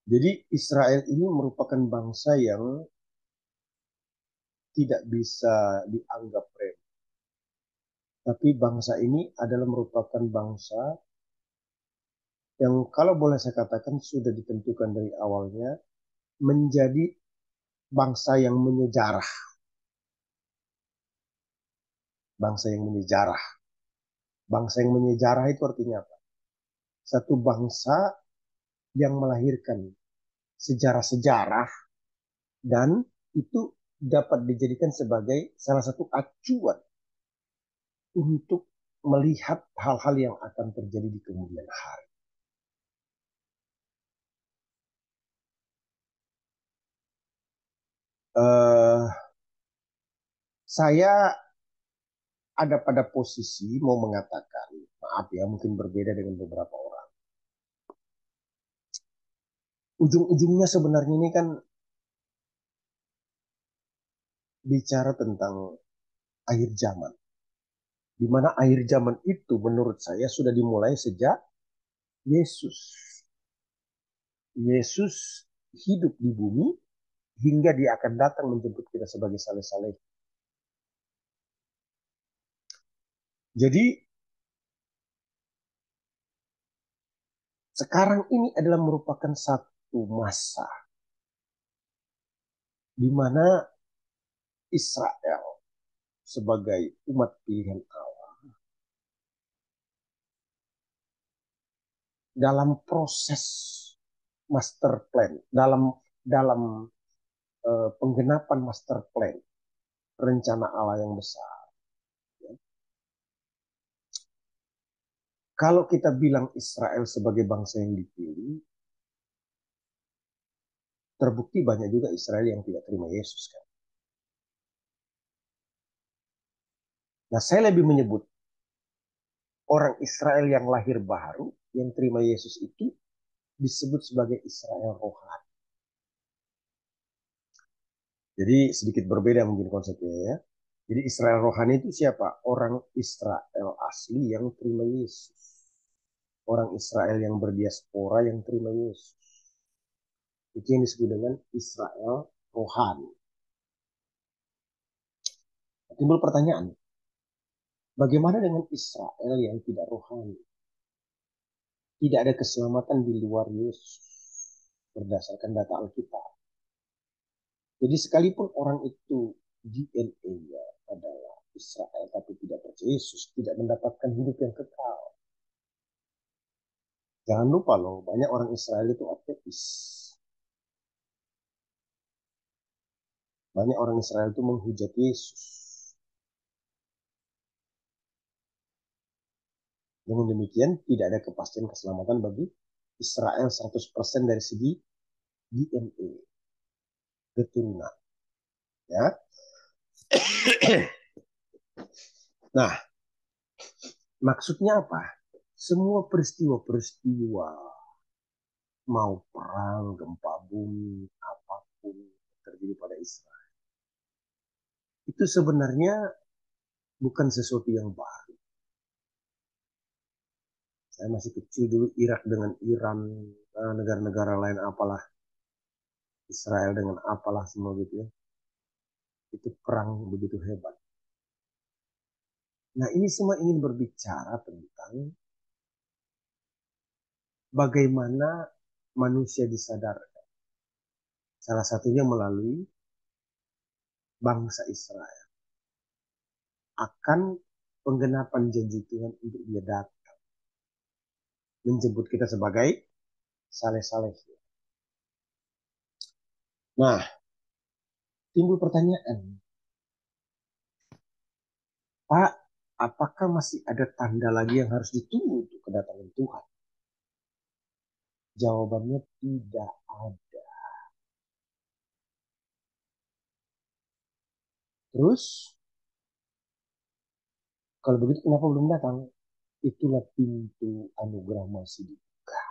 Jadi Israel ini merupakan bangsa yang tidak bisa dianggap remeh. Tapi bangsa ini adalah merupakan bangsa yang kalau boleh saya katakan sudah ditentukan dari awalnya menjadi bangsa yang menyejarah. Bangsa yang menyejarah. Bangsa yang menyejarah itu artinya apa? Satu bangsa yang melahirkan sejarah-sejarah dan itu dapat dijadikan sebagai salah satu acuan untuk melihat hal-hal yang akan terjadi di kemudian hari. Saya ada pada posisi mau mengatakan, maaf ya, mungkin berbeda dengan beberapa orang. Ujung-ujungnya sebenarnya ini kan bicara tentang akhir zaman. Di mana akhir zaman itu menurut saya sudah dimulai sejak Yesus. Yesus hidup di bumi hingga dia akan datang menjemput kita sebagai saleh-saleh. Jadi sekarang ini adalah merupakan satu masa di mana Israel sebagai umat pilihan Allah dalam proses master plan, dalam penggenapan master plan rencana Allah yang besar. Ya. Kalau kita bilang Israel sebagai bangsa yang dipilih, terbukti banyak juga Israel yang tidak terima Yesus kan. Nah, saya lebih menyebut orang Israel yang lahir baru yang terima Yesus itu disebut sebagai Israel rohani. Jadi sedikit berbeda mungkin konsepnya ya. Jadi Israel rohani itu siapa? Orang Israel asli yang terima Yesus. Orang Israel yang berdiaspora yang terima Yesus. Itu yang disebut dengan Israel rohani. Timbul pertanyaan, bagaimana dengan Israel yang tidak rohani? Tidak ada keselamatan di luar Yesus berdasarkan data Alkitab. Jadi sekalipun orang itu DNA-nya adalah Israel tapi tidak percaya Yesus, tidak mendapatkan hidup yang kekal. Jangan lupa loh, banyak orang Israel itu ateis. Banyak orang Israel itu menghujat Yesus. Dengan demikian tidak ada kepastian keselamatan bagi Israel 100% dari segi DNA, keturunan. Ya. Nah, maksudnya apa? Semua peristiwa-peristiwa, mau perang, gempa bumi, apapun terjadi pada Israel, itu sebenarnya bukan sesuatu yang baru. Saya masih kecil dulu, Irak dengan Iran, negara-negara lain apalah, Israel dengan apalah semua gitu ya. Itu perang begitu hebat. Nah, ini semua ingin berbicara tentang bagaimana manusia disadarkan. Salah satunya melalui bangsa Israel akan penggenapan janji Tuhan untuk dia datang menjemput kita sebagai saleh-saleh. Nah, timbul pertanyaan, Pak, apakah masih ada tanda lagi yang harus ditunggu untuk kedatangan Tuhan? Jawabannya tidak ada. Terus, kalau begitu kenapa belum datang? Itulah pintu anugerah masih dibuka.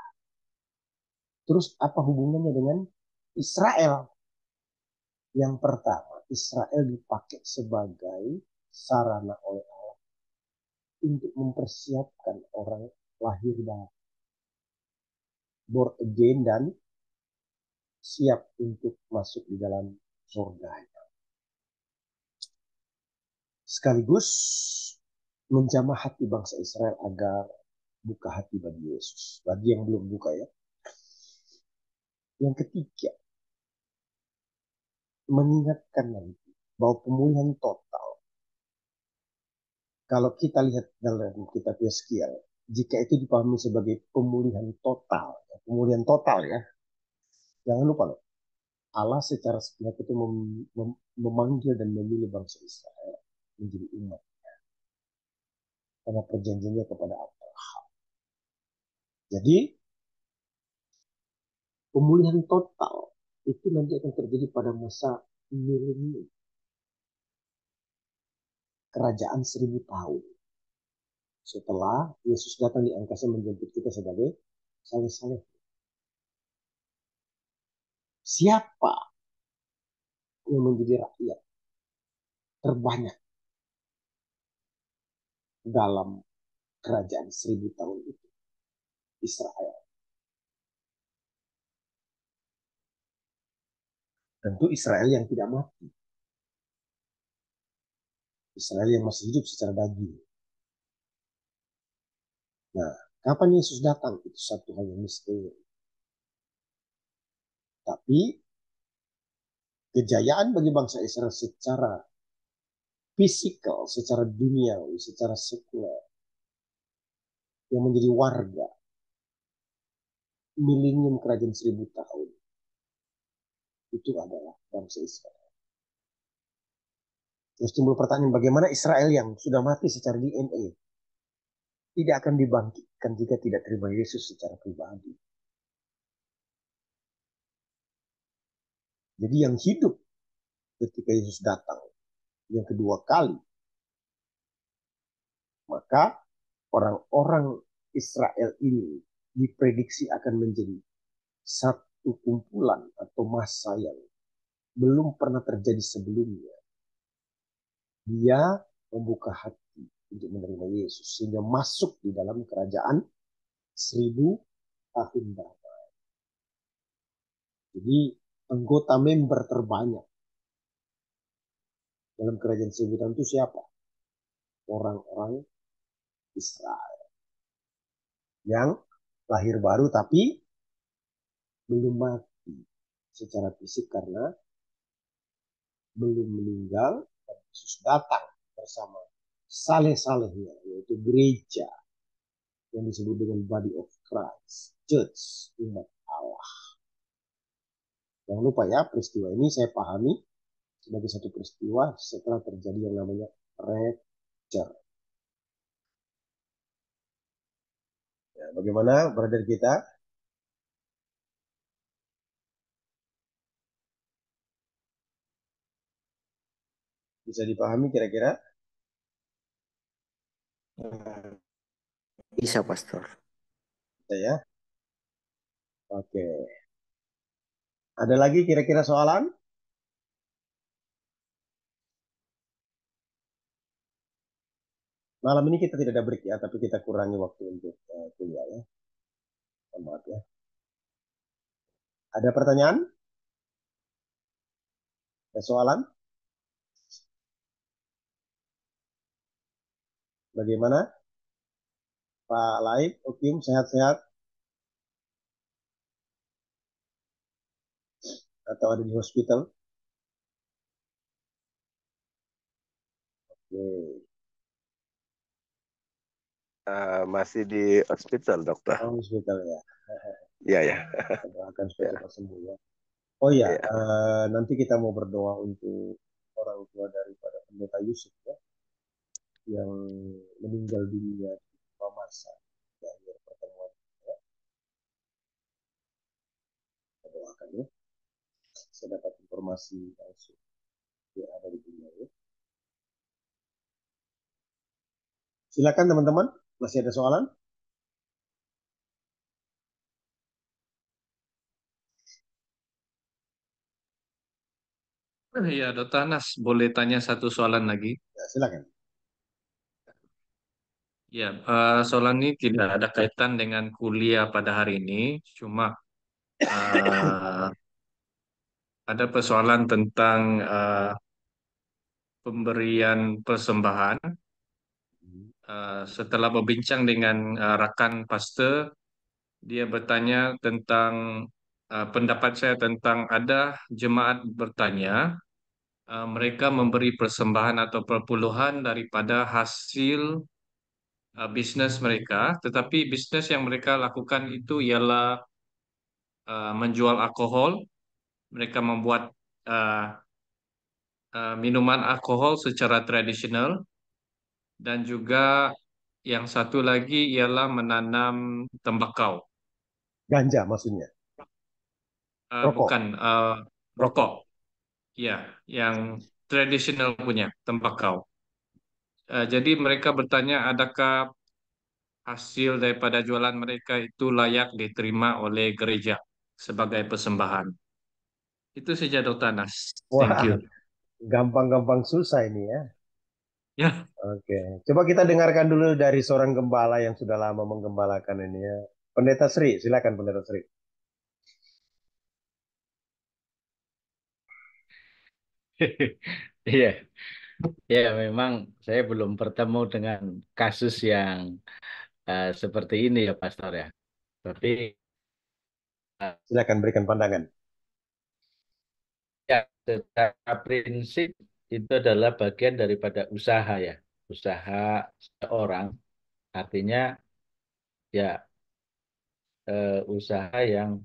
Terus apa hubungannya dengan Israel? Yang pertama, Israel dipakai sebagai sarana oleh Allah untuk mempersiapkan orang lahir baru, born again dan siap untuk masuk di dalam surga. Sekaligus menjamah hati bangsa Israel agar buka hati bagi Yesus. Bagi yang belum buka ya. Yang ketiga, mengingatkan nanti bahwa pemulihan total. Kalau kita lihat dalam kitab Yeskiel, jika itu dipahami sebagai pemulihan total ya, jangan lupa loh, Allah secara sepihak itu memanggil dan memilih bangsa Israel menjadi umat. Karena perjanjiannya kepada Abraham. Jadi, pemulihan total itu nanti akan terjadi pada masa milenium. Kerajaan 1000 tahun. Setelah Yesus datang di angkasa menjemput kita sebagai saleh-saleh. Siapa yang menjadi rakyat terbanyak dalam kerajaan 1000 tahun itu? Israel. Tentu Israel yang tidak mati. Israel yang masih hidup secara daging. Nah, kapan Yesus datang? Itu satu hal yang misteri. Tapi kejayaan bagi bangsa Israel secara fisikal, secara duniawi, secara sekuler, yang menjadi warga milenium kerajaan 1000 tahun, itu adalah bangsa Israel. Terus timbul pertanyaan, bagaimana Israel yang sudah mati secara DNA tidak akan dibangkitkan jika tidak terima Yesus secara pribadi? Jadi yang hidup ketika Yesus datang yang kedua kali, maka orang-orang Israel ini diprediksi akan menjadi satu kumpulan atau massa yang belum pernah terjadi sebelumnya. Dia membuka hati untuk menerima Yesus sehingga masuk di dalam kerajaan 1000 tahun damai. Jadi anggota member terbanyak dalam kerajaan Sebutan itu siapa? Orang-orang Israel yang lahir baru tapi belum mati secara fisik karena belum meninggal dan Yesus datang bersama saleh-salehnya, yaitu gereja yang disebut dengan body of Christ, church, umat Allah. Jangan lupa ya, peristiwa ini saya pahami sebagai satu peristiwa setelah terjadi yang namanya rapture. Ya, bagaimana brother kita? Bisa dipahami kira-kira? Bisa, Pastor. Bisa ya? Oke. Ada lagi kira-kira soalan? Malam ini kita tidak ada break ya, tapi kita kurangi waktu untuk kuliah ya. Maaf ya. Ada pertanyaan? Ada soalan? Bagaimana? Pak Laib, Okim, sehat-sehat? Atau ada di hospital? Oke. Masih di hospital, dokter. Oh, hospital ya. Iya, ya. Doakan supaya cepat sembuh ya. Oh ya, Iya. nanti kita mau berdoa untuk orang tua daripada pendeta Yusuf ya, yang meninggal dunia di masa di akhir pertemuan ya. Kita doakan ya. Saya dapat informasi langsung yang ada di dunia ya. Silakan teman-teman, masih ada soalan? Ya, Dokter Anas, boleh tanya satu soalan lagi? Ya, silakan. Ya, soalan ini tidak ada kaitan dengan kuliah pada hari ini, cuma ada persoalan tentang pemberian persembahan. Setelah berbincang dengan rakan pastor, dia bertanya tentang pendapat saya tentang ada jemaat bertanya, mereka memberi persembahan atau perpuluhan daripada hasil bisnis mereka, tetapi bisnis yang mereka lakukan itu ialah menjual alkohol. Mereka membuat uh, minuman alkohol secara tradisional, dan juga yang satu lagi ialah menanam tembakau. Ganja maksudnya? Rokok? Bukan Rokok. rokok, ya, yang tradisional punya tembakau. Jadi mereka bertanya, adakah hasil daripada jualan mereka itu layak diterima oleh gereja sebagai persembahan? Itu saja, Dokter Anas. Thank Wah, you. gampang-gampang susah ini ya. Ya, Oke, coba kita dengarkan dulu dari seorang gembala yang sudah lama menggembalakan ini ya. Pendeta Sri, silakan Pendeta Sri. Iya, ya memang saya belum bertemu dengan kasus yang seperti ini ya, Pastor ya. Tapi Silakan berikan pandangan. ya, secara prinsip itu adalah bagian daripada usaha ya, usaha seorang. Artinya ya usaha yang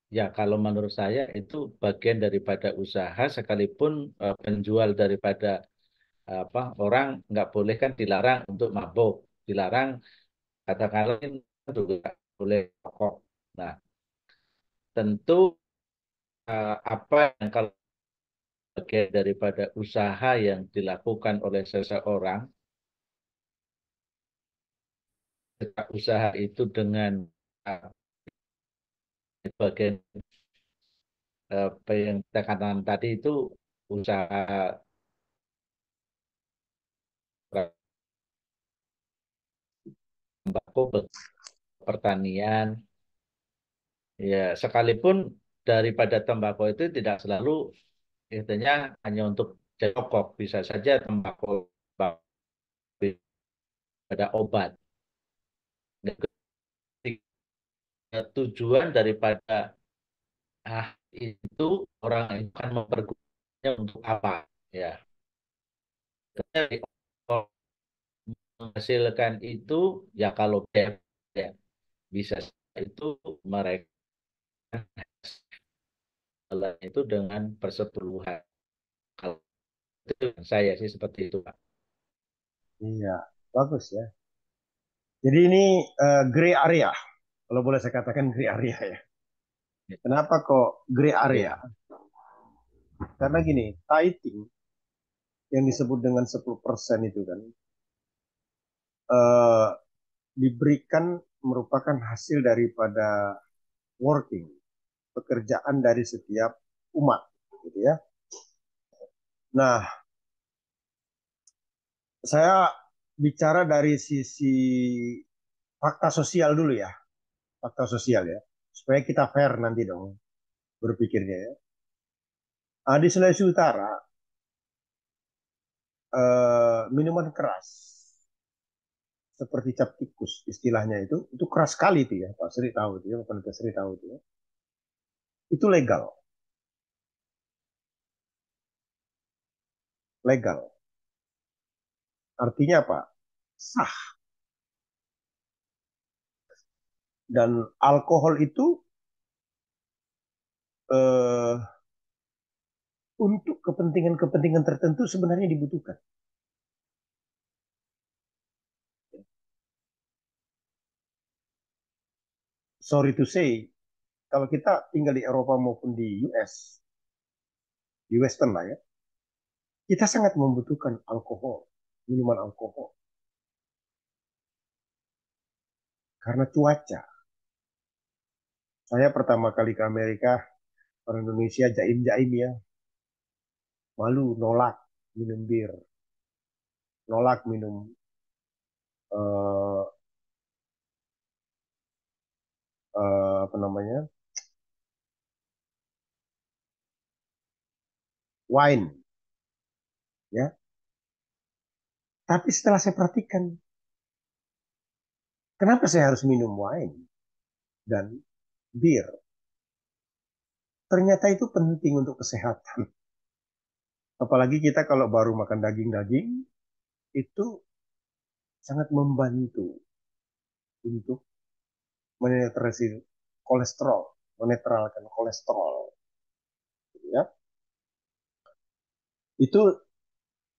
ya kalau menurut saya itu bagian daripada usaha, sekalipun penjual daripada apa orang nggak boleh kan, dilarang untuk mabuk, dilarang katakanlah juga boleh rokok. Nah, tentu apa yang kalau bagian daripada usaha yang dilakukan oleh seseorang, usaha itu dengan uh, bagian apa yang kita katakan tadi itu usaha tembakau, pertanian, ya sekalipun daripada tembakau itu tidak selalu intinya hanya untuk pokok, bisa saja tembakau pada obat. Dan tujuan daripada itu orang itu akan mempergunakannya untuk apa, ya. Menghasilkan itu ya kalau ya, bisa itu mereka itu dengan persepuluhan. Kalau itu saya sih seperti itu, Pak. Iya, bagus ya. Jadi ini gray area, kalau boleh saya katakan gray area ya. Kenapa kok gray area? Karena gini, tithing yang disebut dengan 10% itu kan eh, diberikan merupakan hasil daripada working, pekerjaan dari setiap umat, gitu ya. Nah, saya bicara dari sisi fakta sosial dulu ya, fakta sosial ya, supaya kita fair nanti dong berpikirnya ya. Di Sulawesi Utara, minuman keras seperti cap tikus istilahnya itu keras sekali itu ya, Pak Sri tahu itu ya, Pak Sri tahu itu ya. Itu legal, legal. Artinya apa? Sah. Dan alkohol itu eh, untuk kepentingan-kepentingan tertentu sebenarnya dibutuhkan. Sorry to say, kalau kita tinggal di Eropa maupun di US, di Western lah ya, kita sangat membutuhkan alkohol, minuman alkohol. Karena cuaca. Saya pertama kali ke Amerika, orang Indonesia jaim-jaim ya, malu nolak minum bir, nolak minum uh, apa namanya, wine, ya. Tapi setelah saya perhatikan, kenapa saya harus minum wine dan bir? Ternyata itu penting untuk kesehatan. Apalagi kita kalau baru makan daging-daging, itu sangat membantu untuk menetralisir kolesterol, menetralkan kolesterol. Ya. Itu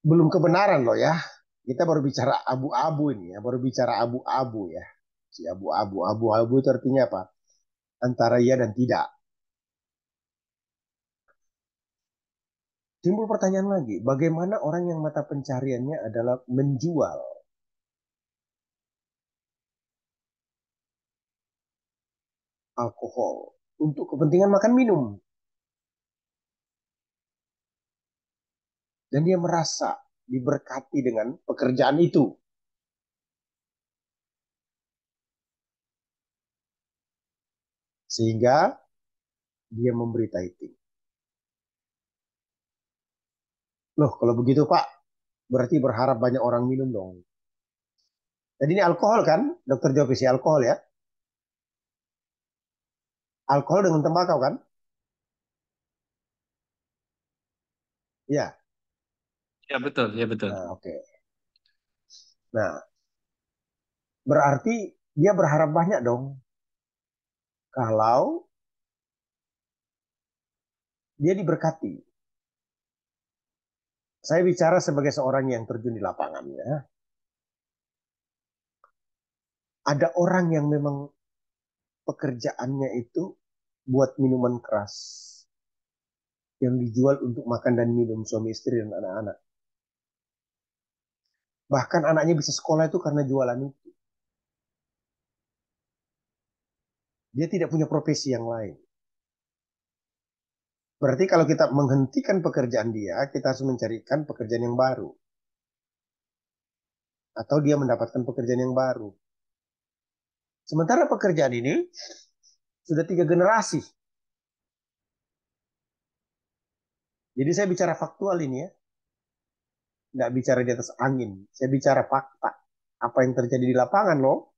belum kebenaran loh ya. Kita baru bicara abu-abu ini ya, baru bicara abu-abu ya. Si abu-abu, abu-abu itu artinya apa? Antara iya dan tidak. Timbul pertanyaan lagi, bagaimana orang yang mata pencariannya adalah menjual alkohol untuk kepentingan makan minum. Dan dia merasa diberkati dengan pekerjaan itu. Sehingga dia memberi tithing. Loh, kalau begitu Pak, berarti berharap banyak orang minum dong. Jadi ini alkohol kan? Dokter jawab isi alkohol ya. Alkohol dengan tembakau kan? Ya. Ya betul, ya betul. Nah, oke. Nah, berarti dia berharap banyak dong. Kalau dia diberkati. Saya bicara sebagai seorang yang terjun di lapangan ya. Ada orang yang memang pekerjaannya itu buat minuman keras yang dijual untuk makan dan minum suami istri dan anak-anak. Bahkan anaknya bisa sekolah itu karena jualan itu. Dia tidak punya profesi yang lain. Berarti kalau kita menghentikan pekerjaan dia, kita harus mencarikan pekerjaan yang baru. Atau dia mendapatkan pekerjaan yang baru. Sementara pekerjaan ini sudah 3 generasi Jadi saya bicara faktual ini ya, nggak bicara di atas angin. Saya bicara fakta. Apa yang terjadi di lapangan loh.